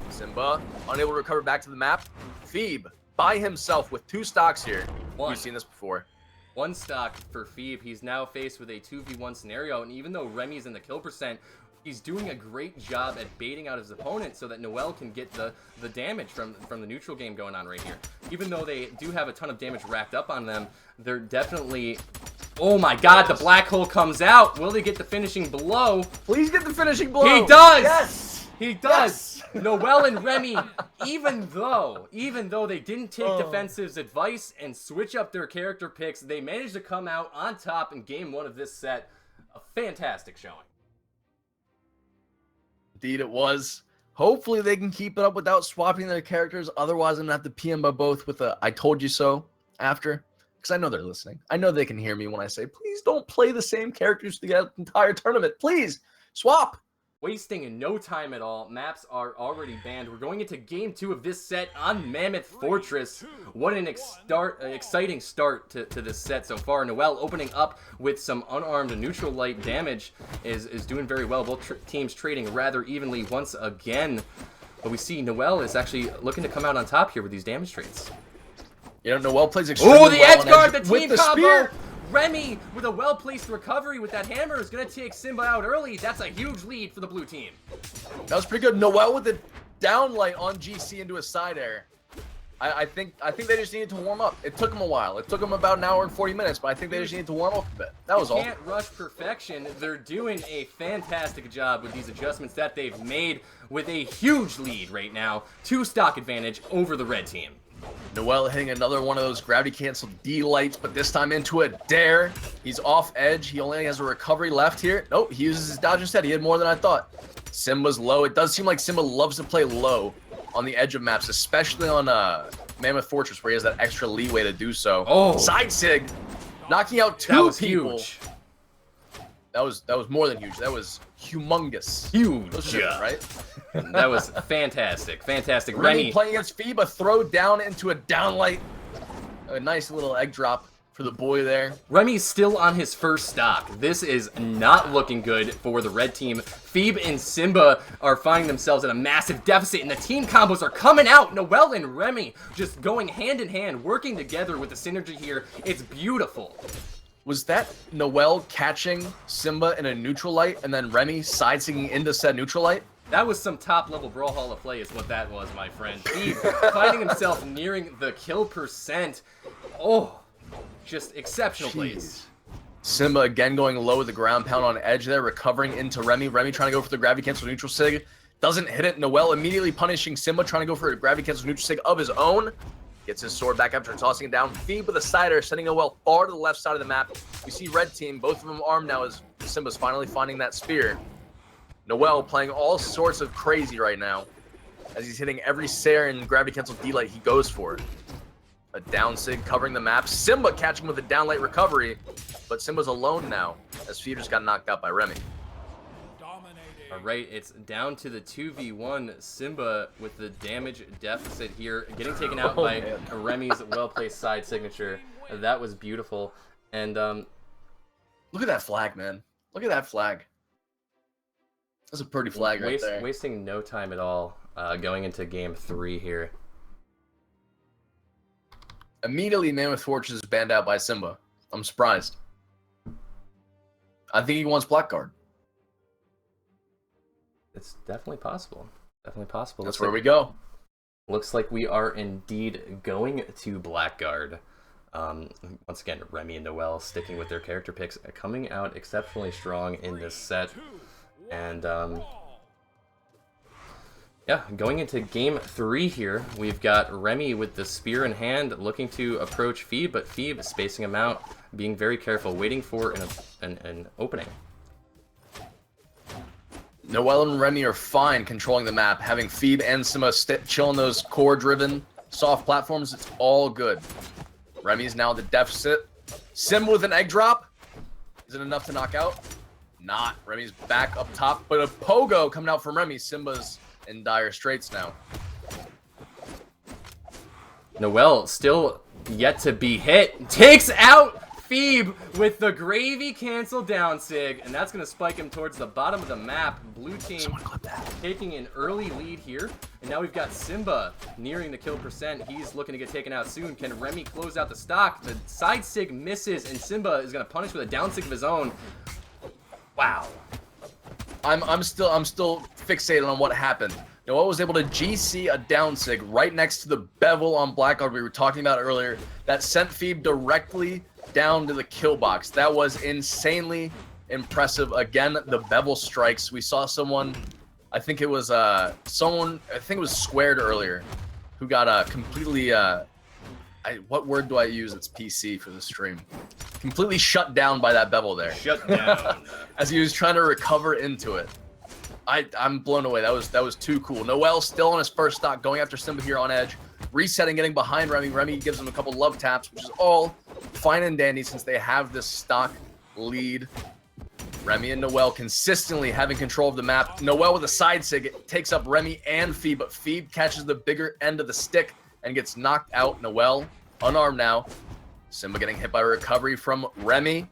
[SPEAKER 2] Simba unable to recover back to the map. FEEBE by himself with two stocks here. We've seen this before.
[SPEAKER 1] One stock for FEEBE. He's now faced with a 2v1 scenario, and even though Remy's in the kill percent, he's doing a great job at baiting out his opponent so that Noel can get the damage from the neutral game going on right here. Even though they do have a ton of damage racked up on them, they're definitely... Oh my god, the black hole comes out. Will they get the finishing blow?
[SPEAKER 2] Please get the finishing blow.
[SPEAKER 1] He does!
[SPEAKER 2] Yes!
[SPEAKER 1] He does! Yes! Noel and Remy, even though they didn't take Defensive's advice and switch up their character picks, they managed to come out on top in game 1 of this set. A fantastic showing.
[SPEAKER 2] Indeed it was. Hopefully they can keep it up without swapping their characters. Otherwise, I'm going to have to PM by both with a I told you so after. Because I know they're listening. I know they can hear me when I say, please don't play the same characters the entire tournament. Please, swap.
[SPEAKER 1] Wasting no time at all. Maps are already banned. We're going into game 2 of this set on Mammoth Fortress. What an exciting start to this set so far. Noel opening up with some unarmed neutral light damage is doing very well. Both teams trading rather evenly once again. But we see Noel is actually looking to come out on top here with these damage trades.
[SPEAKER 2] You know, Noel plays extremely well.
[SPEAKER 1] Oh, the edge guard, the team
[SPEAKER 2] the
[SPEAKER 1] combo!
[SPEAKER 2] Spear.
[SPEAKER 1] Remy, with a well-placed recovery with that hammer, is going to take Simba out early. That's a huge lead for the blue team.
[SPEAKER 2] That was pretty good. Noel with the downlight on GC into a side air. I think they just needed to warm up. It took them a while. It took them about an hour and 40 minutes, but I think they just needed to warm up a bit. That was all.
[SPEAKER 1] Can't rush perfection. They're doing a fantastic job with these adjustments that they've made with a huge lead right now. 2 stock advantage over the red team.
[SPEAKER 2] Noel hitting another one of those gravity-canceled D-lights, but this time into a dare. He's off edge. He only has a recovery left here. Nope, he uses his dodge instead. He had more than I thought. Simba's low. It does seem like Simba loves to play low on the edge of maps, especially on Mammoth Fortress, where he has that extra leeway to do so.
[SPEAKER 1] Oh,
[SPEAKER 2] side sig, knocking out 2 people.
[SPEAKER 1] Huge.
[SPEAKER 2] That was more than huge. That was humongous.
[SPEAKER 1] Huge.
[SPEAKER 2] Those are different, right?
[SPEAKER 1] That was fantastic. Fantastic.
[SPEAKER 2] Remmy playing against FEEBE, a throw down into a downlight. A nice little egg drop for the boy there.
[SPEAKER 1] Remy's still on his first stock. This is not looking good for the red team. FEEBE and Simba are finding themselves in a massive deficit, and the team combos are coming out. Noel and Remy just going hand in hand, working together with the synergy here. It's beautiful.
[SPEAKER 2] Was that Noel catching Simba in a neutral light and then Remy side-singing into said neutral light?
[SPEAKER 1] That was some top-level Brawlhalla play is what that was, my friend. FEEBE finding himself nearing the kill percent. Oh, just exceptional plays.
[SPEAKER 2] Simba again going low with the ground pound on edge there, recovering into Remy. Remy trying to go for the gravity cancel neutral sig. Doesn't hit it. Noel immediately punishing Simba, trying to go for a gravity cancel neutral sig of his own. Gets his sword back after tossing it down. FEEBE with a sider, sending Noel far to the left side of the map. We see red team, both of them armed now as Simba's finally finding that spear. Noel playing all sorts of crazy right now as he's hitting every Sair and gravity cancel D-light he goes for. A down sig covering the map. Simba catching with a downlight recovery, but Simba's alone now as FEEBE just got knocked out by Remy.
[SPEAKER 1] All right, it's down to the 2v1. Simba with the damage deficit here, getting taken out by Remy's well-placed side signature. That was beautiful. And
[SPEAKER 2] look at that flag, man. Look at that flag. That's a pretty flag right there.
[SPEAKER 1] Wasting no time at all going into game 3 here.
[SPEAKER 2] Immediately, Mammoth Fortress is banned out by Simba. I'm surprised. I think he wants blackguard.
[SPEAKER 1] It's definitely possible. Definitely possible.
[SPEAKER 2] That's where we go.
[SPEAKER 1] Looks like we are indeed going to blackguard. Once again, Remy and Noel sticking with their character picks, coming out exceptionally strong in this set. And yeah, going into game 3 here, we've got Remy with the spear in hand, looking to approach FEEBE, but FEEBE spacing him out, being very careful, waiting for an opening.
[SPEAKER 2] Noel and Remy are fine controlling the map, having FEEBE and Simba chilling those core-driven soft platforms. It's all good. Remy's now at the deficit. Simba with an egg drop. Is it enough to knock out? Not. Remy's back up top, but a pogo coming out from Remy. Simba's in dire straits now.
[SPEAKER 1] Noel still yet to be hit. Takes out FEEBE with the gravy cancel down sig, and that's going to spike him towards the bottom of the map. Blue team taking an early lead here, and now we've got SIMBA nearing the kill percent. He's looking to get taken out soon. Can Remmy close out the stock? The side sig misses, and SIMBA is going to punish with a down sig of his own. Wow.
[SPEAKER 2] I'm still fixated on what happened. Noel was able to GC a down sig right next to the bevel on Blackguard we were talking about earlier that sent FEEBE directly down to the kill box. That was insanely impressive. Again, the bevel strikes. We saw someone, I think it was Squared earlier, who got completely what word do I use? It's PC for the stream. Completely shut down by that bevel there.
[SPEAKER 1] Shut down.
[SPEAKER 2] As he was trying to recover into it. I'm blown away. That was too cool. Noel still on his first stock, going after SIMBA here on edge. Resetting, getting behind Remmy. Remmy gives him a couple love taps, which is all fine and dandy since they have this stock lead. Remmy and Noel consistently having control of the map. Noel with a side sig takes up Remmy and FEEBE, but FEEBE catches the bigger end of the stick and gets knocked out. Noel unarmed now. SIMBA getting hit by a recovery from Remmy.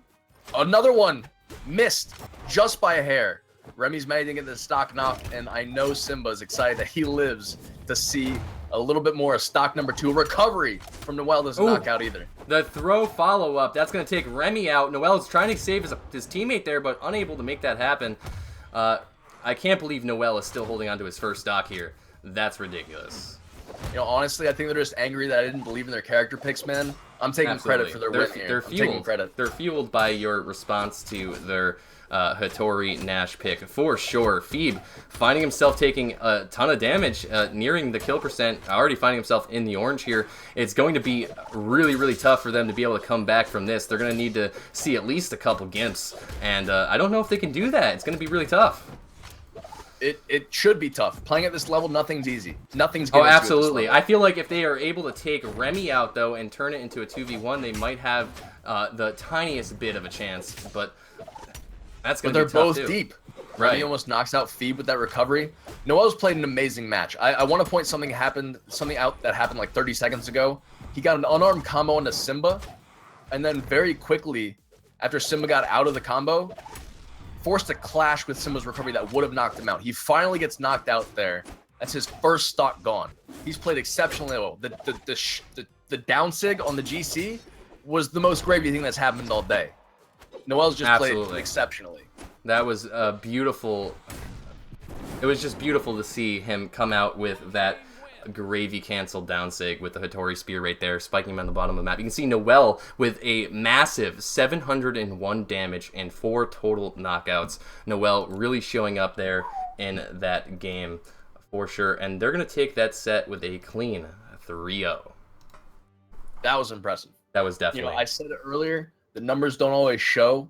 [SPEAKER 2] Another one missed just by a hair. Remmy's managing to get the stock knock, and I know SIMBA is excited that he lives to see a little bit more of stock number 2. Recovery from Noel doesn't knock out either.
[SPEAKER 1] The throw follow-up, that's going to take Remmy out. Noel's trying to save his teammate there, but unable to make that happen. I can't believe Noel is still holding on to his first stock here. That's ridiculous.
[SPEAKER 2] You know, honestly, I think they're just angry that I didn't believe in their character picks, man. I'm taking credit for their win here.
[SPEAKER 1] They're fueled by your response to their Hattori Nash pick for sure. FEEBE finding himself taking a ton of damage, nearing the kill percent, already finding himself in the orange here. It's going to be really, really tough for them to be able to come back from this. They're going to need to see at least a couple gimps, and I don't know if they can do that. It's going to be really tough.
[SPEAKER 2] It should be tough. Playing at this level, nothing's easy. Nothing's given.
[SPEAKER 1] Oh, absolutely. I feel like if they are able to take Remmy out, though, and turn it into a 2v1, they might have the tiniest bit of a chance, but that's going to be tough,
[SPEAKER 2] they're both
[SPEAKER 1] too.
[SPEAKER 2] Deep.
[SPEAKER 1] Right.
[SPEAKER 2] Remmy almost knocks out FEEBE with that recovery. Noel's played an amazing match. I want to point something out that happened like 30 seconds ago. He got an unarmed combo into SIMBA, and then very quickly, after SIMBA got out of the combo, forced a clash with SIMBA's recovery that would have knocked him out. He finally gets knocked out there. That's his first stock gone. He's played exceptionally well. The down sig on the GC was the most gravy thing that's happened all day. Noel's just played exceptionally.
[SPEAKER 1] That was beautiful. It was just beautiful to see him come out with that gravy canceled down sig with the Hattori spear right there, spiking him on the bottom of the map. You can see Noel with a massive 701 damage and 4 total knockouts. Noel really showing up there in that game for sure, and they're going to take that set with a clean 3-0.
[SPEAKER 2] That was impressive.
[SPEAKER 1] That was definitely.
[SPEAKER 2] You know, I said it earlier, the numbers don't always show.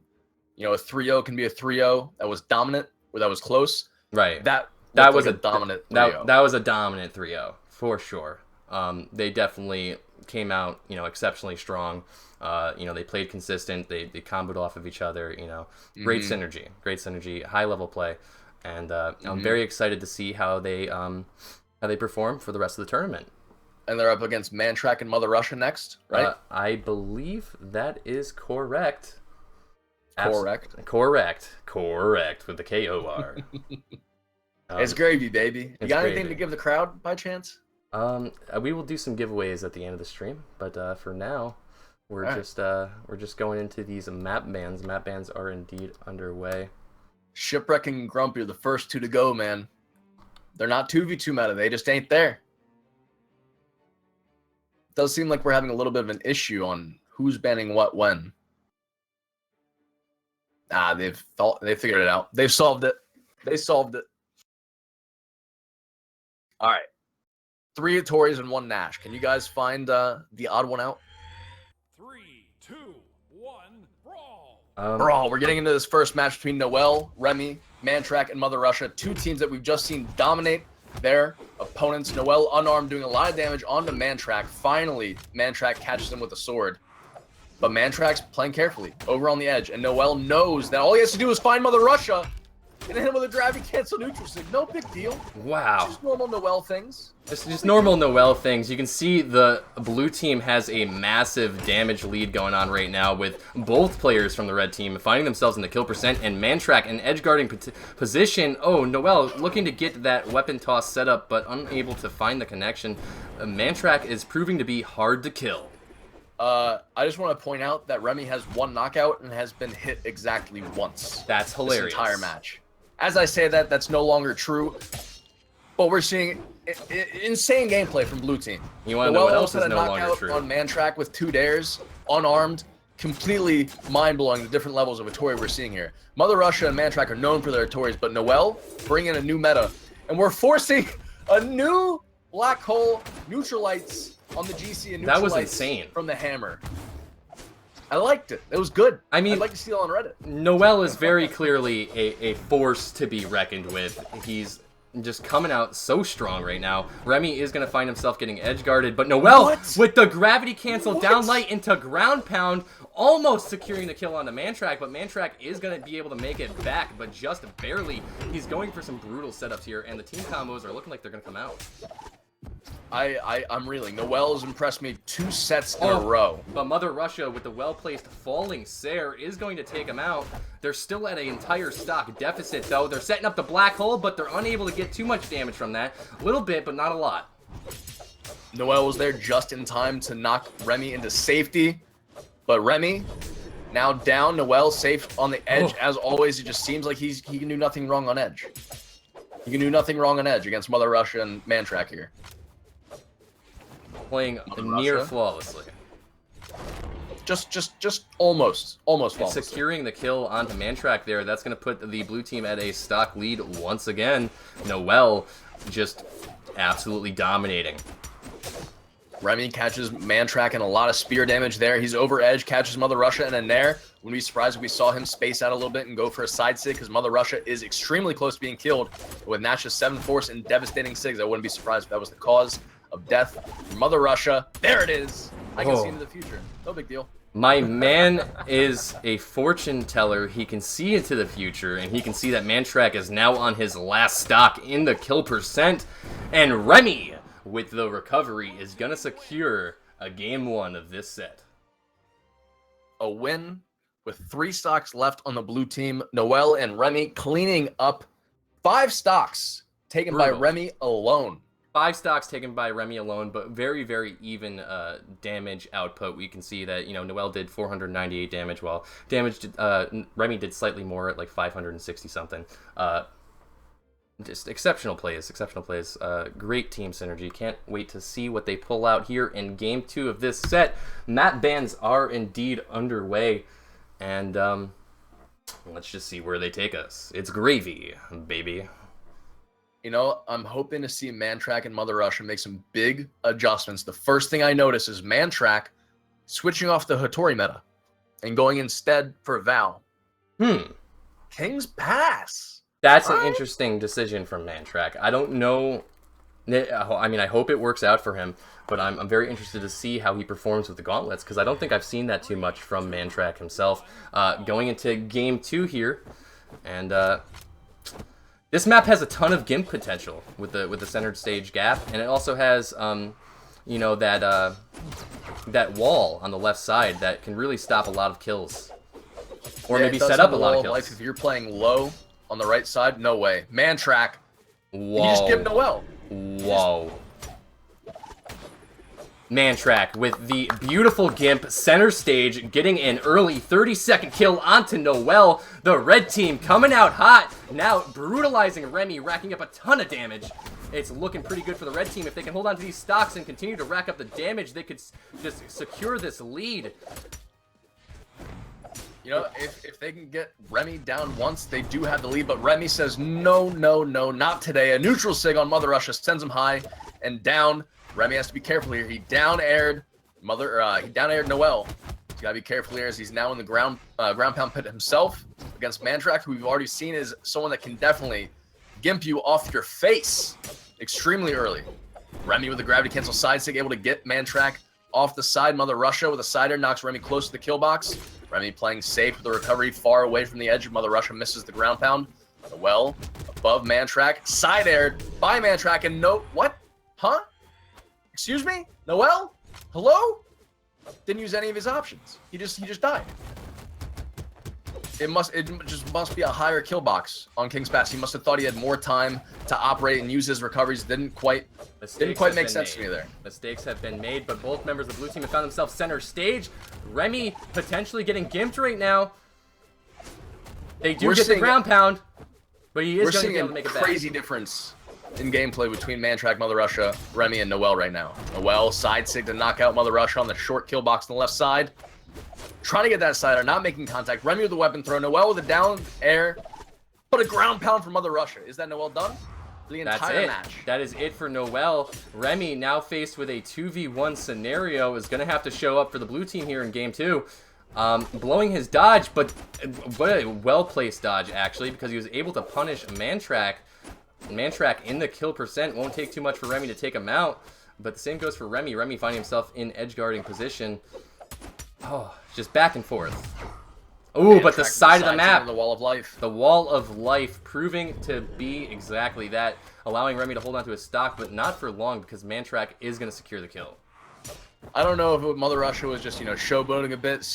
[SPEAKER 2] You know, a 3-0 can be a 3-0 that was dominant or that was close.
[SPEAKER 1] Right.
[SPEAKER 2] That was a dominant 3-0.
[SPEAKER 1] That was a dominant 3-0 for sure. They definitely came out, you know, exceptionally strong. You know, they played consistent. They comboed off of each other. You know, great synergy, high level play, and I'm very excited to see how they perform for the rest of the tournament.
[SPEAKER 2] And they're up against MANTRACH and Mother Russia next, right?
[SPEAKER 1] I believe that is correct.
[SPEAKER 2] Correct
[SPEAKER 1] with the KOR.
[SPEAKER 2] It's gravy, baby. You got anything to give the crowd by chance?
[SPEAKER 1] We will do some giveaways at the end of the stream, but for now, we're just going into these map bans. Map bans are indeed underway.
[SPEAKER 2] Shipwreck and Grumpy are the first 2 to go, man. They're not 2v2 meta. They just ain't there. It does seem like we're having a little bit of an issue on who's banning what when. They figured it out. They've solved it. They solved it. All right. 3 Hattoris and 1 Nash. Can you guys find the odd one out?
[SPEAKER 3] 3, 2, 1, brawl.
[SPEAKER 2] Brawl. We're getting into this first match between Noel, Remmy, MANTRACH, and Mother Russia. 2 teams that we've just seen dominate their opponents. Noel unarmed, doing a lot of damage onto MANTRACH. Finally, MANTRACH catches him with a sword. But MANTRACH's playing carefully over on the edge, and Noel knows that all he has to do is find Mother Russia, And hit him with a gravity cancel neutral sig. No big deal.
[SPEAKER 1] Wow.
[SPEAKER 2] Just normal Noel things.
[SPEAKER 1] Just normal Noel things. You can see the blue team has a massive damage lead going on right now with both players from the red team finding themselves in the kill percent, and MANTRACH in edge guarding position. Oh, Noel looking to get that weapon toss set up, but unable to find the connection. MANTRACH is proving to be hard to kill.
[SPEAKER 2] I just want to point out that Remmy has 1 knockout and has been hit exactly once.
[SPEAKER 1] That's hilarious.
[SPEAKER 2] This entire match. As I say that, that's no longer true. But we're seeing insane gameplay from blue team.
[SPEAKER 1] You want to know what else is no longer
[SPEAKER 2] knockout
[SPEAKER 1] true?
[SPEAKER 2] On MANTRACH with 2 dares, unarmed, completely mind-blowing the different levels of Atori we're seeing here. Mother Russia and MANTRACH are known for their Atoris, but Noel bring in a new meta, and we're forcing a new black hole neutralites on the GC and neutralites
[SPEAKER 1] that was insane
[SPEAKER 2] from the hammer. I liked it. It was good.
[SPEAKER 1] I mean,
[SPEAKER 2] I'd like to see it on Reddit.
[SPEAKER 1] Noel is very clearly a force to be reckoned with. He's just coming out so strong right now. Remmy is going to find himself getting edge guarded, but Noel with the gravity cancel down light into ground pound, almost securing the kill on the MANTRACH, but MANTRACH is going to be able to make it back, but just barely. He's going for some brutal setups here, and the team combos are looking like they're going to come out.
[SPEAKER 2] I'm reeling. Noel has impressed me 2 sets in a row.
[SPEAKER 1] But Mother Russia with the well-placed falling Sair is going to take him out. They're still at an entire stock deficit, though. They're setting up the black hole, but they're unable to get too much damage from that. A little bit, but not a lot.
[SPEAKER 2] Noel was there just in time to knock Remmy into safety. But Remmy, now down. Noel safe on the edge. As always, it just seems like he can do nothing wrong on edge. He can do nothing wrong on edge against Mother Russia and MANTRACH here.
[SPEAKER 1] Playing near flawlessly.
[SPEAKER 2] Just almost flawlessly.
[SPEAKER 1] Securing the kill onto MANTRACH there. That's going to put the blue team at a stock lead once again. Noel just absolutely dominating.
[SPEAKER 2] Remmy catches MANTRACH and a lot of spear damage there. He's over edge, catches Mother Russia and a nair. Wouldn't be surprised if we saw him space out a little bit and go for a side sig, because Mother Russia is extremely close to being killed with Nash's 7 force and devastating sigs. I wouldn't be surprised if that was the cause of death for Mother Russia. There it is. I can see into the future. No big deal.
[SPEAKER 1] My man is a fortune teller. He can see into the future, and he can see that MANTRACH is now on his last stock in the kill percent. And Remmy, with the recovery, is going to secure a game 1 of this set.
[SPEAKER 2] A win with 3 stocks left on the blue team. Noel and Remmy cleaning up 5 stocks taken by Remmy alone.
[SPEAKER 1] 5 stocks taken by Remmy alone, but very, very even damage output. We can see that, you know, Noel did 498 damage, while Remmy did slightly more at like 560 something. Just exceptional plays, great team synergy. Can't wait to see what they pull out here in game 2 of this set. Map bans are indeed underway, and let's just see where they take us. It's gravy, baby.
[SPEAKER 2] You know, I'm hoping to see MANTRACH and Mother Russia make some big adjustments. The first thing I notice is MANTRACH switching off the Hattori meta and going instead for Val. King's Pass.
[SPEAKER 1] That's an interesting decision from MANTRACH. I don't know. I mean, I hope it works out for him, but I'm very interested to see how he performs with the gauntlets, because I don't think I've seen that too much from MANTRACH himself. Going into game 2 here, and this map has a ton of gimp potential with the centered stage gap, and it also has you know, that wall on the left side that can really stop a lot of kills, or maybe set up a lot of kills.
[SPEAKER 2] Like if you're playing low on the right side, no way. MANTRACH.
[SPEAKER 1] Whoa.
[SPEAKER 2] You just give Noel.
[SPEAKER 1] Whoa. MANTRACH with the beautiful gimp center stage, getting an early 30-second kill onto Noel. The red team coming out hot, now brutalizing Remmy, racking up a ton of damage. It's looking pretty good for the red team. If they can hold on to these stocks and continue to rack up the damage, they could just secure this lead.
[SPEAKER 2] You know, if they can get Remmy down once, they do have the lead, but Remmy says, no, no, no, not today. A neutral sig on Mother Russia sends him high and down. Remmy has to be careful here. He down-aired Noel. He's got to be careful here as he's now in the ground pound pit himself against MANTRACH, who we've already seen is someone that can definitely gimp you off your face extremely early. Remmy with the gravity cancel side stick, able to get MANTRACH off the side. Mother Russia with a side air knocks Remmy close to the kill box. Remmy playing safe with the recovery far away from the edge. Mother Russia misses the ground pound. Noel above MANTRACH, side aired by MANTRACH, and no, what? Huh? Excuse me? Noel? Hello? Didn't use any of his options. He just died. It just must be a higher kill box on King's Pass. He must have thought he had more time to operate and use his recoveries. Didn't quite make sense to me there.
[SPEAKER 1] Mistakes have been made, but both members of the blue team have found themselves center stage. Remmy potentially getting gimped right now. They do get the ground pound, but he is going to be able to make it back.
[SPEAKER 2] We're seeing a crazy difference in gameplay between MANTRACH, Mother Russia, Remmy, and Noel right now. Noel side sig to knock out Mother Russia on the short kill box on the left side. Trying to get that sider, not making contact. Remmy with the weapon throw. Noel with a down air, but a ground pound for Mother Russia. Is that Noel done? The entire match.
[SPEAKER 1] That is it for Noel. Remmy, now faced with a 2v1 scenario, is going to have to show up for the blue team here in game 2. Blowing his dodge, but what a well-placed dodge, actually, because he was able to punish MANTRACH. MANTRACH in the kill percent. Won't take too much for Remmy to take him out, but the same goes for Remmy. Remmy finding himself in edge guarding position. Oh, just back and forth. Ooh, but the side of the map.
[SPEAKER 2] The wall of life.
[SPEAKER 1] The wall of life proving to be exactly that, allowing Remmy to hold on to his stock, but not for long because MANTRACH is going to secure the kill.
[SPEAKER 2] I don't know if Mother Russia was just, showboating a bit,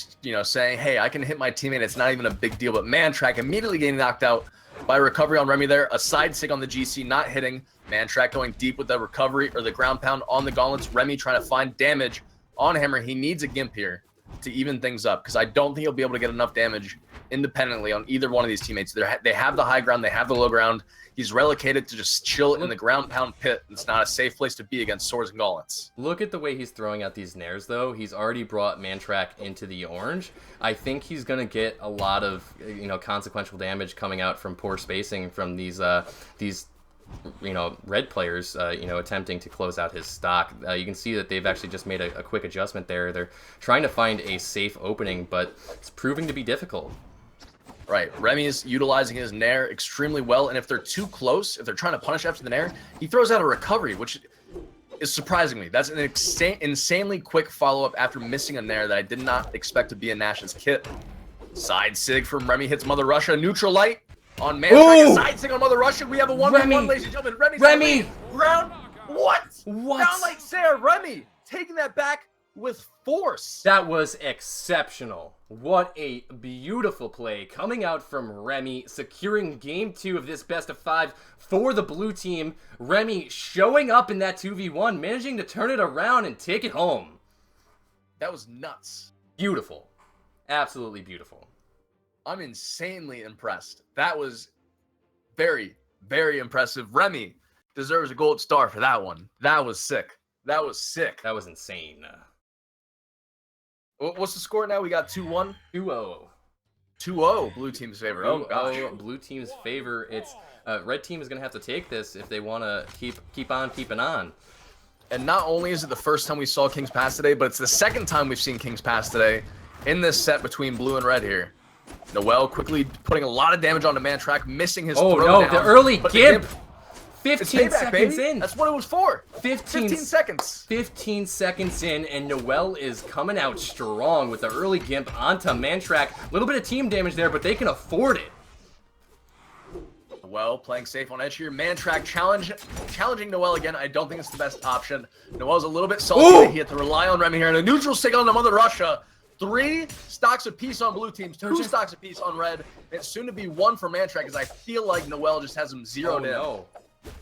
[SPEAKER 2] saying, hey, I can hit my teammate. It's not even a big deal. But MANTRACH immediately getting knocked out by recovery on Remmy there. A side sig on the GC, not hitting. MANTRACH going deep with the recovery or the ground pound on the gauntlets. Remmy trying to find damage on Hammer. He needs a gimp here to even things up because I don't think he'll be able to get enough damage independently on either one of these teammates. They have the high ground. They have the low ground. He's relocated to just chill in the ground pound pit. It's not a safe place to be against swords and gauntlets.
[SPEAKER 1] Look at the way he's throwing out these nairs, though. He's already brought MANTRACH into the orange. I think he's going to get a lot of, consequential damage coming out from poor spacing from these red players, attempting to close out his stock. You can see that they've actually just made a quick adjustment there. They're trying to find a safe opening, but it's proving to be difficult.
[SPEAKER 2] Right. Remmy is utilizing his nair extremely well, and if they're too close, if they're trying to punish after the nair, he throws out a recovery, which is surprising me. That's an insanely quick follow-up after missing a nair that I did not expect to be in Nash's kit. Side sig from Remmy hits Mother Russia. Neutral light on MANTRACH. Side sig on Mother Russia. We have a 1v1, ladies and gentlemen.
[SPEAKER 1] Remmy!
[SPEAKER 2] Ground. What?
[SPEAKER 1] What?
[SPEAKER 2] Down like Sarah. Remmy taking that back with force.
[SPEAKER 1] That was exceptional. What a beautiful play coming out from Remmy, securing game 2 of this best of 5 for the blue team. Remmy showing up in that 2v1, managing to turn it around and take it home.
[SPEAKER 2] That was nuts.
[SPEAKER 1] Beautiful. Absolutely beautiful.
[SPEAKER 2] I'm insanely impressed. That was very, very impressive. Remmy deserves a gold star for that one. That was sick. That was sick.
[SPEAKER 1] That was insane.
[SPEAKER 2] What's the score now? We got 2-1?
[SPEAKER 1] 2-0.
[SPEAKER 2] 2-0, blue team's favor. Oh, gosh.
[SPEAKER 1] Blue team's favor. It's red team is going to have to take this if they want to keep on keeping on.
[SPEAKER 2] And not only is it the first time we saw King's Pass today, but it's the second time we've seen King's Pass today in this set between blue and red here. Noel quickly putting a lot of damage onto MANTRACH, missing his throw down.
[SPEAKER 1] The early gimp. 15
[SPEAKER 2] payback,
[SPEAKER 1] seconds
[SPEAKER 2] baby.
[SPEAKER 1] in.
[SPEAKER 2] That's what it was for. 15 seconds.
[SPEAKER 1] 15 seconds in, and Noel is coming out strong with the early gimp onto MANTRACH. A little bit of team damage there, but they can afford it.
[SPEAKER 2] Noel playing safe on edge here. MANTRACH challenging Noel again. I don't think it's the best option. Noel's a little bit salty. He had to rely on Remmy here. And a neutral stick on the Mother Russia. 3 stocks apiece on blue teams, 2 stocks apiece on red. It's soon to be 1 for MANTRACH, as I feel like Noel just has him zeroed in.
[SPEAKER 1] No.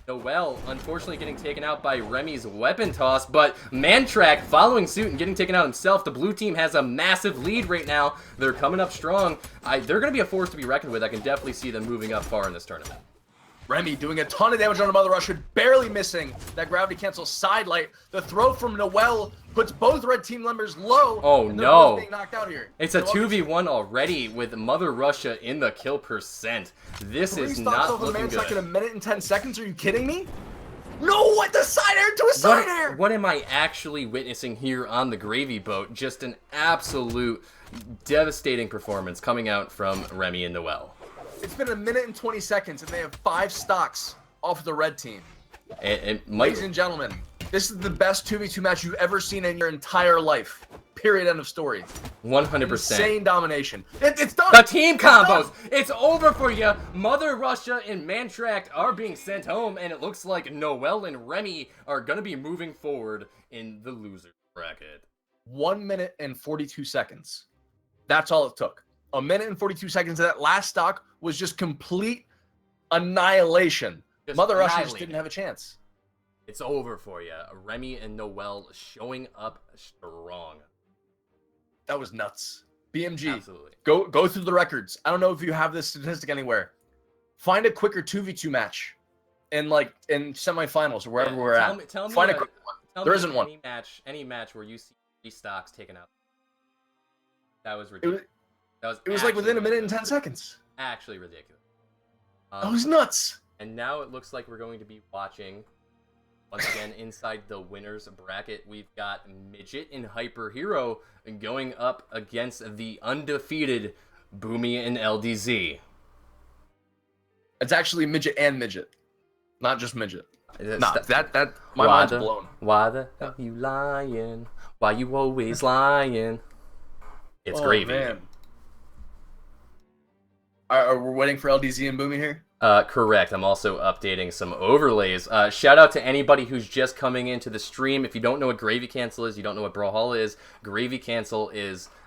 [SPEAKER 1] Noel, unfortunately, getting taken out by Remy's weapon toss, but MANTRACH following suit and getting taken out himself. The blue team has a massive lead right now. They're coming up strong. They're going to be a force to be reckoned with. I can definitely see them moving up far in this tournament.
[SPEAKER 2] Remmy doing a ton of damage on the Mother Russia, barely missing that gravity cancel side light. The throw from Noel puts both red team members low.
[SPEAKER 1] Oh
[SPEAKER 2] and they're
[SPEAKER 1] no!
[SPEAKER 2] both being knocked out here.
[SPEAKER 1] It's a 2v1 already with Mother Russia in the kill percent. This is not looking good.
[SPEAKER 2] In a minute and 10 seconds? Are you kidding me? No! What the side air to a side air?
[SPEAKER 1] What am I actually witnessing here on the gravy boat? Just an absolute devastating performance coming out from Remmy and Noel.
[SPEAKER 2] It's been a minute and 20 seconds, and they have 5 stocks off the red team.
[SPEAKER 1] It might...
[SPEAKER 2] Ladies and gentlemen, this is the best 2v2 match you've ever seen in your entire life. Period. End of story.
[SPEAKER 1] 100%.
[SPEAKER 2] Insane domination. It's done.
[SPEAKER 1] The team
[SPEAKER 2] It's
[SPEAKER 1] combos.
[SPEAKER 2] done.
[SPEAKER 1] It's over for you. Mother Russia and MANTRACH are being sent home, and it looks like Noel and Remmy are going to be moving forward in the loser bracket.
[SPEAKER 2] 1 minute and 42 seconds. That's all it took. A minute and 42 seconds of that last stock was just complete annihilation.
[SPEAKER 1] Just
[SPEAKER 2] Mother Russia just
[SPEAKER 1] annihilated.
[SPEAKER 2] didn't have a chance.
[SPEAKER 1] It's over for you. Remmy and Noel showing up strong.
[SPEAKER 2] That was nuts. BMG,
[SPEAKER 1] Absolutely.
[SPEAKER 2] go through the records. I don't know if you have this statistic anywhere. Find a quicker 2v2 match in semifinals or wherever we're at.
[SPEAKER 1] Tell me
[SPEAKER 2] Find a quick one. There isn't one.
[SPEAKER 1] Any match where you see 3 stocks taken out. That was ridiculous.
[SPEAKER 2] It was like within a minute and 10 seconds.
[SPEAKER 1] Actually ridiculous.
[SPEAKER 2] That was nuts.
[SPEAKER 1] And now it looks like we're going to be watching, once again, inside the winners bracket, we've got Midget and HYPERHERO going up against the undefeated Boomie and LDZ.
[SPEAKER 2] It's actually Midget and Midget, not just Midget. Nah, my
[SPEAKER 1] Why
[SPEAKER 2] mind's
[SPEAKER 1] the-
[SPEAKER 2] blown.
[SPEAKER 1] Why the hell you lying? Why you always lying? It's gravy.
[SPEAKER 2] Man. Are we waiting for LDZ and Boomie here?
[SPEAKER 1] Correct. I'm also updating some overlays. Shout out to anybody who's just coming into the stream. If you don't know what Gravy Cancel is, you don't know what Brawlhalla is. Gravy Cancel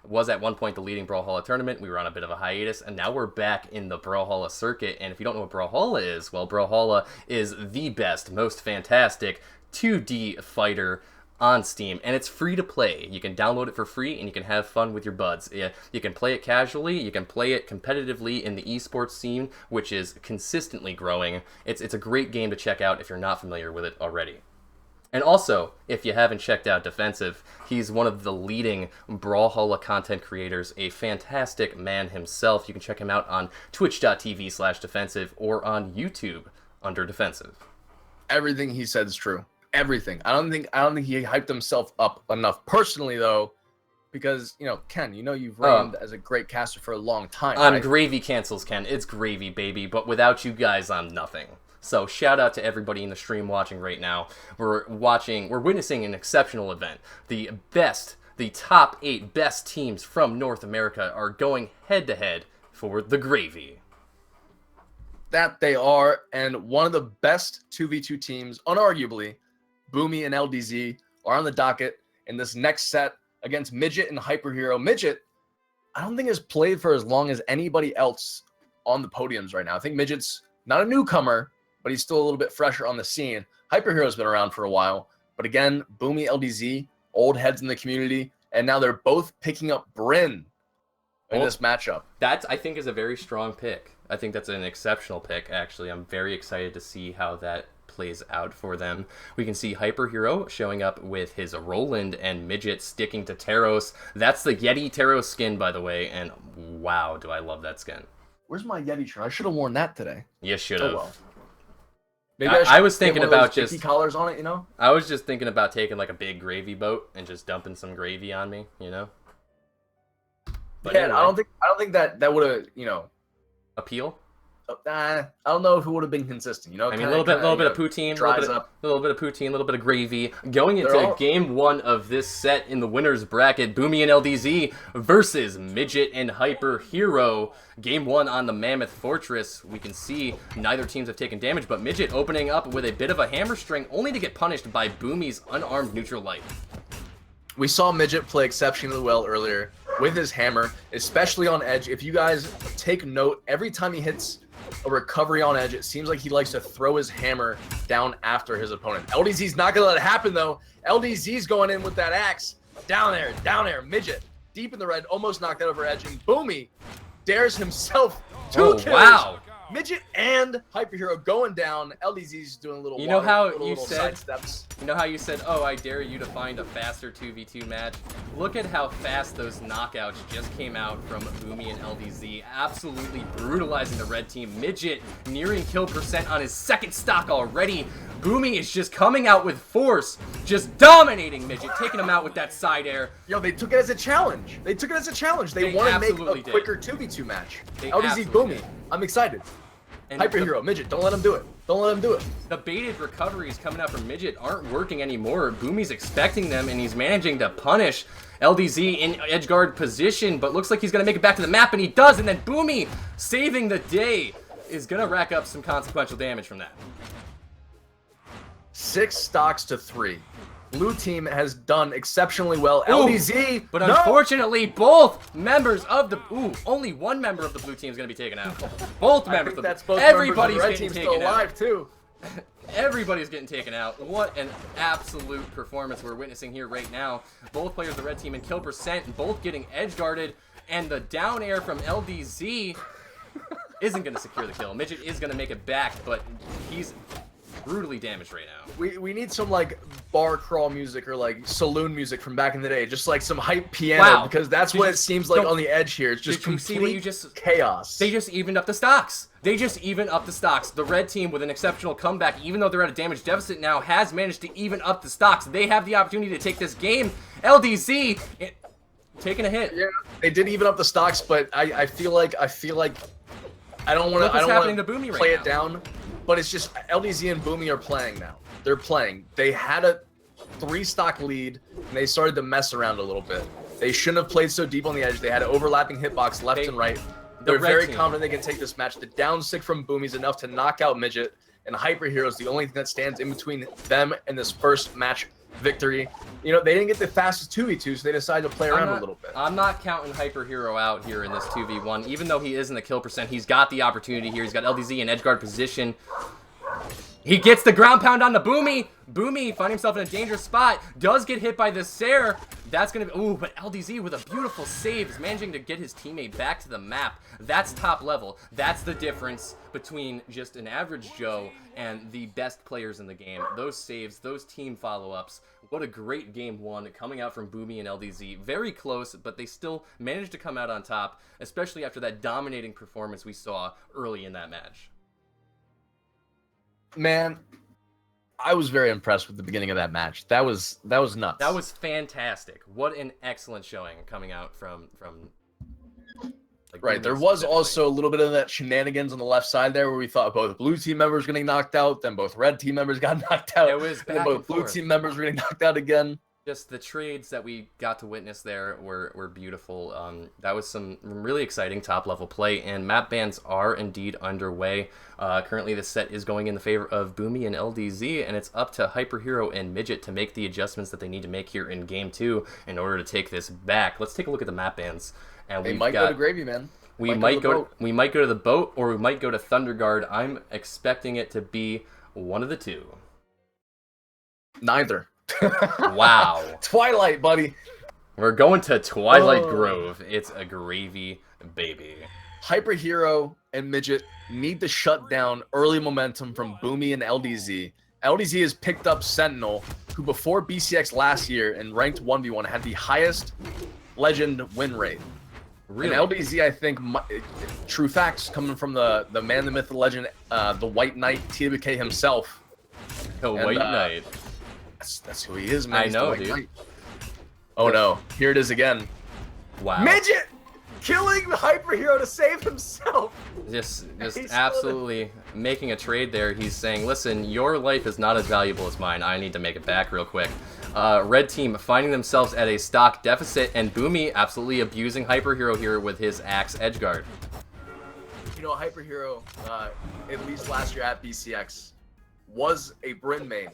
[SPEAKER 1] was at one point the leading Brawlhalla tournament. We were on a bit of a hiatus, and now we're back in the Brawlhalla circuit. And if you don't know what Brawlhalla is, well, Brawlhalla is the best, most fantastic 2D fighter on Steam, and it's free to play. You can download it for free, and you can have fun with your buds. You can play it casually, you can play it competitively in the esports scene, which is consistently growing. It's a great game to check out if you're not familiar with it already. And also, if you haven't checked out Diffensive, he's one of the leading Brawlhalla content creators, a fantastic man himself. You can check him out on twitch.tv/Diffensive or on YouTube under Diffensive.
[SPEAKER 2] Everything he said is true. Everything. I don't think he hyped himself up enough personally though, because Ken, you've reigned as a great caster for a long time.
[SPEAKER 1] I'm
[SPEAKER 2] right?
[SPEAKER 1] Gravy Cancels, Ken. It's gravy, baby. But without you guys, I'm nothing. So shout out to everybody in the stream watching right now. We're witnessing an exceptional event. The top 8 best teams from North America are going head to head for the gravy.
[SPEAKER 2] That they are, and one of the best 2v2 teams, unarguably, Boomie and LDZ, are on the docket in this next set against Midget and HYPERHERO. Midget, I don't think has played for as long as anybody else on the podiums right now. I think Midget's not a newcomer, but he's still a little bit fresher on the scene. HYPERHERO's been around for a while, but again, Boomie, LDZ, old heads in the community, and now they're both picking up Bryn in this matchup.
[SPEAKER 1] That, I think, is a very strong pick. I think that's an exceptional pick, actually. I'm very excited to see how that plays out for them. We can see HYPERHERO showing up with his Roland and Midget sticking to Taros. That's the Yeti Taros skin, by the way, and wow, do I love that skin.
[SPEAKER 2] Where's my Yeti shirt? I should have worn that today.
[SPEAKER 1] You should have.
[SPEAKER 2] Oh well. Maybe
[SPEAKER 1] I was thinking about
[SPEAKER 2] just collars on it,
[SPEAKER 1] I was just thinking about taking like a big gravy boat and just dumping some gravy on me, But
[SPEAKER 2] yeah,
[SPEAKER 1] anyway.
[SPEAKER 2] I don't think that would have,
[SPEAKER 1] Appeal?
[SPEAKER 2] I don't know if it would have been consistent.
[SPEAKER 1] I mean, a little bit of poutine, a little bit of poutine, a little bit of gravy. Going into game 1 of this set in the winners bracket, Boomie and LDZ versus Midget and HYPERHERO. Game 1 on the Mammoth Fortress. We can see neither teams have taken damage, but Midget opening up with a bit of a hammer string, only to get punished by Boomie's unarmed neutral light.
[SPEAKER 2] We saw Midget play exceptionally well earlier with his hammer, especially on edge. If you guys take note, every time he hits a recovery on edge, it seems like he likes to throw his hammer down after his opponent. LDZ's not going to let it happen, though. LDZ's going in with that axe. Down there. Midget, deep in the red, almost knocked out over edge. And Boomie dares himself to kills.
[SPEAKER 1] Wow.
[SPEAKER 2] Midget and HYPERHERO going down. LDZ's doing a little side steps.
[SPEAKER 1] You know how you said, oh, I dare you to find a faster 2v2 match? Look at how fast those knockouts just came out from Boomie and LDZ, absolutely brutalizing the red team. Midget nearing kill percent on his second stock already. Boomie is just coming out with force, just dominating Midget, taking him out with that side air.
[SPEAKER 2] They took it as a challenge. They want to make a quicker 2v2 match. LDZ Boomie. I'm excited.
[SPEAKER 1] And
[SPEAKER 2] HYPERHERO, Midget, don't let him do it. Don't let him do it.
[SPEAKER 1] The baited recoveries coming out from Midget aren't working anymore. Boomie's expecting them, and he's managing to punish LDZ in edgeguard position, but looks like he's going to make it back to the map, and he does, and then Boomie, saving the day, is going to rack up some consequential damage from that.
[SPEAKER 2] 6 stocks to 3. Blue team has done exceptionally well.
[SPEAKER 1] Ooh,
[SPEAKER 2] LDZ,
[SPEAKER 1] but
[SPEAKER 2] no!
[SPEAKER 1] unfortunately, both members of the only one member of the blue team is going to be taken out. Both members.
[SPEAKER 2] I think that's both
[SPEAKER 1] everybody's
[SPEAKER 2] members of the red
[SPEAKER 1] getting
[SPEAKER 2] team
[SPEAKER 1] taken
[SPEAKER 2] still
[SPEAKER 1] out.
[SPEAKER 2] alive too.
[SPEAKER 1] Everybody's getting taken out. What an absolute performance we're witnessing here right now. Both players of the red team in kill percent, both getting edge guarded, and the down air from LDZ isn't going to secure the kill. Midget is going to make it back, but he's brutally damaged right now.
[SPEAKER 2] We need some like bar crawl music or like saloon music from back in the day, just like some hype piano,
[SPEAKER 1] Wow.
[SPEAKER 2] because that's what it seems like on the edge here. It's just
[SPEAKER 1] Did you see what you
[SPEAKER 2] complete chaos.
[SPEAKER 1] They just evened up the stocks. They just even up the stocks. The red team, with an exceptional comeback, even though they're at a damage deficit now, has managed to even up the stocks. They have the opportunity to take this game. LDZ taking a hit.
[SPEAKER 2] Yeah, they did even up the stocks, but I feel like I don't want to. I don't want to
[SPEAKER 1] Boomie
[SPEAKER 2] play
[SPEAKER 1] right
[SPEAKER 2] it down. But it's just LDZ and Boomie are playing now. They're playing. They had a 3-stock lead, and they started to mess around a little bit. They shouldn't have played so deep on the edge. They had an overlapping hitbox left and right. They're very confident they can take this match. The down 6 from Boomie is enough to knock out Midget, and HYPERHERO is the only thing that stands in between them and this first match victory. You know, they didn't get the fastest 2v2, so they decided to play around a little bit.
[SPEAKER 1] I'm not counting HYPERHERO out here in this 2v1. Even though he is in the kill percent, he's got the opportunity here. He's got LDZ in edgeguard position. He gets the ground pound on the Boomie. Boomie finding himself in a dangerous spot. Does get hit by the Sair. That's going to be... Ooh, but LDZ with a beautiful save is managing to get his teammate back to the map. That's top level. That's the difference between just an average Joe and the best players in the game. Those saves, those team follow-ups. What a great game one coming out from Boomie and LDZ. Very close, but they still managed to come out on top, especially after that dominating performance we saw early in that match.
[SPEAKER 2] Man, I was very impressed with the beginning of that match. That was nuts.
[SPEAKER 1] That was fantastic. What an excellent showing coming out from like,
[SPEAKER 2] right. There was also a little bit of that shenanigans on the left side there, where we thought both blue team members were getting knocked out, then both red team members got knocked out.
[SPEAKER 1] It was back
[SPEAKER 2] then both
[SPEAKER 1] and
[SPEAKER 2] blue
[SPEAKER 1] forth.
[SPEAKER 2] team members were getting knocked out again.
[SPEAKER 1] Just the trades that we got to witness there were beautiful. That was some really exciting top-level play, and map bans are indeed underway. Currently, the set is going in the favor of Boomie and LDZ, and it's up to HYPERHERO and Midget to make the adjustments that they need to make here in Game 2 in order to take this back. Let's take a look at the map bans. And
[SPEAKER 2] They might go to Gravy, man.
[SPEAKER 1] We might go to the boat, or we might go to Thunderguard. I'm expecting it to be one of the two.
[SPEAKER 2] Neither.
[SPEAKER 1] Wow.
[SPEAKER 2] Twilight, buddy.
[SPEAKER 1] We're going to Twilight Grove. It's a gravy baby.
[SPEAKER 2] HYPERHERO and Midget need to shut down early momentum from Boomie and LDZ. LDZ has picked up Sentinel, who before BCX last year in ranked 1v1 had the highest legend win rate.
[SPEAKER 1] Really?
[SPEAKER 2] And LDZ, I think, true facts coming from the man, the myth, the legend, the White Knight, TWK himself.
[SPEAKER 1] The White Knight.
[SPEAKER 2] That's who he is, man.
[SPEAKER 1] I
[SPEAKER 2] He's the
[SPEAKER 1] know,
[SPEAKER 2] White
[SPEAKER 1] dude.
[SPEAKER 2] Knight. Oh no, here it is again.
[SPEAKER 1] Wow.
[SPEAKER 2] Midget killing HYPERHERO to save himself.
[SPEAKER 1] Just
[SPEAKER 2] He's
[SPEAKER 1] absolutely making a trade there. He's saying, listen, your life is not as valuable as mine. I need to make it back real quick. Red team finding themselves at a stock deficit, and Boomie absolutely abusing HYPERHERO here with his axe edgeguard.
[SPEAKER 2] You know, HYPERHERO, at least last year at BCX, was a Bryn main.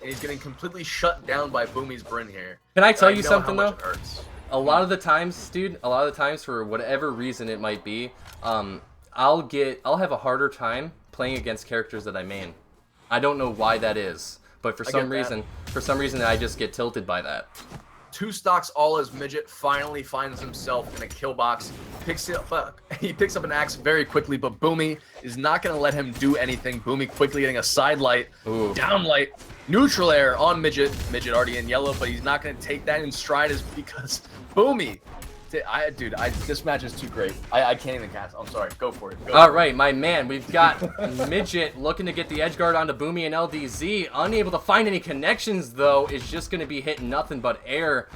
[SPEAKER 2] And he's getting completely shut down by Boomie's Bryn here.
[SPEAKER 1] Can I tell
[SPEAKER 2] And
[SPEAKER 1] you
[SPEAKER 2] know
[SPEAKER 1] something,
[SPEAKER 2] how much
[SPEAKER 1] though?
[SPEAKER 2] it hurts.
[SPEAKER 1] A lot of the times, dude, for whatever reason it might be, I'll have a harder time playing against characters that I main. I don't know why that is, but for some reason I just get tilted by that.
[SPEAKER 2] 2 stocks all as Midget finally finds himself in a kill box. He picks up an axe very quickly, but Boomie is not going to let him do anything. Boomie quickly getting a side light, down light, neutral air on Midget. Midget already in yellow, but he's not going to take that in stride because Boomie. This match is too great. I can't even cast. I'm sorry. Go for it.
[SPEAKER 1] All right, my man. We've got Midget looking to get the edgeguard onto Boomie and LDZ. Unable to find any connections, though. Is just going to be hitting nothing but air.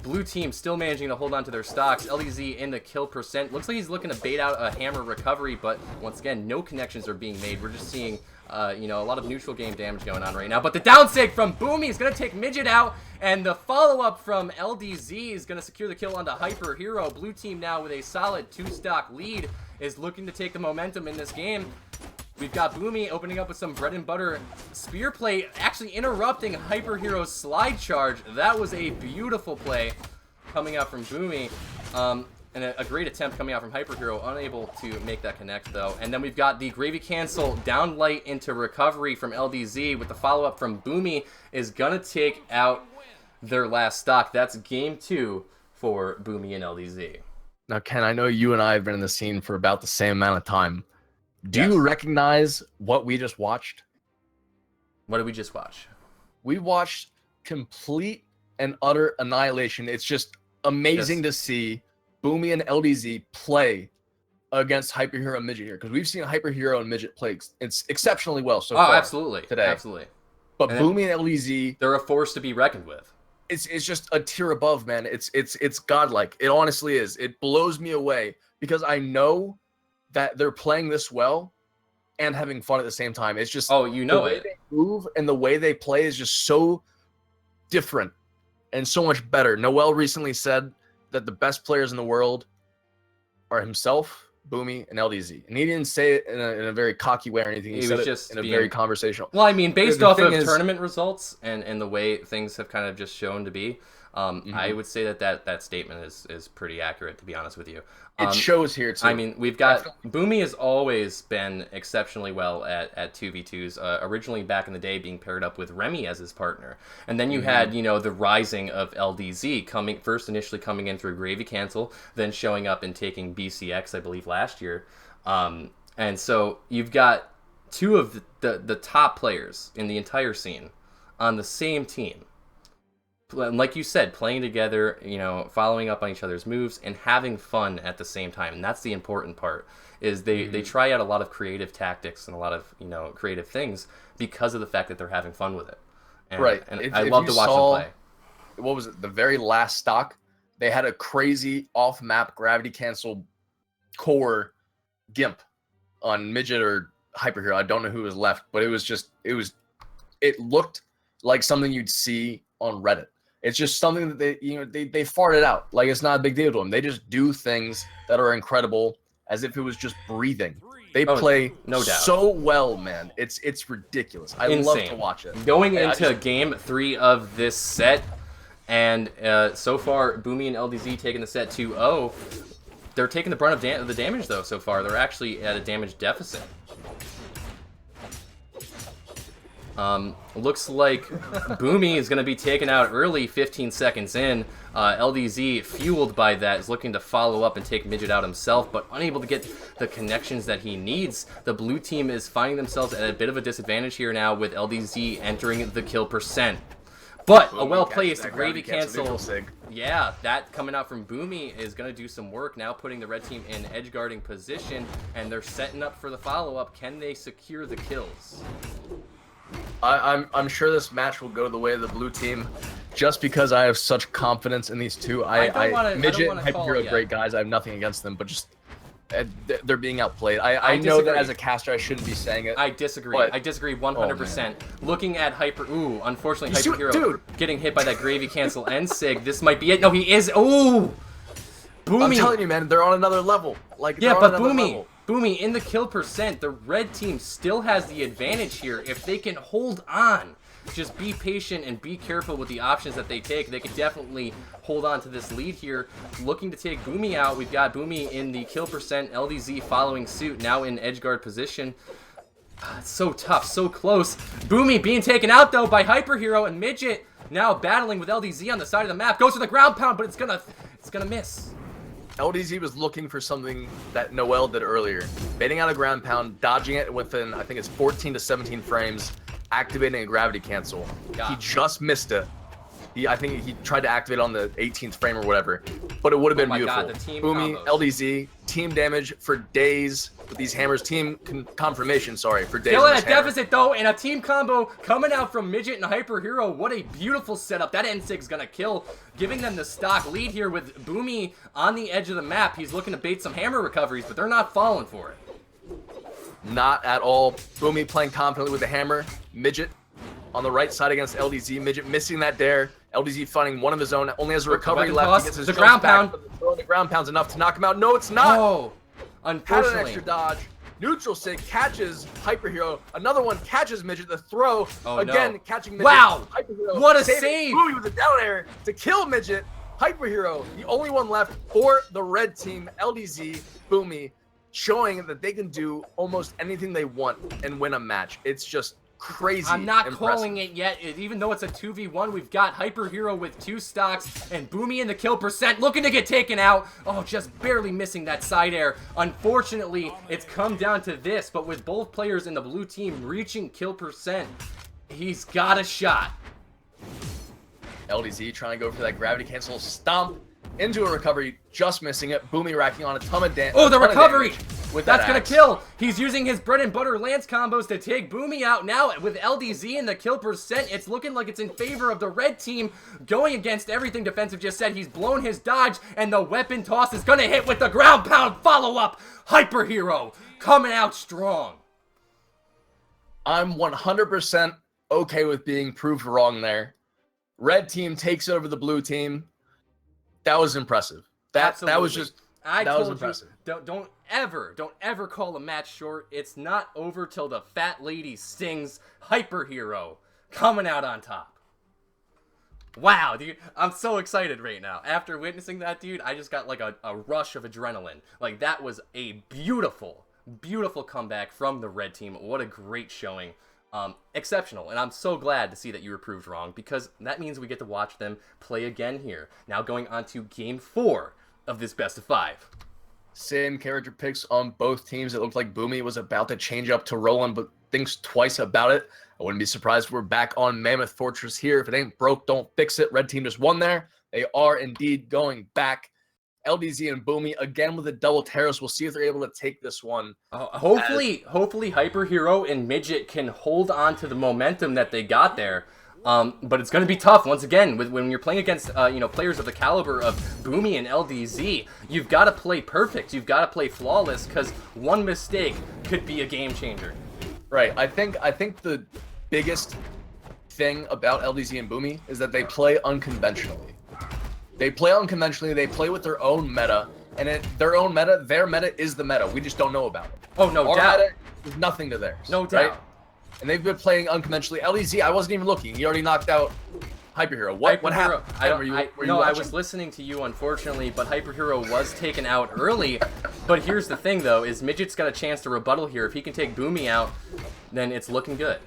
[SPEAKER 1] Blue team still managing to hold on to their stocks. LDZ in the kill percent. Looks like he's looking to bait out a hammer recovery, but once again, no connections are being made. We're just seeing, you know, a lot of neutral game damage going on right now. But the downsig from Boomie is going to take Midget out, and the follow-up from LDZ is going to secure the kill onto HYPERHERO. Blue team now with a solid 2-stock lead is looking to take the momentum in this game. We've got Boomie opening up with some bread and butter spear play, actually interrupting HYPERHERO's slide charge. That was a beautiful play coming out from Boomie. And a great attempt coming out from HYPERHERO, unable to make that connect though. And then we've got the gravy cancel down light into recovery from LDZ with the follow-up from Boomie is gonna take out their last stock. That's game 2 for Boomie and LDZ.
[SPEAKER 2] Now, Ken, I know you and I have been in the scene for about the same amount of time. Do
[SPEAKER 1] Yes.
[SPEAKER 2] you recognize what we just watched?
[SPEAKER 1] What did we just watch?
[SPEAKER 2] We watched complete and utter annihilation. It's just amazing to see Boomie and LDZ play against HYPERHERO and Midget here, because we've seen HYPERHERO and Midget play it's exceptionally well so far.
[SPEAKER 1] Absolutely.
[SPEAKER 2] Today.
[SPEAKER 1] Absolutely.
[SPEAKER 2] But
[SPEAKER 1] And
[SPEAKER 2] Boomie and LDZ,
[SPEAKER 1] they're a force to be reckoned with.
[SPEAKER 2] it's just a tier above, man. It's godlike. It honestly is. It blows me away because I know that they're playing this well and having fun at the same time. It's just
[SPEAKER 1] Oh, you know
[SPEAKER 2] the way
[SPEAKER 1] it.
[SPEAKER 2] they move and the way they play is just so different and so much better. Noel recently said that the best players in the world are himself, Boomie, and LDZ. And he didn't say it in a very cocky way or anything. He
[SPEAKER 1] He
[SPEAKER 2] said
[SPEAKER 1] was
[SPEAKER 2] it
[SPEAKER 1] just
[SPEAKER 2] in a
[SPEAKER 1] being-
[SPEAKER 2] very conversational.
[SPEAKER 1] Well, I mean, based
[SPEAKER 2] The
[SPEAKER 1] off
[SPEAKER 2] thing
[SPEAKER 1] of
[SPEAKER 2] is-
[SPEAKER 1] tournament results and the way things have kind of just shown to be, I would say that statement is pretty accurate, to be honest with you.
[SPEAKER 2] It shows here, too.
[SPEAKER 1] I mean, we've got Boomie has always been exceptionally well at 2v2s. Originally back in the day, being paired up with Remmy as his partner, and then you had the rising of LDZ initially coming in through Gravy Cancel, then showing up and taking BCX, I believe, last year. And so you've got two of the top players in the entire scene on the same team. Like you said, playing together, following up on each other's moves and having fun at the same time. And that's the important part, is they try out a lot of creative tactics and a lot of, creative things because of the fact that they're having fun with it. And,
[SPEAKER 2] Right.
[SPEAKER 1] And
[SPEAKER 2] If
[SPEAKER 1] I love
[SPEAKER 2] you
[SPEAKER 1] to watch
[SPEAKER 2] saw-
[SPEAKER 1] them play.
[SPEAKER 2] What was it? The very last stock, they had a crazy off-map gravity cancel core gimp on Midget or HYPERHERO. I don't know who was left, but it looked like something you'd see on Reddit. It's just something that they farted out. Like, it's not a big deal to them. They just do things that are incredible as if it was just breathing. They play
[SPEAKER 1] no doubt.
[SPEAKER 2] so well, man. It's ridiculous. I love to watch it.
[SPEAKER 1] Going
[SPEAKER 2] I
[SPEAKER 1] into game 3 of this set, and so far, Boomie and LDZ taking the set 2-0. They're taking the brunt of the damage, though, so far. They're actually at a damage deficit. Looks like Boomie is going to be taken out early, 15 seconds in. LDZ, fueled by that, is looking to follow up and take Midget out himself, but unable to get the connections that he needs. The blue team is finding themselves at a bit of a disadvantage here now with LDZ entering the kill percent. But a well-placed gravy cancel. Yeah, that coming out from Boomie is going to do some work now, putting the red team in edge guarding position, and they're setting up for the follow-up. Can they secure the kills?
[SPEAKER 2] I'm sure this match will go the way of the blue team, just because I have such confidence in these two. Midget and HYPERHERO, great guys. I have nothing against them, but just they're being outplayed. I know that as a caster I shouldn't be saying it.
[SPEAKER 1] I disagree. I disagree 100%. Looking at unfortunately HYPERHERO getting hit by that gravy cancel and Sig. This might be it. No, he is. Ooh, Boomie.
[SPEAKER 2] I'm telling you, man, they're on another level.
[SPEAKER 1] Yeah, but Boomie, in the kill percent, the red team still has the advantage here. If they can hold on, just be patient and be careful with the options that they take, they can definitely hold on to this lead here. Looking to take Boomie out, we've got Boomie in the kill percent, LDZ following suit, now in edge guard position. It's so tough, so close. Boomie being taken out, though, by HYPERHERO, and Midget now battling with LDZ on the side of the map. Goes for the ground pound, but it's gonna miss.
[SPEAKER 2] LDZ was looking for something that Noel did earlier. Baiting out a ground pound, dodging it within, I think it's 14 to 17 frames, activating a gravity cancel. He just missed it. I think he tried to activate on the 18th frame or whatever, but it would have been beautiful.
[SPEAKER 1] God, the team
[SPEAKER 2] Boomie,
[SPEAKER 1] combos.
[SPEAKER 2] LDZ team damage for days with these hammers. Team confirmation, sorry, for days.
[SPEAKER 1] Still
[SPEAKER 2] with
[SPEAKER 1] at
[SPEAKER 2] this
[SPEAKER 1] a
[SPEAKER 2] hammer.
[SPEAKER 1] deficit, though, and a team combo coming out from Midget and HYPERHERO. What a beautiful setup. That N6 gonna kill, giving them the stock lead here with Boomie on the edge of the map. He's looking to bait some hammer recoveries, but they're not falling for it.
[SPEAKER 2] Not at all. Boomie playing confidently with the hammer. Midget on the right side against LDZ. Midget missing that dare. LDZ finding one of his own. Only has a recovery
[SPEAKER 1] Weapon
[SPEAKER 2] left.
[SPEAKER 1] toss.
[SPEAKER 2] He gets his
[SPEAKER 1] The
[SPEAKER 2] jumps
[SPEAKER 1] ground
[SPEAKER 2] back,
[SPEAKER 1] pound.
[SPEAKER 2] but the ground pound's enough to knock him out. No, it's not.
[SPEAKER 1] Oh,
[SPEAKER 2] Had an
[SPEAKER 1] unfortunately.
[SPEAKER 2] extra dodge. Neutral sig catches HYPERHERO. Another one catches Midget. The throw again catching Midget.
[SPEAKER 1] Wow.
[SPEAKER 2] HYPERHERO
[SPEAKER 1] What a
[SPEAKER 2] saving
[SPEAKER 1] save.
[SPEAKER 2] Boomie with the down air to kill Midget. HYPERHERO, the only one left for the red team. LDZ, Boomie, showing that they can do almost anything they want and win a match. It's just crazy.
[SPEAKER 1] I'm not
[SPEAKER 2] impressive.
[SPEAKER 1] calling it yet. Even though it's a 2v1, we've got HYPERHERO with 2 stocks and Boomie in the kill percent looking to get taken out. Oh, just barely missing that side air. Unfortunately, it's come down to this, but with both players in the blue team reaching kill percent, he's got a shot.
[SPEAKER 2] LDZ trying to go for that gravity cancel stomp into a recovery, just missing it. Boomie racking on a ton of damage.
[SPEAKER 1] Oh, the recovery!
[SPEAKER 2] With
[SPEAKER 1] That's
[SPEAKER 2] that
[SPEAKER 1] gonna
[SPEAKER 2] axe.
[SPEAKER 1] kill. He's using his bread and butter lance combos to take Boomie out. Now with LDZ in the kill percent, it's looking like it's in favor of the red team, going against everything Defensive just said. He's blown his dodge, and the weapon toss is gonna hit with the ground pound follow-up. HYPERHERO coming out strong.
[SPEAKER 2] I'm 100% okay with being proved wrong there. Red team takes over the blue team. That was impressive. That was just
[SPEAKER 1] I
[SPEAKER 2] that
[SPEAKER 1] told
[SPEAKER 2] was impressive.
[SPEAKER 1] you, don't ever call a match short. It's not over till the fat lady sings. HYPERHERO coming out on top. Wow, dude, I'm so excited right now. After witnessing that, dude, I just got like a rush of adrenaline. Like, that was a beautiful, beautiful comeback from the red team. What a great showing. Exceptional, and I'm so glad to see that you were proved wrong, because that means we get to watch them play again here. Now going on to game 4 of this best of 5.
[SPEAKER 2] Same character picks on both teams. It looked like Boomie was about to change up to Roland, but thinks twice about it. I wouldn't be surprised if we're back on Mammoth Fortress here. If it ain't broke, don't fix it. Red team just won there. They are indeed going back. LDZ and Boomie again with a double terrace. We'll see if they're able to take this one.
[SPEAKER 1] Hopefully HYPERHERO and Midget can hold on to the momentum that they got there. But it's going to be tough once again when you're playing against players of the caliber of Boomie and LDZ. You've got to play perfect. You've got to play flawless, because one mistake could be a game changer.
[SPEAKER 2] Right. I think the biggest thing about LDZ and Boomie is that they play unconventionally. They play unconventionally. They play with their own meta, and their meta is the meta. We just don't know about it.
[SPEAKER 1] Oh, no
[SPEAKER 2] Our
[SPEAKER 1] doubt.
[SPEAKER 2] meta is nothing to theirs.
[SPEAKER 1] No doubt.
[SPEAKER 2] Right? And they've been playing unconventionally. LDZ, I wasn't even looking. He already knocked out HYPERHERO. What happened?
[SPEAKER 1] I was listening to you, unfortunately, but HYPERHERO was taken out early. But here's the thing, though, is Midget's got a chance to rebuttal here. If he can take Boomie out, then it's looking good.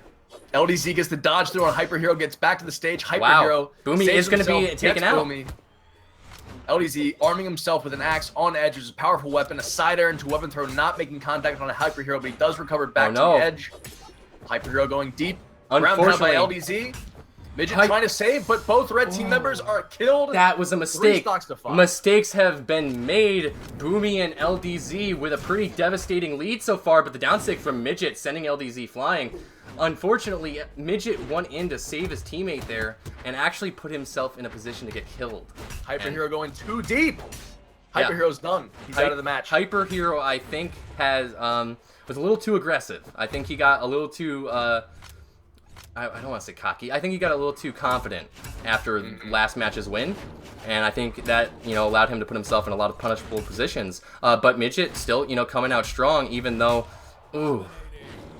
[SPEAKER 2] LDZ gets the dodge through on HYPERHERO, gets back to the stage. HYPERHERO
[SPEAKER 1] Wow. Boomie
[SPEAKER 2] saves
[SPEAKER 1] is going to be
[SPEAKER 2] himself,
[SPEAKER 1] taken
[SPEAKER 2] gets
[SPEAKER 1] out.
[SPEAKER 2] Boomie. LDZ arming himself with an axe on edge, which is a powerful weapon. A side air into weapon throw, not making contact on a HYPERHERO, but he does recover back to the edge. HYPERHERO going deep. Ground pound by LDZ. Midget trying to save, but both red team members are killed.
[SPEAKER 1] That was a mistake.
[SPEAKER 2] 3 stocks to 5.
[SPEAKER 1] Mistakes have been made. Boomie and LDZ with a pretty devastating lead so far, but the downstick from Midget sending LDZ flying. Unfortunately, Midget went in to save his teammate there and actually put himself in a position to get killed.
[SPEAKER 2] HYPERHERO going too deep. HYPERHERO's done. He's out of the match.
[SPEAKER 1] HYPERHERO, I think, was a little too aggressive. I think he got a little too I don't want to say cocky. I think he got a little too confident after last match's win, and I think that allowed him to put himself in a lot of punishable positions. But Midget still coming out strong, even though, ooh.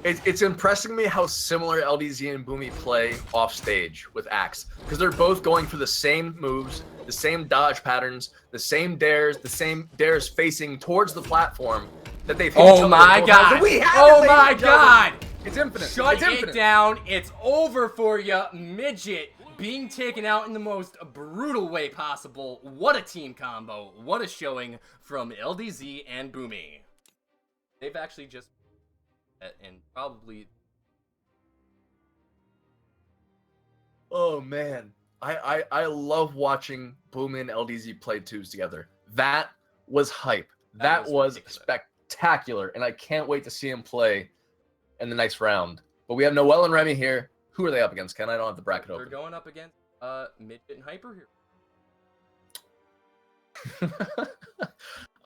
[SPEAKER 2] It's impressing me how similar LDZ and Boomie play off stage with Axe, because they're both going for the same moves, the same dodge patterns, the same dares facing towards the platform that they've hit each other.
[SPEAKER 1] Oh my god! Oh my god!
[SPEAKER 2] It's infinite.
[SPEAKER 1] Shut
[SPEAKER 2] it's infinite.
[SPEAKER 1] it down. It's over for you. Midget being taken out in the most brutal way possible. What a team combo. What a showing from LDZ and Boomie. They've actually just... and probably...
[SPEAKER 2] Oh, man. I love watching Boomie and LDZ play twos together. That was hype. That was
[SPEAKER 1] ridiculous.
[SPEAKER 2] spectacular, and I can't wait to see him play in the next round. But we have Noel and Remmy here. Who are they up against, Ken? I don't have the bracket
[SPEAKER 1] They're
[SPEAKER 2] open.
[SPEAKER 1] going up against Midget and HYPERHERO.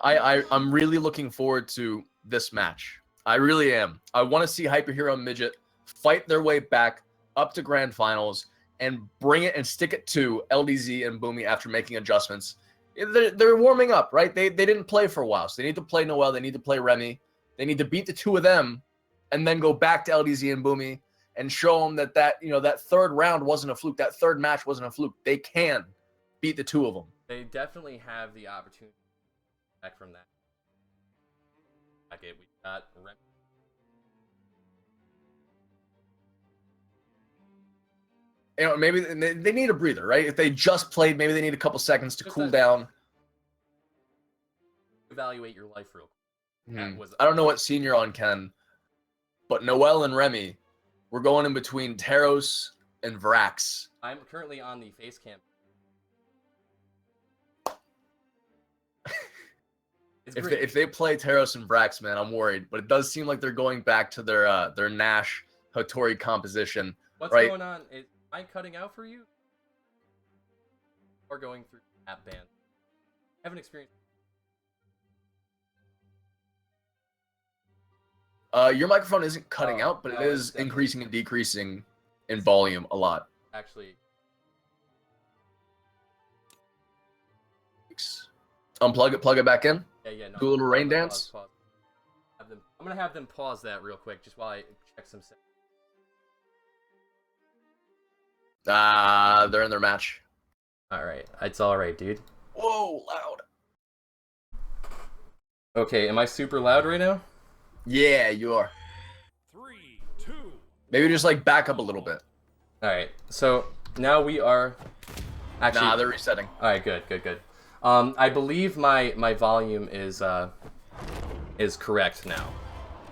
[SPEAKER 2] I'm really looking forward to this match. I really am. I want to see HYPERHERO and Midget fight their way back up to grand finals and bring it and stick it to LDZ and Boomie after making adjustments. They're warming up, right? They didn't play for a while, so they need to play Noel. They need to play Remmy. They need to beat the two of them and then go back to LDZ and Boomie and show them that that third round wasn't a fluke. That third match wasn't a fluke. They can beat the two of them.
[SPEAKER 1] They definitely have the opportunity back from that. Okay, we got Remmy.
[SPEAKER 2] Maybe they need a breather, right? If they just played, maybe they need a couple seconds to cool down.
[SPEAKER 1] Evaluate your life real quick.
[SPEAKER 2] I don't know what scene you're on, Ken, but Noel and Remmy, we're going in between Taros and Vrax.
[SPEAKER 1] I'm currently on the face cam.
[SPEAKER 2] If they play Taros and Vrax, man, I'm worried. But it does seem like they're going back to their Nash Hattori composition.
[SPEAKER 1] What's
[SPEAKER 2] right?
[SPEAKER 1] going on? Am I cutting out for you? Or going through app ban? I haven't experienced.
[SPEAKER 2] Your microphone isn't cutting out, but it is increasing and decreasing in volume a lot.
[SPEAKER 1] Actually.
[SPEAKER 2] Unplug it, plug it back in.
[SPEAKER 1] Yeah. No,
[SPEAKER 2] do a little rain
[SPEAKER 1] pause,
[SPEAKER 2] dance.
[SPEAKER 1] Pause. I'm gonna have them pause that real quick, just while I check some.
[SPEAKER 2] They're in their match.
[SPEAKER 1] All right, it's all right, dude.
[SPEAKER 2] Whoa, loud.
[SPEAKER 1] Okay, am I super loud right now?
[SPEAKER 2] Yeah, you are.
[SPEAKER 3] 3, 2.
[SPEAKER 2] Maybe just like back up a little bit.
[SPEAKER 1] All right, so now we are. Actually,
[SPEAKER 2] Nah, they're resetting.
[SPEAKER 1] All right, good. I believe my volume is correct now.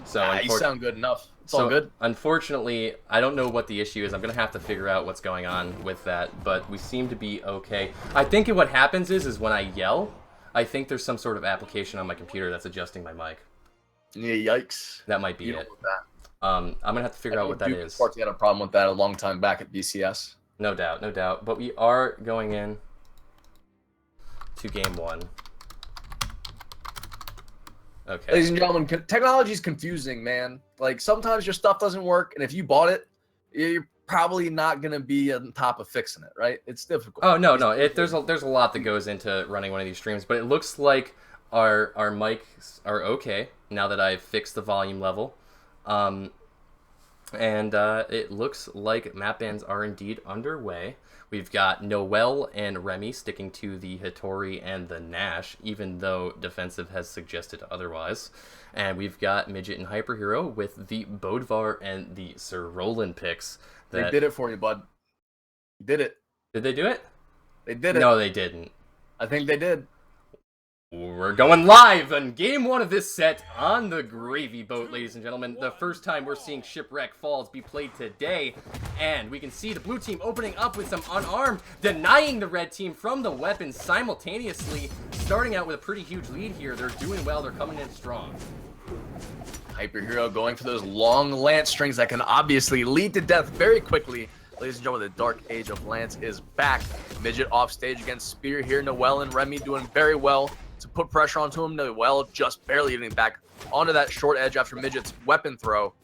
[SPEAKER 1] So
[SPEAKER 2] you sound good enough. It's all good.
[SPEAKER 1] Unfortunately, I don't know what the issue is. I'm gonna have to figure out what's going on with that, but we seem to be okay. I think what happens is when I yell, I think there's some sort of application on my computer that's adjusting my mic.
[SPEAKER 2] Yeah, yikes.
[SPEAKER 1] That might be it. I'm gonna have to figure out what that is.
[SPEAKER 2] Party had a problem with that a long time back at BCS.
[SPEAKER 1] No doubt. But we are going in to game 1. Okay.
[SPEAKER 2] Ladies and gentlemen, technology is confusing, man. Like, sometimes your stuff doesn't work, and if you bought it, you're probably not going to be on top of fixing it, right? It's difficult.
[SPEAKER 1] Oh, no. There's a lot that goes into running one of these streams, but it looks like our mics are okay now that I've fixed the volume level. And it looks like map bans are indeed underway. We've got Noel and Remmy sticking to the Hattori and the Nash, even though Diffensive has suggested otherwise. And we've got Midget and HYPERHERO with the Bodvar and the Sir Roland picks.
[SPEAKER 2] They did it for you, bud. You did it.
[SPEAKER 1] Did they do it?
[SPEAKER 2] They did it.
[SPEAKER 1] No, they didn't.
[SPEAKER 2] I think they did.
[SPEAKER 1] We're going live on game 1 of this set on the Gravy Boat, ladies and gentlemen. The first time we're seeing Shipwreck Falls be played today. And we can see the blue team opening up with some unarmed, denying the red team from the weapons simultaneously. Starting out with a pretty huge lead here. They're doing well. They're coming in strong.
[SPEAKER 2] HYPERHERO going for those long lance strings that can obviously lead to death very quickly. Ladies and gentlemen, the Dark Age of Lance is back. Midget off stage against Spear here. Noel and Remmy doing very well to put pressure onto him. Noel just barely getting back onto that short edge after Midget's weapon throw.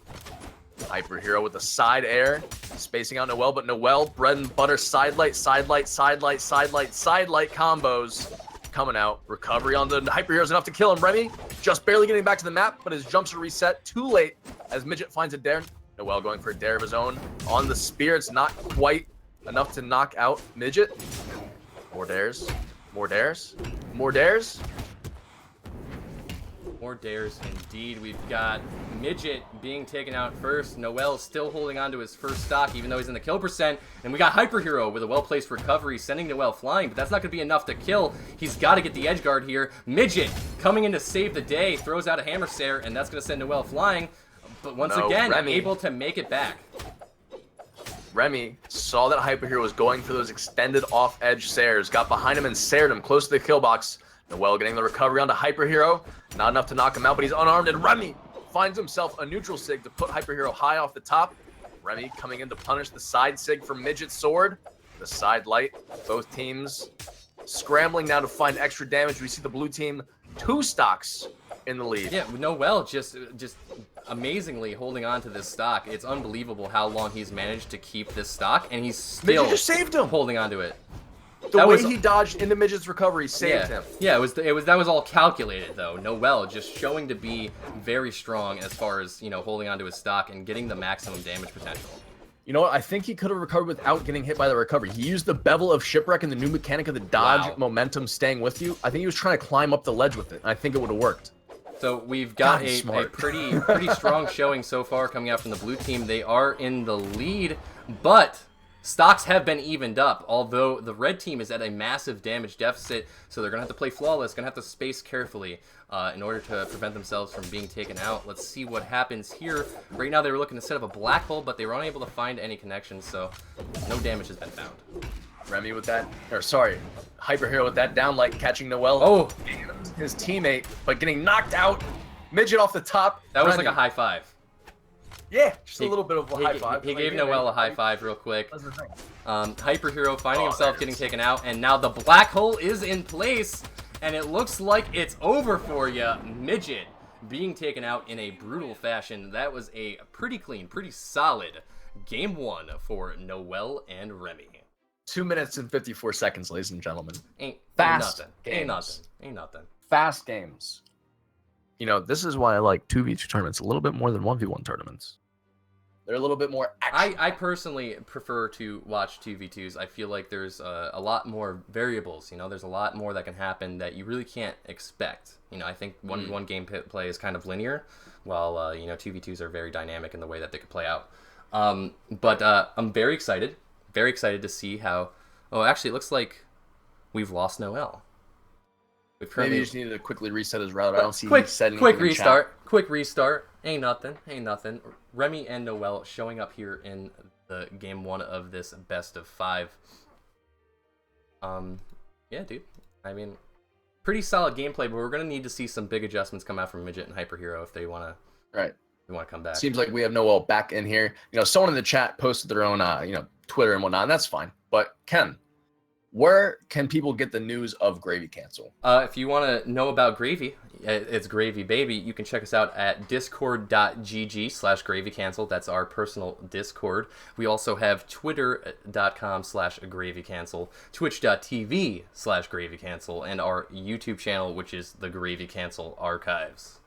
[SPEAKER 2] HYPERHERO with the side air, spacing out Noel, but Noel, bread and butter, side light combos coming out. Recovery on the HYPERHERO's enough to kill him. Remmy just barely getting back to the map, but his jumps are reset too late as Midget finds a dare. Noel going for a dare of his own on the spear. It's not quite enough to knock out Midget. More dares. More dares. More dares.
[SPEAKER 1] More dares indeed. We've got Midget being taken out first. Noel still holding on to his first stock, even though he's in the kill percent. And we got HYPERHERO with a well-placed recovery, sending Noel flying, but that's not going to be enough to kill. He's got to get the edge guard here. Midget coming in to save the day, throws out a hammer stare, and that's going to send Noel flying. But once again,
[SPEAKER 2] Remmy,
[SPEAKER 1] able to make it back.
[SPEAKER 2] Remmy saw that HYPERHERO was going for those extended off-edge sares, got behind him and sared him close to the kill box. Noel getting the recovery onto HYPERHERO. Not enough to knock him out, but he's unarmed, and Remmy finds himself a neutral sig to put HYPERHERO high off the top. Remmy coming in to punish the side sig from Midget's sword. The side light. Both teams scrambling now to find extra damage. We see the blue team 2 stocks in the lead.
[SPEAKER 1] Yeah, Noel just amazingly holding on to this stock. It's unbelievable how long he's managed to keep this stock, and he's still
[SPEAKER 2] Midget just saved him.
[SPEAKER 1] holding on to it.
[SPEAKER 2] The way he dodged into Midget's recovery saved him.
[SPEAKER 1] Yeah, that was all calculated though. Noel just showing to be very strong as far as, you know, holding on to his stock and getting the maximum damage potential.
[SPEAKER 2] You know what? I think he could have recovered without getting hit by the recovery. He used the bevel of Shipwreck and the new mechanic of the dodge momentum staying with you. I think he was trying to climb up the ledge with it. I think it would have worked.
[SPEAKER 1] So we've got a pretty strong showing so far coming out from the blue team. They are in the lead, but stocks have been evened up, although the red team is at a massive damage deficit, so they're going to have to play flawless, going to have to space carefully in order to prevent themselves from being taken out. Let's see what happens here. Right now they were looking to set up a black hole, but they were unable to find any connections, so no damage has been found.
[SPEAKER 2] Remmy with that, or sorry, HYPERHERO with that downlight catching Noel.
[SPEAKER 1] Oh!
[SPEAKER 2] His teammate, but getting knocked out. Midget off the top.
[SPEAKER 1] That was like a high five.
[SPEAKER 2] Yeah, just a little bit of a high five.
[SPEAKER 1] He gave Noel a high five real quick. HYPERHERO finding himself getting taken out, and now the black hole is in place, and it looks like it's over for you. Midget being taken out in a brutal fashion. That was a pretty clean, pretty solid game 1 for Noel and Remmy.
[SPEAKER 2] 2 minutes and 54 seconds, ladies and gentlemen.
[SPEAKER 1] Ain't
[SPEAKER 2] Fast
[SPEAKER 1] nothing. Ain't nothing.
[SPEAKER 2] Fast games. You know, this is why I like 2v2 tournaments a little bit more than 1v1 tournaments. They're a little bit more action.
[SPEAKER 1] I personally prefer to watch 2v2s. I feel like there's a lot more variables. You know, there's a lot more that can happen that you really can't expect. You know, I think 1v1 gameplay is kind of linear, while, you know, 2v2s are very dynamic in the way that they could play out. But I'm very excited to see how... Oh, actually, it looks like we've lost Noel.
[SPEAKER 2] Maybe he just needed to quickly reset his route. I don't see
[SPEAKER 1] quick restart. Ain't nothing. Remmy and Noel showing up here in the game 1 of this best of 5. Yeah, dude. I mean, pretty solid gameplay, but we're gonna need to see some big adjustments come out from Midget and HYPERHERO if they wanna come back.
[SPEAKER 2] Seems like we have Noel back in here. You know, someone in the chat posted their own you know, Twitter and whatnot, and that's fine. But Ken, where can people get the news of Gravy Cancel?
[SPEAKER 1] If you want to know about Gravy, it's Gravy Baby, you can check us out at discord.gg/gravycancel. That's our personal Discord. We also have twitter.com/gravycancel, twitch.tv/gravycancel, and our YouTube channel, which is the Gravy Cancel Archives.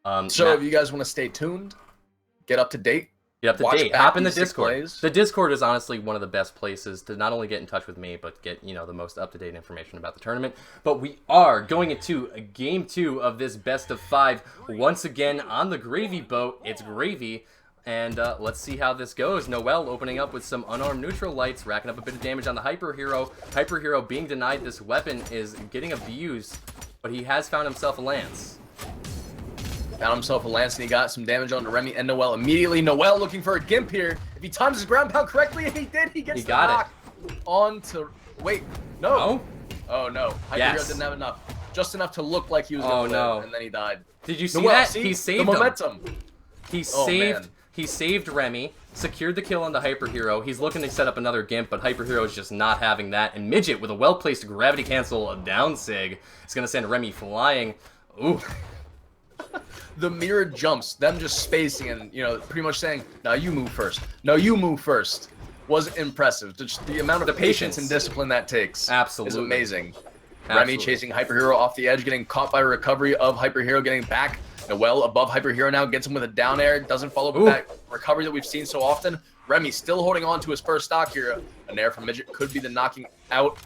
[SPEAKER 2] So if you guys want to stay tuned, get up to date,
[SPEAKER 1] hop in the Discord. The Discord is honestly one of the best places to not only get in touch with me, but get, you know, the most up-to-date information about the tournament. But we are going into game 2 of this best of 5 once again on the Gravy boat. It's Gravy, and let's see how this goes. Noel opening up with some unarmed neutral lights, racking up a bit of damage on the HYPERHERO. HYPERHERO being denied this weapon is getting abused, but he has found himself a lance.
[SPEAKER 2] Found himself a lance, and he got some damage onto Remmy and Noel immediately. Noel looking for a gimp here. If he times his ground pound correctly, and he did, he gets the knock onto... Wait, no. Oh, no. HYPERHERO didn't have enough. Just enough to look like he was going to live, and then he died.
[SPEAKER 1] Did you see that? He saved
[SPEAKER 2] the momentum.
[SPEAKER 1] He saved Remmy, secured the kill on the HYPERHERO. He's looking to set up another gimp, but HYPERHERO is just not having that. And Midget, with a well-placed gravity cancel down sig, is going to send Remmy flying. Ooh.
[SPEAKER 2] The mirrored jumps, them just spacing and, you know, pretty much saying, "Now you move first. No, you move first," was impressive. Just the amount of patience and discipline that takes is amazing. Remmy chasing HYPERHERO off the edge, getting caught by a recovery of HYPERHERO, getting back. Noel above HYPERHERO now, gets him with a down air, doesn't follow with that recovery that we've seen so often. Remmy still holding on to his first stock here. An air from Midget could be the knocking out,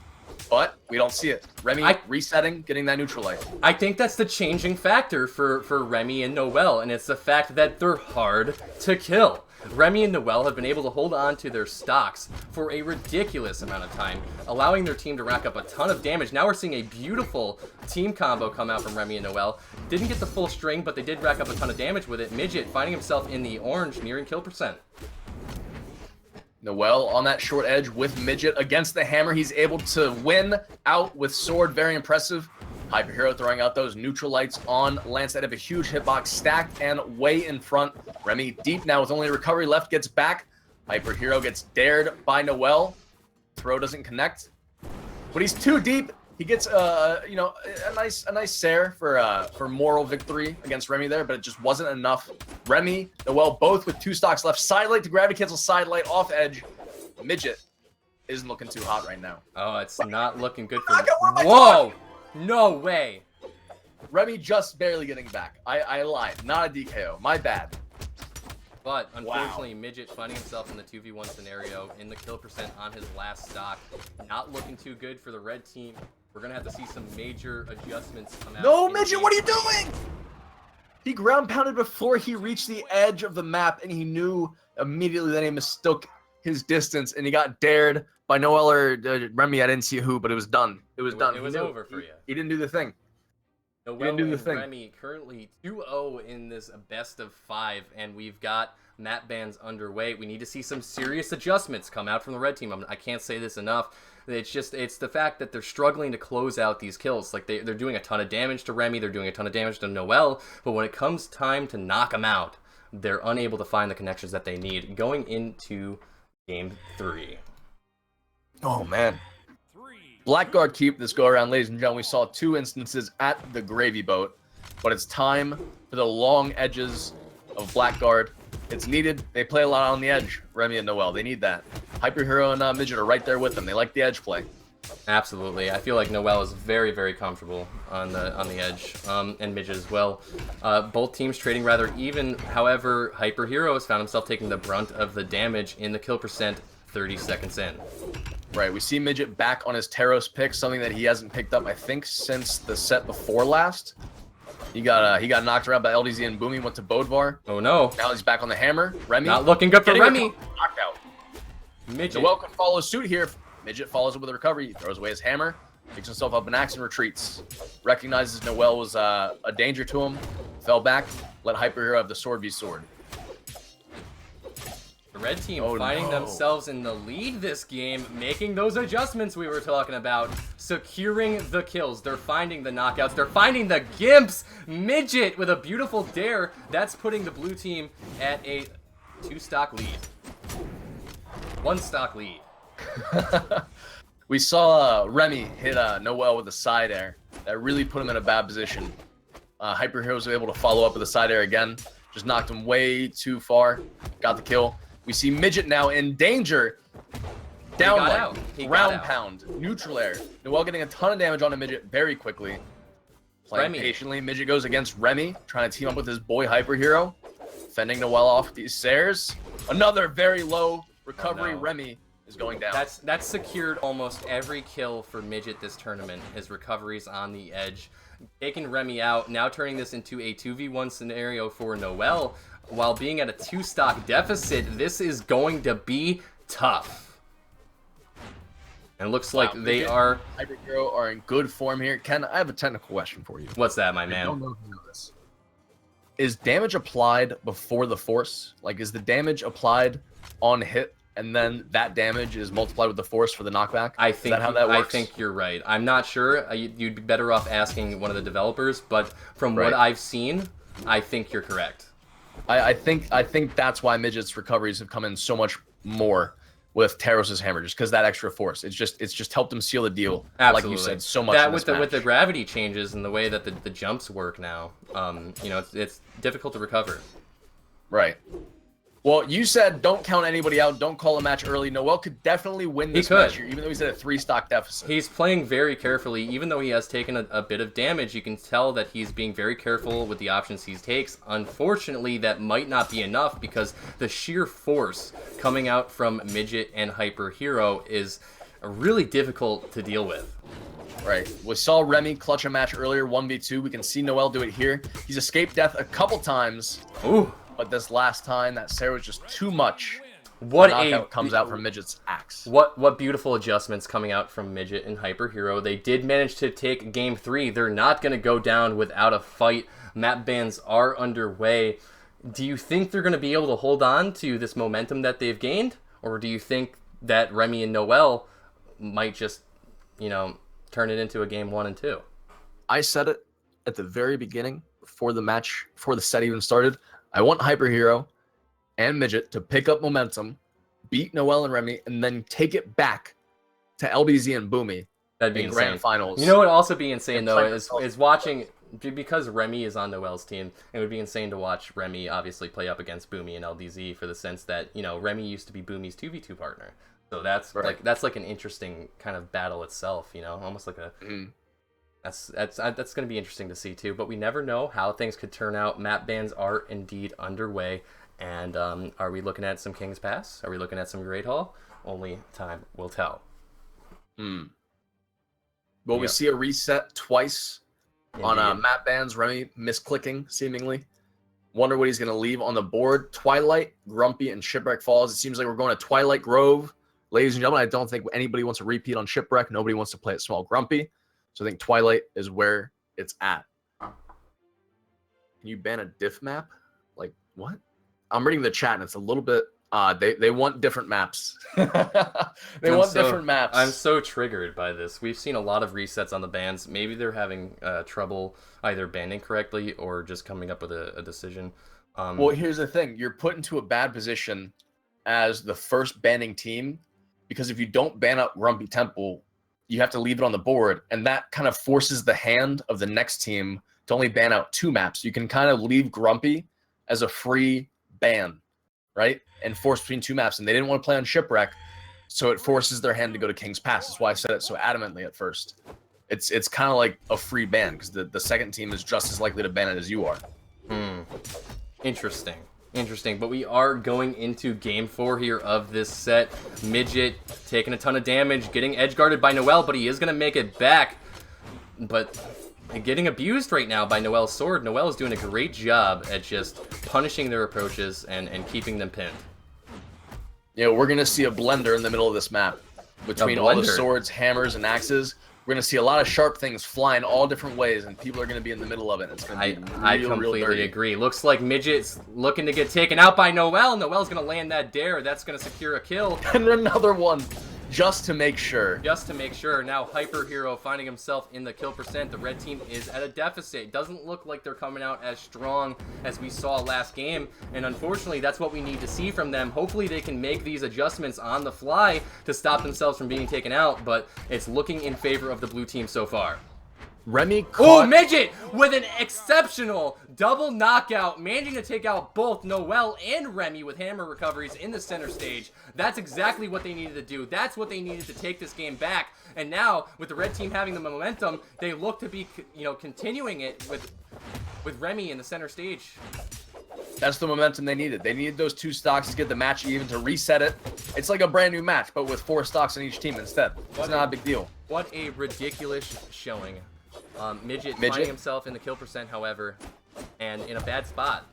[SPEAKER 2] but we don't see it. Remmy resetting, getting that neutral light.
[SPEAKER 1] I think that's the changing factor for Remmy and Noel, and it's the fact that they're hard to kill. Remmy and Noel have been able to hold on to their stocks for a ridiculous amount of time, allowing their team to rack up a ton of damage. Now we're seeing a beautiful team combo come out from Remmy and Noel. Didn't get the full string, but they did rack up a ton of damage with it. Midget finding himself in the orange, nearing kill percent.
[SPEAKER 2] Noel on that short edge with Midget against the hammer. He's able to win out with sword. Very impressive. HYPERHERO throwing out those neutral lights on Lance that have a huge hitbox stacked and way in front. Remmy deep now with only recovery left, gets back. HYPERHERO gets dared by Noel. Throw doesn't connect, but he's too deep. He gets a nice Sair for moral victory against Remmy there, but it just wasn't enough. Remmy, Noel, both with 2 stocks left. Side light to gravity cancel, side light off edge. Midget isn't looking too hot right now.
[SPEAKER 1] Oh, it's not looking good for him. Whoa! No way.
[SPEAKER 2] Remmy just barely getting back. I lied. Not a DKO. My bad.
[SPEAKER 1] But unfortunately, Midget finding himself in the 2v1 scenario in the kill percent on his last stock. Not looking too good for the red team. We're going to have to see some major adjustments come out.
[SPEAKER 2] No, Midget, what are you doing? He ground pounded before he reached the edge of the map, and he knew immediately that he mistook his distance, and he got dared by Noel or Remmy. I didn't see who, but it was done. It was done.
[SPEAKER 1] It was over for you.
[SPEAKER 2] He didn't do the thing.
[SPEAKER 1] Noel and Remmy currently 2-0 in this best of 5, and we've got map bans underway. We need to see some serious adjustments come out from the red team. I can't say this enough. It's the fact that they're struggling to close out these kills. Like they're doing a ton of damage to Remmy, they're doing a ton of damage to Noel, but when it comes time to knock them out, they're unable to find the connections that they need going into Game 3.
[SPEAKER 2] Oh, man. Blackguard keep this go around, ladies and gentlemen. We saw 2 instances at the gravy boat, but it's time for the long edges of Blackguard. It's needed. They play a lot on the edge, Remmy and Noel. They need that. HYPERHERO and Midget are right there with them. They like the edge play.
[SPEAKER 1] Absolutely. I feel like Noel is very, very comfortable on the edge, and Midget as well. Both teams trading rather even. However, HYPERHERO has found himself taking the brunt of the damage in the kill percent 30 seconds in.
[SPEAKER 2] Right, we see Midget back on his Taros pick, something that he hasn't picked up, I think, since the set before last. He got knocked around by LDZ and Boomie, went to Bodvar.
[SPEAKER 1] Oh no.
[SPEAKER 2] Now he's back on the hammer. Remmy.
[SPEAKER 1] Not looking good for Remmy.
[SPEAKER 2] Knockout.
[SPEAKER 1] Midget.
[SPEAKER 2] Noel can follow suit here. Midget follows up with a recovery. He throws away his hammer. Picks himself up in axe and retreats. Recognizes Noel was a danger to him. Fell back. Let HYPERHERO have the sword v sword.
[SPEAKER 1] The red team finding themselves in the lead this game, making those adjustments we were talking about, securing the kills. They're finding the knockouts. They're finding the gimps. Midget with a beautiful dare. That's putting the blue team at a 2-stock lead. 1-stock lead.
[SPEAKER 2] We saw Remmy hit Noel with a side air. That really put him in a bad position. HYPERHERO was able to follow up with a side air again. Just knocked him way too far. Got the kill. We see Midget now in danger. Down light, round pound, neutral air. Noel getting a ton of damage on a Midget very quickly. Playing patiently. Midget goes against Remmy, trying to team up with his boy HYPERHERO. Fending Noel off these Sairs. Another very low recovery. Oh, no. Remmy is going down.
[SPEAKER 1] That's secured almost every kill for Midget this tournament. His recoveries on the edge. Taking Remmy out, now turning this into a 2v1 scenario for Noel. While being at a 2-stock deficit, this is going to be tough. And it looks like they are...
[SPEAKER 2] HYPERHERO are in good form here. Ken, I have a technical question for you.
[SPEAKER 1] What's that, my man?
[SPEAKER 2] I don't know if you know this. Is damage applied before the force? Like, is the damage applied on hit, and then that damage is multiplied with the force for the knockback?
[SPEAKER 1] Is that how that works? I think you're right. I'm not sure. You'd be better off asking one of the developers, but from what I've seen, I think you're correct.
[SPEAKER 2] I think that's why Midget's recoveries have come in so much more with Taros' hammer, just because that extra force. It's just helped him seal the deal.
[SPEAKER 1] Absolutely.
[SPEAKER 2] Like you said, so much.
[SPEAKER 1] That with the gravity changes and the way that the jumps work now, it's difficult to recover.
[SPEAKER 2] Right. Well, you said don't count anybody out, don't call a match early. Noel could definitely win this match here, even though he's at a 3-stock deficit.
[SPEAKER 1] He's playing very carefully. Even though he has taken a bit of damage, you can tell that he's being very careful with the options he takes. Unfortunately, that might not be enough because the sheer force coming out from Midget and HYPERHERO is really difficult to deal with.
[SPEAKER 2] Right. We saw Remmy clutch a match earlier, 1v2. We can see Noel do it here. He's escaped death a couple times.
[SPEAKER 1] Ooh.
[SPEAKER 2] But this last time, that Sair was just too much.
[SPEAKER 1] What
[SPEAKER 2] knockout comes out from Midget's axe.
[SPEAKER 1] What beautiful adjustments coming out from Midget and HYPERHERO. They did manage to take Game 3. They're not going to go down without a fight. Map bans are underway. Do you think they're going to be able to hold on to this momentum that they've gained? Or do you think that Remmy and Noel might just, turn it into a Game 1 and 2?
[SPEAKER 2] I said it at the very beginning, before the match, before the set even started. I want HYPERHERO and Midget to pick up momentum, beat Noel and Remmy, and then take it back to LBZ and Boomie
[SPEAKER 1] That'd be
[SPEAKER 2] in
[SPEAKER 1] insane.
[SPEAKER 2] grand finals.
[SPEAKER 1] You know what would also be insane,
[SPEAKER 2] And
[SPEAKER 1] though,
[SPEAKER 2] play
[SPEAKER 1] is watching, because Remmy is on Noel's team, it would be insane to watch Remmy obviously play up against Boomie and LDZ, for the sense that, you know, Remmy used to be Boomie's 2v2 partner. So that's
[SPEAKER 2] Right.
[SPEAKER 1] like an interesting kind of battle itself, you know, almost like a... That's going to be interesting to see, too. But we never know how things could turn out. Map bans are indeed underway. And are we looking at some King's Pass? Are we looking at some Great Hall? Only time will tell.
[SPEAKER 2] Will
[SPEAKER 1] Yeah.
[SPEAKER 2] we see a reset twice on
[SPEAKER 1] Indeed.
[SPEAKER 2] map bans? Remmy misclicking, seemingly. Wonder what he's going to leave on the board. Twilight, Grumpy, and Shipwreck Falls. It seems like we're going to Twilight Grove. Ladies and gentlemen, I don't think anybody wants to repeat on Shipwreck. Nobody wants to play at Small Grumpy. So I think Twilight is where it's at. Can you ban a diff map? Like, what? I'm reading the chat, and it's a little bit odd. They want different maps. They want different maps.
[SPEAKER 1] I'm so triggered by this. We've seen a lot of resets on the bans. Maybe they're having trouble either banning correctly or just coming up with a decision.
[SPEAKER 2] Well, here's the thing. You're put into a bad position as the first banning team, because if you don't ban up Grumpy Temple, you have to leave it on the board, and that kind of forces the hand of the next team to only ban out 2 maps. You can kind of leave Grumpy as a free ban, right? And force between 2 maps, and they didn't want to play on Shipwreck, so it forces their hand to go to King's Pass. That's why I said it so adamantly at first. It's kind of like a free ban, because the second team is just as likely to ban it as you are.
[SPEAKER 1] Interesting, but we are going into game 4 here of this set. Midget taking a ton of damage, getting edge guarded by Noel, but he is going to make it back. But getting abused right now by Noel's sword. Noel is doing a great job at just punishing their approaches and keeping them pinned.
[SPEAKER 2] You know, we're going to see a blender in the middle of this map. Between all the swords, hammers, and axes, we're going to see a lot of sharp things flying all different ways, and people are going to be in the middle of it. It's going to be
[SPEAKER 1] I completely agree. Looks like Midget's looking to get taken out by Noel. Noel's going to land that dare. That's going to secure a kill.
[SPEAKER 2] And another one, just to make sure.
[SPEAKER 1] Just to make sure. Now HYPERHERO finding himself in the kill percent. The red team is at a deficit. Doesn't look like they're coming out as strong as we saw last game. And unfortunately, that's what we need to see from them. Hopefully they can make these adjustments on the fly to stop themselves from being taken out. But it's looking in favor of the blue team so far.
[SPEAKER 2] Remmy caught...
[SPEAKER 1] Oh, Midget with an exceptional double knockout, managing to take out both Noel and Remmy with hammer recoveries in the center stage. That's exactly what they needed to do. That's what they needed to take this game back. And now, with the red team having the momentum, they look to be, you know, continuing it with Remmy in the center stage.
[SPEAKER 2] That's the momentum they needed. They needed those 2 stocks to get the match even, to reset it. It's like a brand new match, but with 4 stocks on each team instead. It's not a big deal.
[SPEAKER 1] What a ridiculous showing. Midget finding himself in the kill percent, however, and in a bad spot.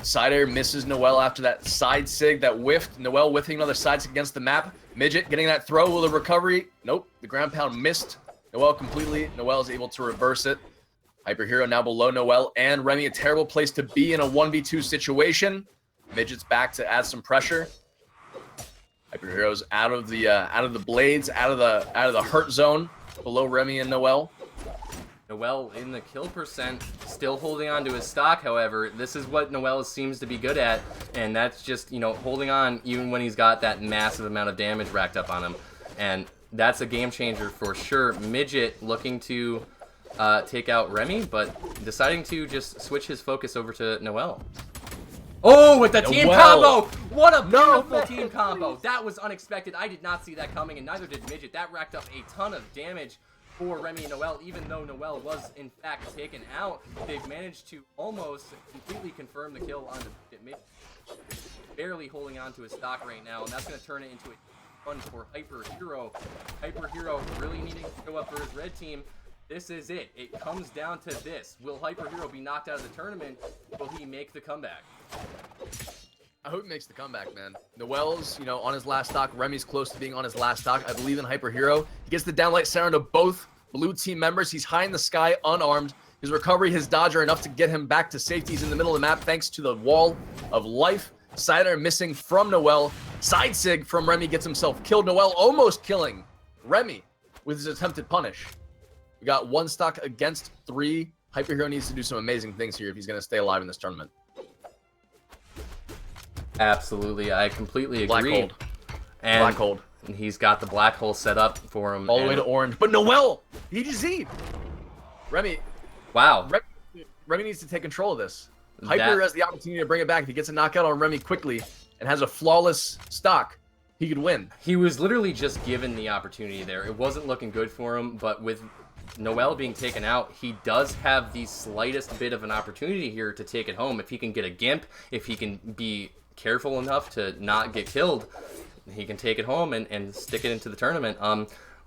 [SPEAKER 2] Side air misses Noel after that side sig that whiffed. Noel whiffing another side sig against the map. Midget getting that throw with a recovery. Nope, the ground pound missed Noel completely. Noel is able to reverse it. HYPERHERO now below Noel and Remmy. A terrible place to be in a 1v2 situation. Midget's back to add some pressure. HYPERHERO's out of the blades, out of the hurt zone. Below Remmy and Noel.
[SPEAKER 1] Noel in the kill percent, still holding on to his stock, however. This is what Noel seems to be good at, and that's just, you know, holding on even when he's got that massive amount of damage racked up on him. And that's a game changer for sure. Midget looking to take out Remmy, but deciding to just switch his focus over to Noel. Oh, with the team combo! What a beautiful team combo. That was unexpected. I did not see that coming, and neither did Midget. That racked up a ton of damage for Remmy and Noel. Even though Noel was, in fact, taken out, they've managed to almost completely confirm the kill on the Midget. Barely holding on to his stock right now, and that's going to turn it into a fun for HYPERHERO. HYPERHERO really needing to go up for his red team. This is it. It comes down to this. Will HYPERHERO be knocked out of the tournament? Will he make the comeback?
[SPEAKER 2] I hope he makes the comeback, man. Noel's, you know, on his last stock. Remy's close to being on his last stock. I believe in HYPERHERO. He gets the downlight center to both blue team members. He's high in the sky, unarmed. His recovery, his dodge are enough to get him back to safety. He's in the middle of the map thanks to the wall of life. Sider missing from Noel. Side sig from Remmy gets himself killed. Noel almost killing Remmy with his attempted punish. We got 1 stock against 3. HYPERHERO needs to do some amazing things here if he's going to stay alive in this tournament.
[SPEAKER 1] Absolutely, I completely agree.
[SPEAKER 2] Black hold.
[SPEAKER 1] And
[SPEAKER 2] Black hold.
[SPEAKER 1] he's got the black hole set up for him.
[SPEAKER 2] All the way to orange. But Noel! He just Z'd! Remy.
[SPEAKER 1] Wow.
[SPEAKER 2] Remy needs to take control of this. Hyper has the opportunity to bring it back. If he gets a knockout on Remy quickly and has a flawless stock, he could win.
[SPEAKER 1] He was literally just given the opportunity there. It wasn't looking good for him, but with Noel being taken out, he does have the slightest bit of an opportunity here to take it home. If he can get a gimp, if he can be careful enough to not get killed, he can take it home and stick it into the tournament.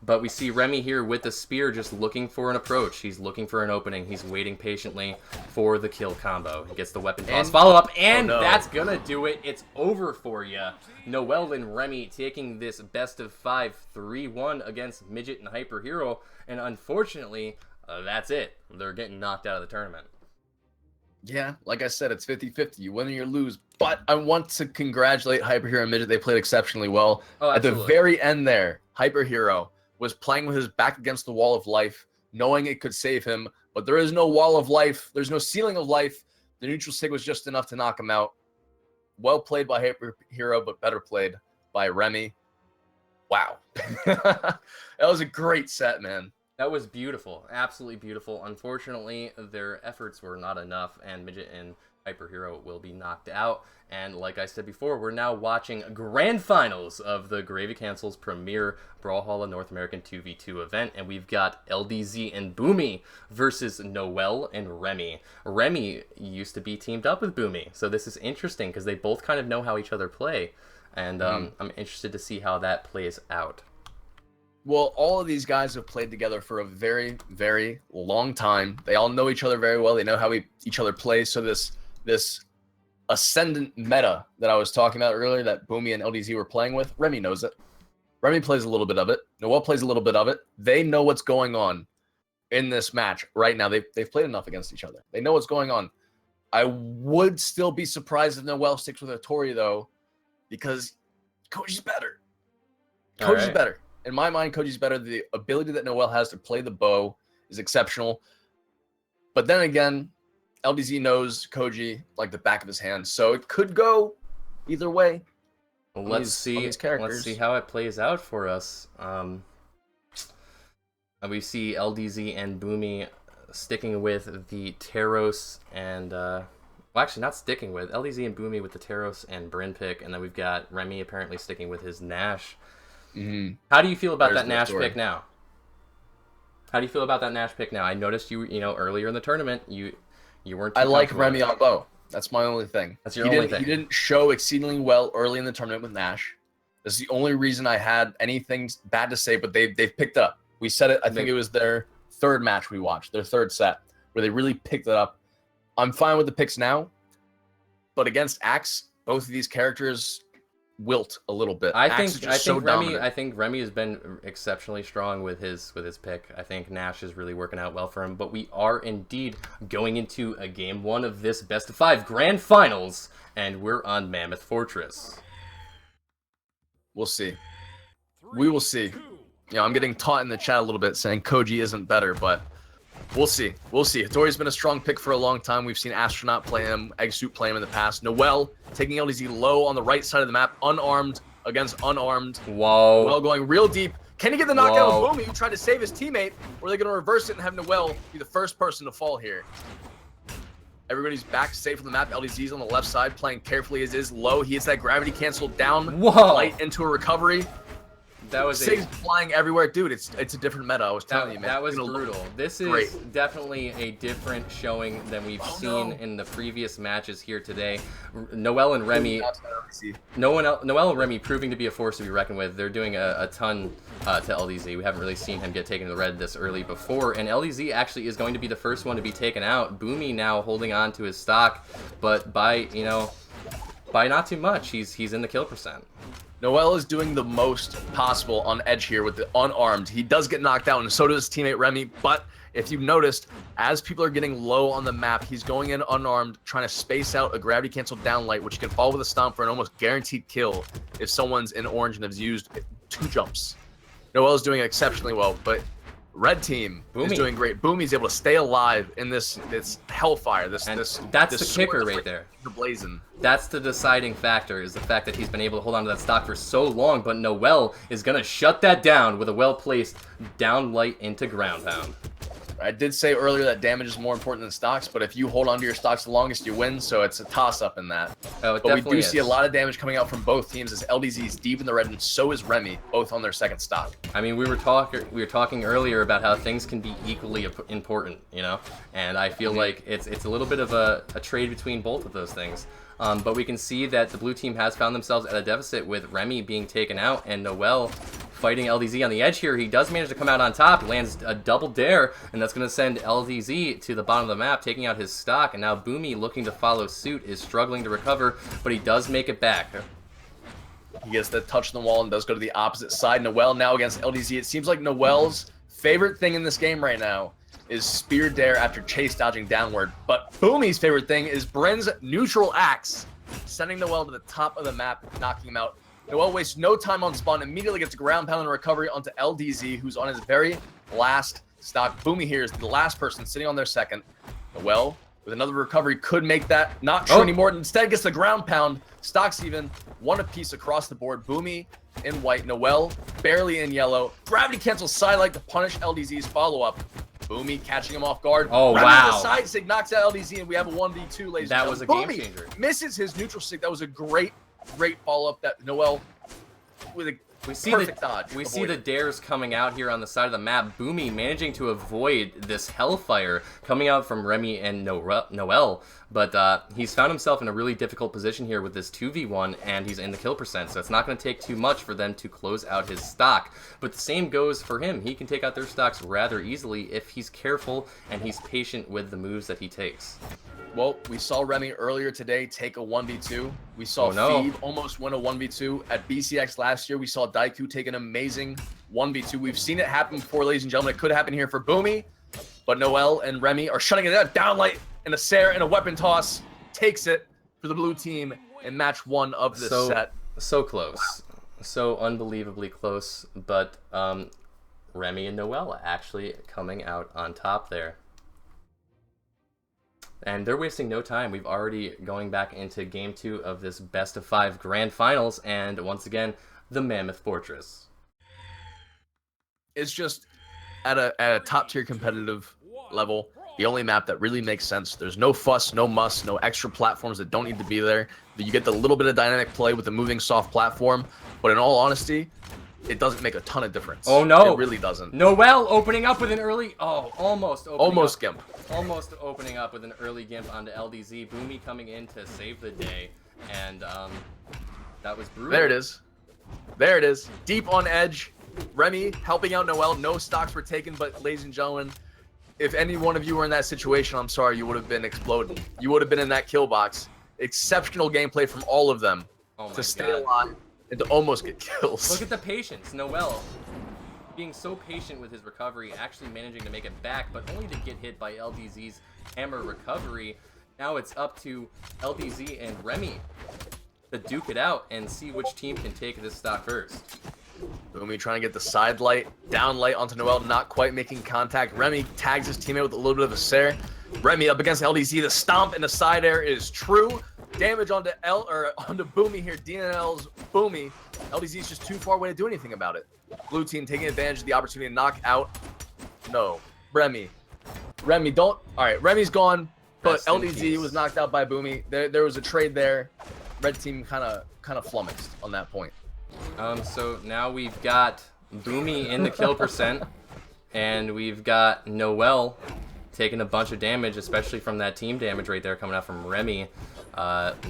[SPEAKER 1] But we see Remy here with the spear just looking for an approach. He's looking for an opening. He's waiting patiently for the kill combo. He gets the weapon toss follow-up, and that's gonna do it. It's over for you. Noel and Remy taking this best of 5 3-1 against Midget and HYPERHERO, and unfortunately, that's it. They're getting knocked out of the tournament.
[SPEAKER 2] Yeah, like I said, it's 50-50. You win or you lose. But I want to congratulate HYPERHERO and Midget. They played exceptionally well.
[SPEAKER 1] Oh,
[SPEAKER 2] at the very end there, HYPERHERO was playing with his back against the wall of life, knowing it could save him. But there is no wall of life. There's no ceiling of life. The neutral sig was just enough to knock him out. Well played by HYPERHERO, but better played by Remy. Wow. That was a great set, man.
[SPEAKER 1] That was beautiful. Absolutely beautiful. Unfortunately, their efforts were not enough, and Midget and HYPERHERO will be knocked out. And like I said before, we're now watching grand finals of the Gravy Cancel's premier Brawlhalla North American 2v2 event, and we've got LDZ and Boomie versus Noel and Remy. Remy used to be teamed up with Boomie, so this is interesting because they both kind of know how each other play, and I'm interested to see how that plays out.
[SPEAKER 2] Well, all of these guys have played together for a very, very long time. They all know each other very well. They know how each other plays. So this ascendant meta that I was talking about earlier that Boomie and LDZ were playing with, Remy knows it. Remy plays a little bit of it. Noel plays a little bit of it. They know what's going on in this match right now. They've played enough against each other. They know what's going on. I would still be surprised if Noel sticks with Tori, though, because Koji's better. Koji's better. In my mind, Koji's better. The ability that Noel has to play the bow is exceptional. But then again, LDZ knows Koji like the back of his hand, so it could go either way.
[SPEAKER 1] Well, let's see how it plays out for us. We see LDZ and Boomie sticking with the Taros and well, actually not sticking with LDZ and Boomie with the Taros and Bryn pick, and then we've got Remy apparently sticking with his Nash. How do you feel about that Nash pick now? How do you feel about that Nash pick now? I noticed you know earlier in the tournament you weren't.
[SPEAKER 2] I like Remy on bow. That's my only thing.
[SPEAKER 1] That's your only thing.
[SPEAKER 2] He didn't show exceedingly well early in the tournament with Nash. That's the only reason I had anything bad to say. But they've picked up. We said it. I think it was their third match we watched, their third set, where they really picked it up. I'm fine with the picks now, but against Axe, both of these characters wilt a little bit.
[SPEAKER 1] I think Remy has been exceptionally strong with his pick. I think Nash is really working out well for him. But we are indeed going into a game 1 of this best of 5 grand finals, and we're on Mammoth Fortress.
[SPEAKER 2] We'll see. We will see. You know, I'm getting taught in the chat a little bit saying Koji isn't better, but we'll see. We'll see. Tori's been a strong pick for a long time. We've seen Astronaut play him, Egg Suit play him in the past. Noel taking LDZ low on the right side of the map, unarmed against unarmed.
[SPEAKER 1] Whoa.
[SPEAKER 2] Noel going real deep. Can he get the knockout of Boomie, who tried to save his teammate? Or are they going to reverse it and have Noel be the first person to fall here? Everybody's back safe from the map. LDZ's on the left side, playing carefully as is low. He hits that gravity cancel down, light into a recovery.
[SPEAKER 1] That was
[SPEAKER 2] Sig's flying everywhere, dude. It's a different meta. I was telling you, man.
[SPEAKER 1] That was brutal. This is definitely a different showing than we've seen in the previous matches here today. Noel and Remy, Noel and Remy proving to be a force to be reckoned with. They're doing a ton to LDZ. We haven't really seen him get taken to the red this early before, and LDZ actually is going to be the first one to be taken out. Boomie now holding on to his stock, but by not too much. He's in the kill percent.
[SPEAKER 2] Noel is doing the most possible on edge here with the unarmed. He does get knocked out, and so does his teammate Remy. But if you've noticed, as people are getting low on the map, he's going in unarmed, trying to space out a gravity cancel downlight, which can fall with a stomp for an almost guaranteed kill if someone's in orange and has used 2 jumps. Noel is doing exceptionally well, but Red team
[SPEAKER 1] Boomie.
[SPEAKER 2] is doing great. Boomie's able to stay alive in this hellfire. That's
[SPEAKER 1] the kicker right there.
[SPEAKER 2] The blazing.
[SPEAKER 1] That's the deciding factor, is the fact that he's been able to hold on to that stock for so long, but Noel is going to shut that down with a well-placed down light into ground pound.
[SPEAKER 2] I did say earlier that damage is more important than stocks, but if you hold on to your stocks the longest, you win, so it's a toss-up in that.
[SPEAKER 1] Oh, it
[SPEAKER 2] but we
[SPEAKER 1] definitely
[SPEAKER 2] do
[SPEAKER 1] is.
[SPEAKER 2] see a lot of damage coming out from both teams as LDZ is deep in the red, and so is Remmy, both on their second stock.
[SPEAKER 1] I mean, we were talking earlier about how things can be equally important, you know? And I feel like it's a little bit of a trade between both of those things. But we can see that the blue team has found themselves at a deficit with Remmy being taken out and Noel fighting LDZ on the edge here. He does manage to come out on top, lands a double dare, and that's going to send LDZ to the bottom of the map, taking out his stock. And now Boomie, looking to follow suit, is struggling to recover, but he does make it back.
[SPEAKER 2] He gets the touch on the wall and does go to the opposite side. Noel now against LDZ. It seems like Noel's favorite thing in this game right now is spear dare after chase dodging downward. But Boomie's favorite thing is Bren's neutral axe, sending Noel to the top of the map, knocking him out. Noel wastes no time on spawn, immediately gets a ground pound and recovery onto LDZ, who's on his very last stock. Boomie here is the last person sitting on their second. Noel, with another recovery, could make that not true anymore. Instead, gets the ground pound. Stocks even, one apiece across the board. Boomie in white, Noel barely in yellow. Gravity cancels sidelight to punish LDZ's follow-up. Boomie catching him off guard.
[SPEAKER 1] Oh,
[SPEAKER 2] Gravity
[SPEAKER 1] wow.
[SPEAKER 2] to the side stick knocks out LDZ, and we have a 1v2, ladies
[SPEAKER 1] That
[SPEAKER 2] and
[SPEAKER 1] was a
[SPEAKER 2] gentlemen.
[SPEAKER 1] game changer.
[SPEAKER 2] Misses his neutral stick. That was a great follow-up that Noel with a perfect dodge.
[SPEAKER 1] We see the dares coming out here on the side of the map. Boomie managing to avoid this hellfire coming out from Remmy and Noel. But he's found himself in a really difficult position here with this 2v1, and he's in the kill percent. So it's not going to take too much for them to close out his stock. But the same goes for him. He can take out their stocks rather easily if he's careful and he's patient with the moves that he takes.
[SPEAKER 2] Well, we saw Remmy earlier today take a 1v2. We saw FEEBE almost win a 1v2. At BCX last year, we saw Daiku take an amazing 1v2. We've seen it happen before, ladies and gentlemen. It could happen here for Boomie, but Noel and Remmy are shutting it down. Downlight and a Sarah and a weapon toss takes it for the blue team in match one of this set.
[SPEAKER 1] So close. So unbelievably close, but Remmy and Noel actually coming out on top there. And they're wasting no time. We've already going back into game 2 of this best of 5 grand finals, and once again, the Mammoth Fortress.
[SPEAKER 2] It's just at a top tier competitive level, the only map that really makes sense. There's no fuss, no muss, no extra platforms that don't need to be there. You get the little bit of dynamic play with the moving soft platform, but in all honesty, it doesn't make a ton of difference.
[SPEAKER 1] Oh no,
[SPEAKER 2] it really doesn't.
[SPEAKER 1] Noel opening up with an early, almost
[SPEAKER 2] gimp.
[SPEAKER 1] Almost opening up with an early gimp onto LDZ. Boomie coming in to save the day, and that was brutal.
[SPEAKER 2] There it is. There it is. Deep on edge. Remmy helping out Noel. No stocks were taken, but ladies and gentlemen, if any one of you were in that situation, I'm sorry, you would have been exploding. You would have been in that kill box. Exceptional gameplay from all of them to stay alive and to almost get kills.
[SPEAKER 1] Look at the patience. Noel being so patient with his recovery, actually managing to make it back, but only to get hit by LDZ's hammer recovery. Now it's up to LDZ and Remmy to duke it out and see which team can take this stock first.
[SPEAKER 2] Boomie trying to get the side light, down light onto Noel, not quite making contact. Remmy tags his teammate with a little bit of a Sair. Remmy up against LDZ. The stomp and the side air is true. Damage onto Boomie here. DNL's Boomie. LDZ's just too far away to do anything about it. Blue team taking advantage of the opportunity to knock out. No, Remmy, don't. All right, Remy's gone, but LDZ was knocked out by Boomie. There was a trade there. Red team kind of flummoxed on that point.
[SPEAKER 1] So now we've got Boomie in the kill percent, and we've got Noel taking a bunch of damage, especially from that team damage right there coming out from Remmy.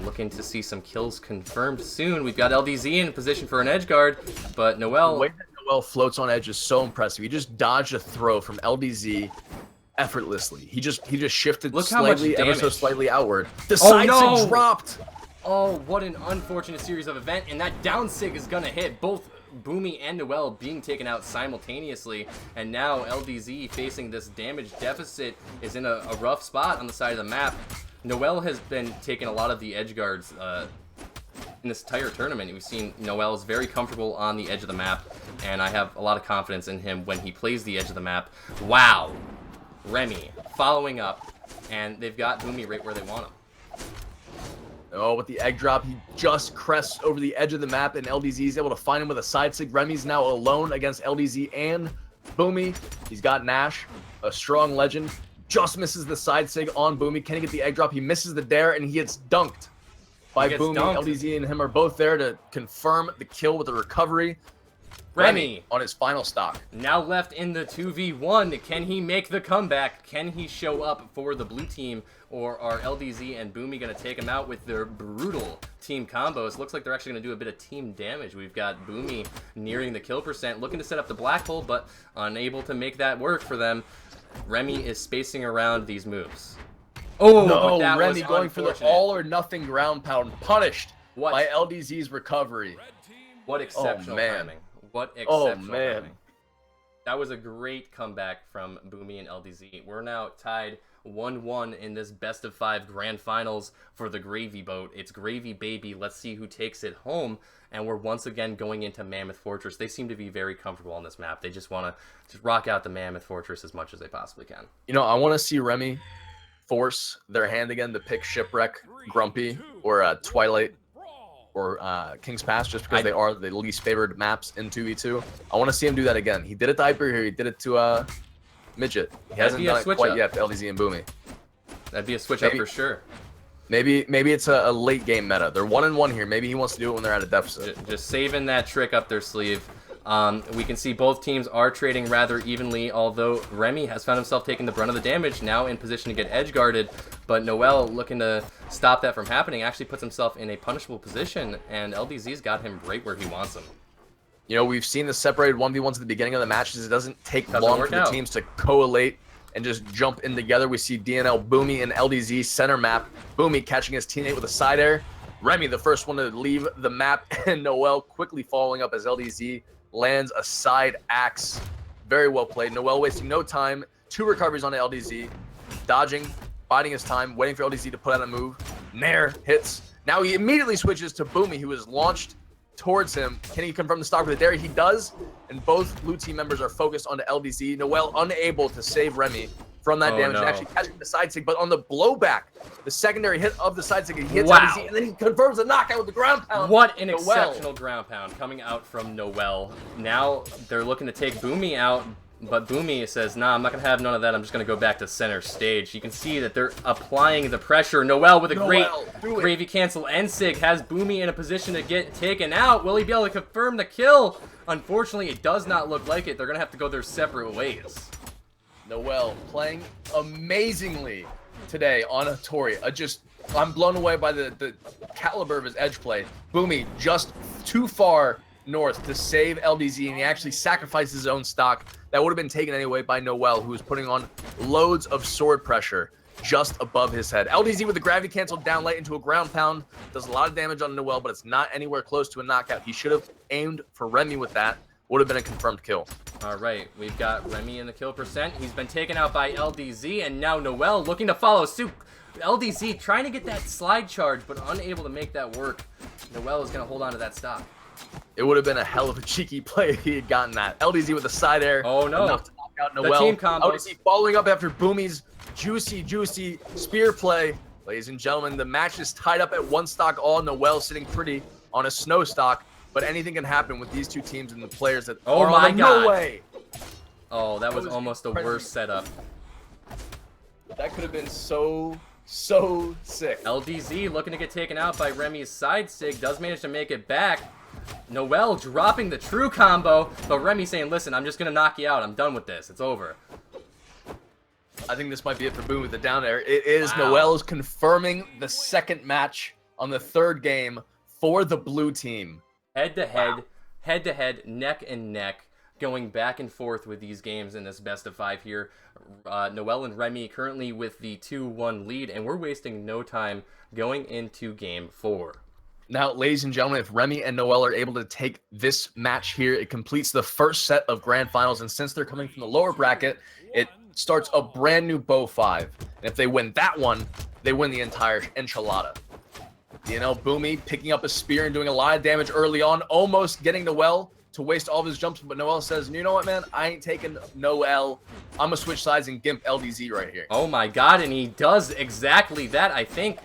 [SPEAKER 1] Looking to see some kills confirmed soon. We've got LDZ in position for an edge guard, but Noel...
[SPEAKER 2] The way that Noel floats on edge is so impressive. He just dodged a throw from LDZ effortlessly. He just shifted slightly, ever so slightly outward. The side sig dropped!
[SPEAKER 1] Oh, what an unfortunate series of events, and that down sig is gonna hit both Boomie and Noel being taken out simultaneously, and now LDZ facing this damage deficit is in a rough spot on the side of the map. Noel has been taking a lot of the edge guards in this entire tournament. We've seen Noel is very comfortable on the edge of the map, and I have a lot of confidence in him when he plays the edge of the map. Wow. Remmy following up, and they've got Boomie right where they want him.
[SPEAKER 2] Oh, with the egg drop, he just crests over the edge of the map, and LDZ is able to find him with a side sig. Remy's now alone against LDZ and Boomie. He's got Nash, a strong legend. Just misses the side sig on Boomie. Can he get the egg drop? He misses the dare, and he gets dunked by Boomie.
[SPEAKER 1] Dunked.
[SPEAKER 2] LDZ and him are both there to confirm the kill with the recovery.
[SPEAKER 1] Remmy
[SPEAKER 2] on his final stock.
[SPEAKER 1] now left in the 2v1. Can he make the comeback? Can he show up for the blue team? Or are LDZ and Boomie going to take him out with their brutal team combos? Looks like they're actually going to do a bit of team damage. We've got Boomie nearing the kill percent, looking to set up the black hole, but unable to make that work for them. Remmy is spacing around these moves. Oh,
[SPEAKER 2] no,
[SPEAKER 1] that
[SPEAKER 2] Remmy
[SPEAKER 1] was
[SPEAKER 2] going for the all or nothing ground pound, punished by LDZ's recovery.
[SPEAKER 1] What exceptional timing. What exceptional timing. That was a great comeback from Boomie and LDZ. We're now tied 1-1 in this best of 5 grand finals for the Gravy Boat. It's Gravy Baby. Let's see who takes it home. And we're once again going into Mammoth Fortress. They seem to be very comfortable on this map. They just want to just rock out the Mammoth Fortress as much as they possibly can.
[SPEAKER 2] You know, I want to see Remmy force their hand again to pick Shipwreck, Grumpy, or Twilight, or King's Pass, just because they are the least favored maps in 2v2. I want to see him do that again. He did it to HYPERHERO. He did it to Midget. He hasn't done it quite yet to LDZ and Boomie.
[SPEAKER 1] That'd be a switch up for sure.
[SPEAKER 2] Maybe it's a late game meta. They're 1-1 here. Maybe he wants to do it when they're at a deficit.
[SPEAKER 1] Just saving that trick up their sleeve. We can see both teams are trading rather evenly, although Remmy has found himself taking the brunt of the damage, now in position to get edge guarded, but Noel, looking to stop that from happening, actually puts himself in a punishable position, and LDZ's got him right where he wants him.
[SPEAKER 2] You know, we've seen the separated 1v1s at the beginning of the matches. It doesn't take long for the teams to coalesce and just jump in together. We see DNL, Boomie, and LDZ center map. Boomie catching his teammate with a side air. Remmy, the first one to leave the map, and Noel quickly following up as LDZ lands a side axe. Very well played. Noel wasting no time. 2 recoveries on LDZ. Dodging, biding his time, waiting for LDZ to put out a move. Nair hits. Now he immediately switches to Boomie, who is launched towards him. Can he confirm the stock with a dare? He does, and both blue team members are focused on the LDZ. Noel unable to save Remmy from that damage, and actually catching the side sig, but on the blowback, the secondary hit of the side sig, he hits LDZ, and then he confirms the knockout with the ground pound.
[SPEAKER 1] What an exceptional ground pound coming out from Noel. Now they're looking to take Boomie out, but Boomie says, nah, I'm not going to have none of that. I'm just going to go back to center stage. You can see that they're applying the pressure. Noel with a great gravy cancel. Sig has Boomie in a position to get taken out. Will he be able to confirm the kill? Unfortunately, it does not look like it. They're going to have to go their separate ways.
[SPEAKER 2] Noel playing amazingly today on a Tori. I'm blown away by the caliber of his edge play. Boomie just too far north to save LDZ, and he actually sacrificed his own stock. That would have been taken anyway by Noel, who was putting on loads of sword pressure just above his head. LDZ with the gravity canceled down late into a ground pound. Does a lot of damage on Noel, but it's not anywhere close to a knockout. He should have aimed for Remmy with that. Would have been a confirmed kill.
[SPEAKER 1] All right, we've got Remmy in the kill percent. He's been taken out by LDZ, and now Noel looking to follow suit. LDZ trying to get that slide charge, but unable to make that work. Noel is going to hold on to that stock.
[SPEAKER 2] It would have been a hell of a cheeky play if he had gotten that. LDZ with a side air.
[SPEAKER 1] Oh, no.
[SPEAKER 2] Enough to knock out Noel.
[SPEAKER 1] The team combos.
[SPEAKER 2] LDZ following up after Boomie's juicy spear play. Ladies and gentlemen, the match is tied up at 1 stock all. Noel sitting pretty on a snow stock. But anything can happen with these two teams and the players that are on the no way.
[SPEAKER 1] Oh, that was almost the worst setup.
[SPEAKER 2] That could have been so sick.
[SPEAKER 1] LDZ looking to get taken out by Remy's side sig. Does manage to make it back. Noel dropping the true combo. But Remmy saying, listen, I'm just going to knock you out. I'm done with this. It's over.
[SPEAKER 2] I think this might be it for Boom with the down air. It is. Noel's confirming the second match on the 3rd game for the blue team.
[SPEAKER 1] Head to head, neck and neck, going back and forth with these games in this best of 5 here. Noel and Remmy currently with the 2-1 lead, and we're wasting no time going into game 4.
[SPEAKER 2] Now, ladies and gentlemen, if Remmy and Noel are able to take this match here, it completes the first set of grand finals, and since they're coming from the lower bracket, it starts a brand new Bow 5. And if they win that one, they win the entire enchilada. DNL Boomie picking up a spear and doing a lot of damage early on, almost getting Noel, to waste all of his jumps, but Noel says, you know what, man? I ain't taking Noel. I'm going to switch sides and gimp LDZ right here.
[SPEAKER 1] Oh my god, and he does exactly that, I think.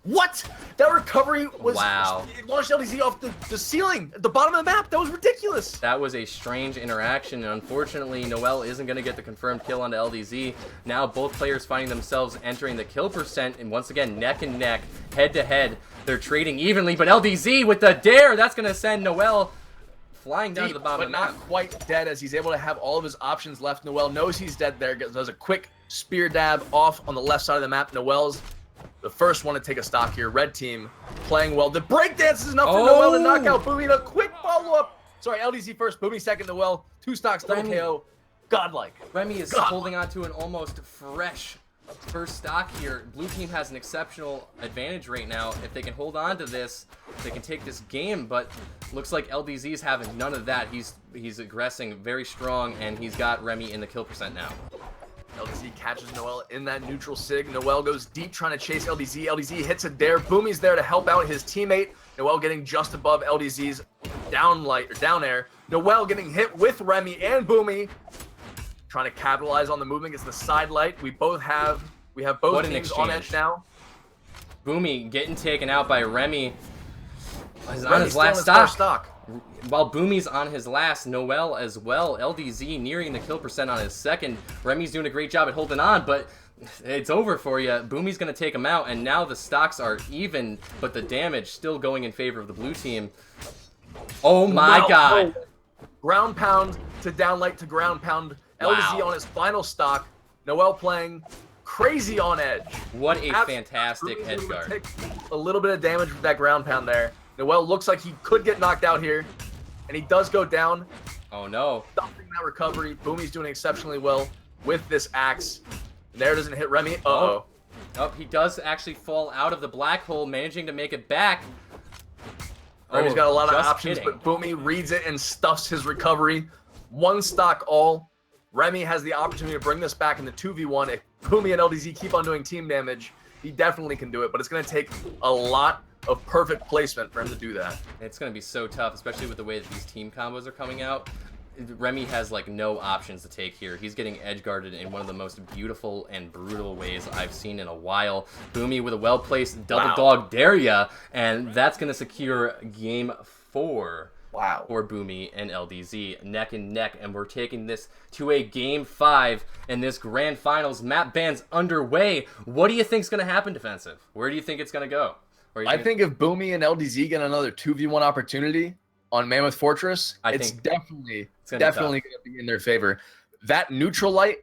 [SPEAKER 2] What? That recovery was...
[SPEAKER 1] Wow.
[SPEAKER 2] It launched LDZ off the ceiling at the bottom of the map. That was ridiculous.
[SPEAKER 1] That was a strange interaction, and unfortunately, Noel isn't going to get the confirmed kill onto LDZ. Now both players finding themselves entering the kill percent, and once again, neck and neck, head to head. They're trading evenly, but LDZ with the dare, that's going to send Noel flying down to the bottom of the map.
[SPEAKER 2] But not quite dead, as he's able to have all of his options left. Noel knows he's dead there, does a quick spear dab off on the left side of the map. Noel's the first one to take a stock here. Red team playing well. The breakdance is enough for Noel to knock out Boomie. A quick follow-up. Sorry, LDZ first, Boomie second, Noel. 2 stocks, double KO. Godlike.
[SPEAKER 1] Remy is holding on to an almost fresh first stock here. Blue team has an exceptional advantage right now. If they can hold on to this, they can take this game, but looks like LDZ is having none of that. He's aggressing very strong, and he's got Remy in the kill percent now.
[SPEAKER 2] LDZ catches Noel in that neutral sig. Noel goes deep trying to chase LDZ. LDZ hits a dare. Boomie's there to help out his teammate. Noel getting just above LDZ's down air. Noel getting hit with Remy and Boomie. Trying to capitalize on the movement. Gets the side light. We have both teams on edge now.
[SPEAKER 1] Boomie getting taken out by Remy. He's on
[SPEAKER 2] Remy's
[SPEAKER 1] his
[SPEAKER 2] still
[SPEAKER 1] last
[SPEAKER 2] in
[SPEAKER 1] stock.
[SPEAKER 2] stock.
[SPEAKER 1] While Boomie's on his last, Noel as well. LDZ nearing the kill percent on his second. Remy's doing a great job at holding on, but it's over for you. Boomie's going to take him out, and now the stocks are even, but the damage still going in favor of the blue team. Oh my god.
[SPEAKER 2] Ground pound to down light to ground pound. LDZ on his final stock. Noel playing crazy on edge.
[SPEAKER 1] What a fantastic edge guard.
[SPEAKER 2] Take a little bit of damage with that ground pound there. Noel looks like he could get knocked out here, and he does go down.
[SPEAKER 1] Oh no.
[SPEAKER 2] Stopping that recovery. Boomie's doing exceptionally well with this axe. There doesn't hit Remy. Uh-oh.
[SPEAKER 1] Oh, he does actually fall out of the black hole, managing to make it back.
[SPEAKER 2] Remy's got a lot of
[SPEAKER 1] just
[SPEAKER 2] options,
[SPEAKER 1] kidding.
[SPEAKER 2] but Boomie reads it and stuffs his recovery. 1 stock all. Remy has the opportunity to bring this back in the 2v1. If Boomie and LDZ keep on doing team damage, he definitely can do it, but it's going to take a lot of perfect placement for him to do that.
[SPEAKER 1] It's going to be so tough, especially with the way that these team combos are coming out. Remy has like no options to take here. He's getting edge guarded in one of the most beautiful and brutal ways I've seen in a while. Boomie with a well-placed double dog dare ya, and that's going to secure game 4.
[SPEAKER 2] Wow.
[SPEAKER 1] For Boomie and LDZ, neck and neck, and we're taking this to a game 5 in this grand finals. Map ban's underway. What do you think's going to happen, Defensive? Where do you think it's going to go?
[SPEAKER 2] I think if Boomie and LDZ get another 2v1 opportunity on Mammoth Fortress, it's definitely going to be in their favor. That neutral light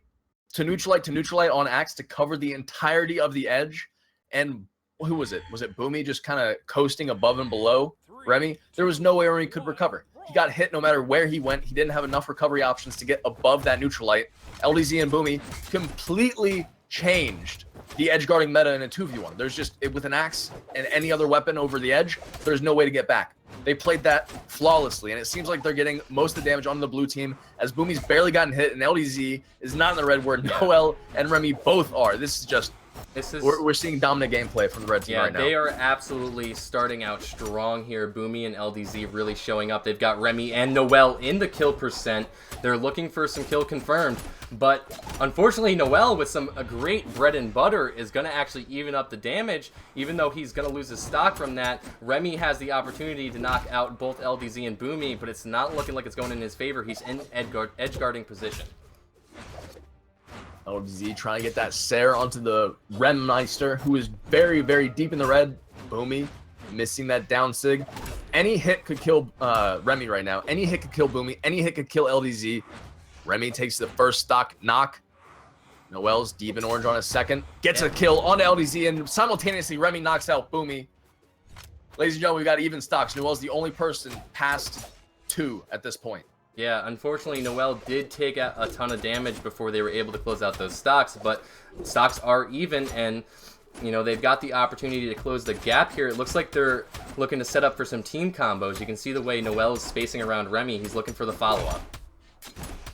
[SPEAKER 2] to neutral light on Axe to cover the entirety of the edge, and who was it? Was it Boomie just kind of coasting above and below Remy? There was no way Remy could recover. He got hit no matter where he went. He didn't have enough recovery options to get above that neutral light. LDZ and Boomie completely changed the edge guarding meta in a 2v1. There's just, with an axe and any other weapon over the edge, there's no way to get back. They played that flawlessly, and it seems like they're getting most of the damage on the blue team, as Boomie's barely gotten hit, and LDZ is not in the red, where Noel and Remy both are. This is just... We're seeing dominant gameplay from the red team right now.
[SPEAKER 1] Yeah, they are absolutely starting out strong here. Boomie and LDZ really showing up. They've got Remy and Noel in the kill percent. They're looking for some kill confirmed. But unfortunately, Noel, with a great bread and butter, is going to actually even up the damage, even though he's going to lose his stock from that. Remy has the opportunity to knock out both LDZ and Boomie, but it's not looking like it's going in his favor. He's in edge guarding position.
[SPEAKER 2] LDZ trying to get that Sarah onto the Remmeister, who is very, very deep in the red. Boomie missing that down sig. Any hit could kill Remy right now. Any hit could kill Boomie. Any hit could kill LDZ. Remy takes the first stock knock. Noel's deep in orange on a second. Gets a kill on LDZ, and simultaneously Remy knocks out Boomie. Ladies and gentlemen, we got even stocks. Noel's the only person past 2 at this point.
[SPEAKER 1] Yeah, unfortunately, Noel did take a ton of damage before they were able to close out those stocks, but stocks are even, and, you know, they've got the opportunity to close the gap here. It looks like they're looking to set up for some team combos. You can see the way Noel is spacing around Remy. He's looking for the follow-up.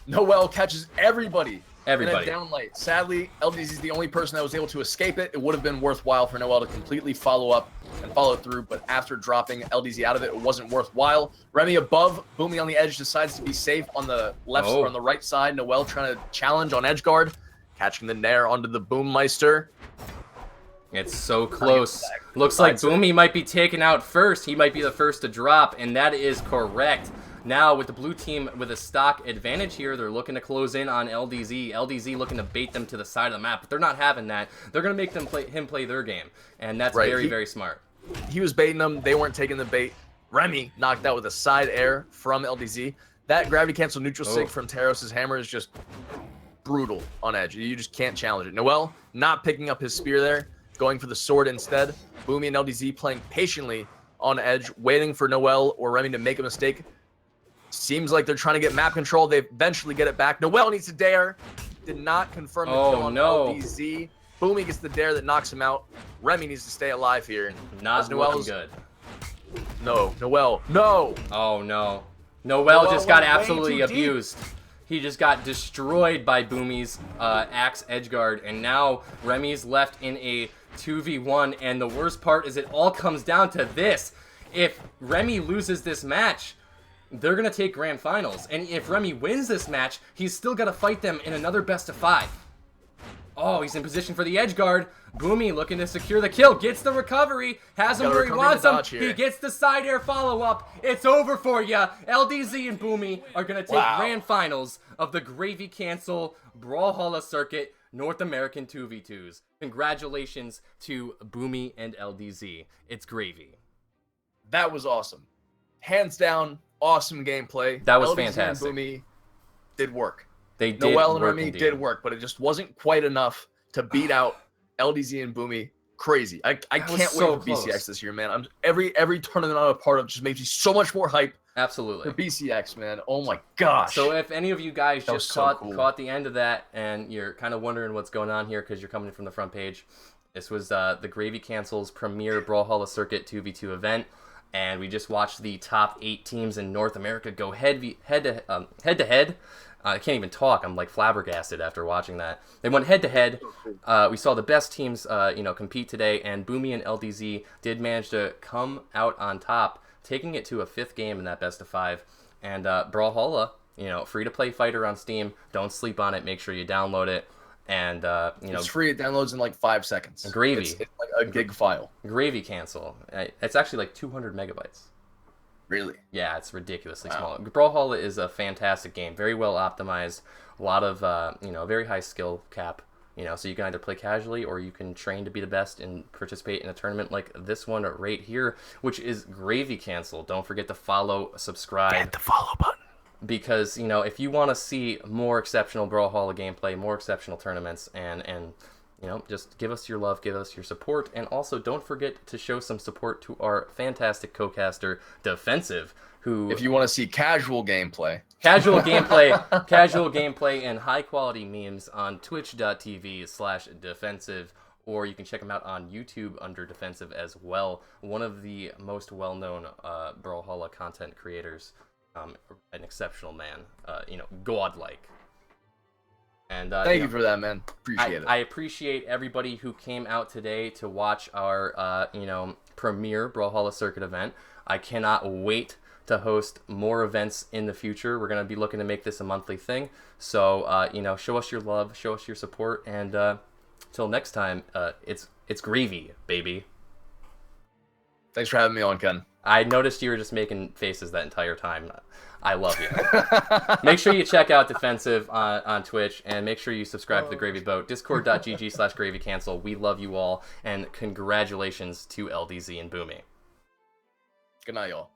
[SPEAKER 2] Noel catches everybody
[SPEAKER 1] Everybody.
[SPEAKER 2] And then down light. Sadly, LDZ is the only person that was able to escape it. It would have been worthwhile for Noel to completely follow up and follow through, but after dropping LDZ out of it, it wasn't worthwhile. Remy above, Boomie on the edge, decides to be safe on the left or on the right side. Noel trying to challenge on edge guard, catching the nair onto the Boommeister.
[SPEAKER 1] It's so close. Looks like Boomie might be taken out first. He might be the first to drop, and that is correct. Now, with the blue team with a stock advantage here, they're looking to close in on LDZ. LDZ looking to bait them to the side of the map, but they're not having that. They're going to make them play their game, and that's very smart.
[SPEAKER 2] He was baiting them. They weren't taking the bait. Remy knocked out with a side air from LDZ. That gravity cancel neutral sig from Taros' hammer is just brutal on edge. You just can't challenge it. Noel not picking up his spear there, going for the sword instead. Boomie and LDZ playing patiently on edge, waiting for Noel or Remy to make a mistake. Seems like they're trying to get map control. They eventually get it back. Noel needs to dare. Did not confirm the kill on LDZ. Boomie gets the dare that knocks him out. Remy needs to stay alive here.
[SPEAKER 1] Not looking good.
[SPEAKER 2] No, Noel. No.
[SPEAKER 1] Oh, no. Noel just got absolutely abused. He just got destroyed by Boomie's Axe Edgeguard, and now Remy's left in a 2v1, and the worst part is it all comes down to this. If Remy loses this match, they're going to take grand finals, and if Remy wins this match, he's still got to fight them in another best of 5. Oh, he's in position for the edge guard. Boomie looking to secure the kill. Gets the recovery. Has him where he wants him. He gets the side air follow-up. It's over for you. LDZ and Boomie are going to take grand finals of the Gravy Cancel Brawlhalla Circuit North American 2v2s. Congratulations to Boomie and LDZ. It's gravy.
[SPEAKER 2] That was awesome. Hands down, awesome gameplay.
[SPEAKER 1] That was
[SPEAKER 2] LDZ
[SPEAKER 1] fantastic.
[SPEAKER 2] And Boomie did work.
[SPEAKER 1] They did.
[SPEAKER 2] Noel and Remy did work, but it just wasn't quite enough to beat out LDZ and Boomie. Crazy. I can't wait for BCX this year, man. Every tournament I'm a part of just makes me so much more hype.
[SPEAKER 1] Absolutely.
[SPEAKER 2] For BCX, man. Oh my gosh.
[SPEAKER 1] So if any of you guys just caught the end of that and you're kind of wondering what's going on here because you're coming from the front page, this was the Gravy Cancel's premier Brawlhalla Circuit 2v2 event. And we just watched the top 8 teams in North America go head to head. I can't even talk. I'm like flabbergasted after watching that. They went head to head. We saw the best teams, compete today, and Boomie and LDZ did manage to come out on top, taking it to a 5th game in that best of 5. And Brawlhalla, free to play fighter on Steam. Don't sleep on it. Make sure you download it. And
[SPEAKER 2] it's free. It downloads in like 5 seconds.
[SPEAKER 1] Gravy.
[SPEAKER 2] It's like a gig file.
[SPEAKER 1] Gravy Cancel. It's actually like 200 megabytes.
[SPEAKER 2] Really?
[SPEAKER 1] Yeah, it's ridiculously small. Brawlhalla is a fantastic game, very well optimized, a lot of very high skill cap. So you can either play casually or you can train to be the best and participate in a tournament like this one right here, which is Gravy Cancel. Don't forget to follow, subscribe.
[SPEAKER 2] Hit the follow button.
[SPEAKER 1] Because if you want to see more exceptional Brawlhalla gameplay, more exceptional tournaments, and just give us your love, give us your support, and also don't forget to show some support to our fantastic co-caster, Diffensive, who...
[SPEAKER 2] If you want to see casual gameplay,
[SPEAKER 1] and high-quality memes on twitch.tv/Diffensive, or you can check them out on YouTube under Diffensive as well. One of the most well-known Brawlhalla content creators, an exceptional man, godlike. And
[SPEAKER 2] thank you for that, man. Appreciate it.
[SPEAKER 1] I appreciate everybody who came out today to watch our, premier Brawlhalla Circuit event. I cannot wait to host more events in the future. We're going to be looking to make this a monthly thing. So, show us your love, show us your support, and till next time, it's gravy, baby.
[SPEAKER 2] Thanks for having me on, Ken.
[SPEAKER 1] I noticed you were just making faces that entire time. I love you. Make sure you check out Diffensive on Twitch, and make sure you subscribe to the Gravy Boat. Discord.gg/GravyCancel. We love you all, and congratulations to LDZ and Boomie.
[SPEAKER 2] Good night, y'all.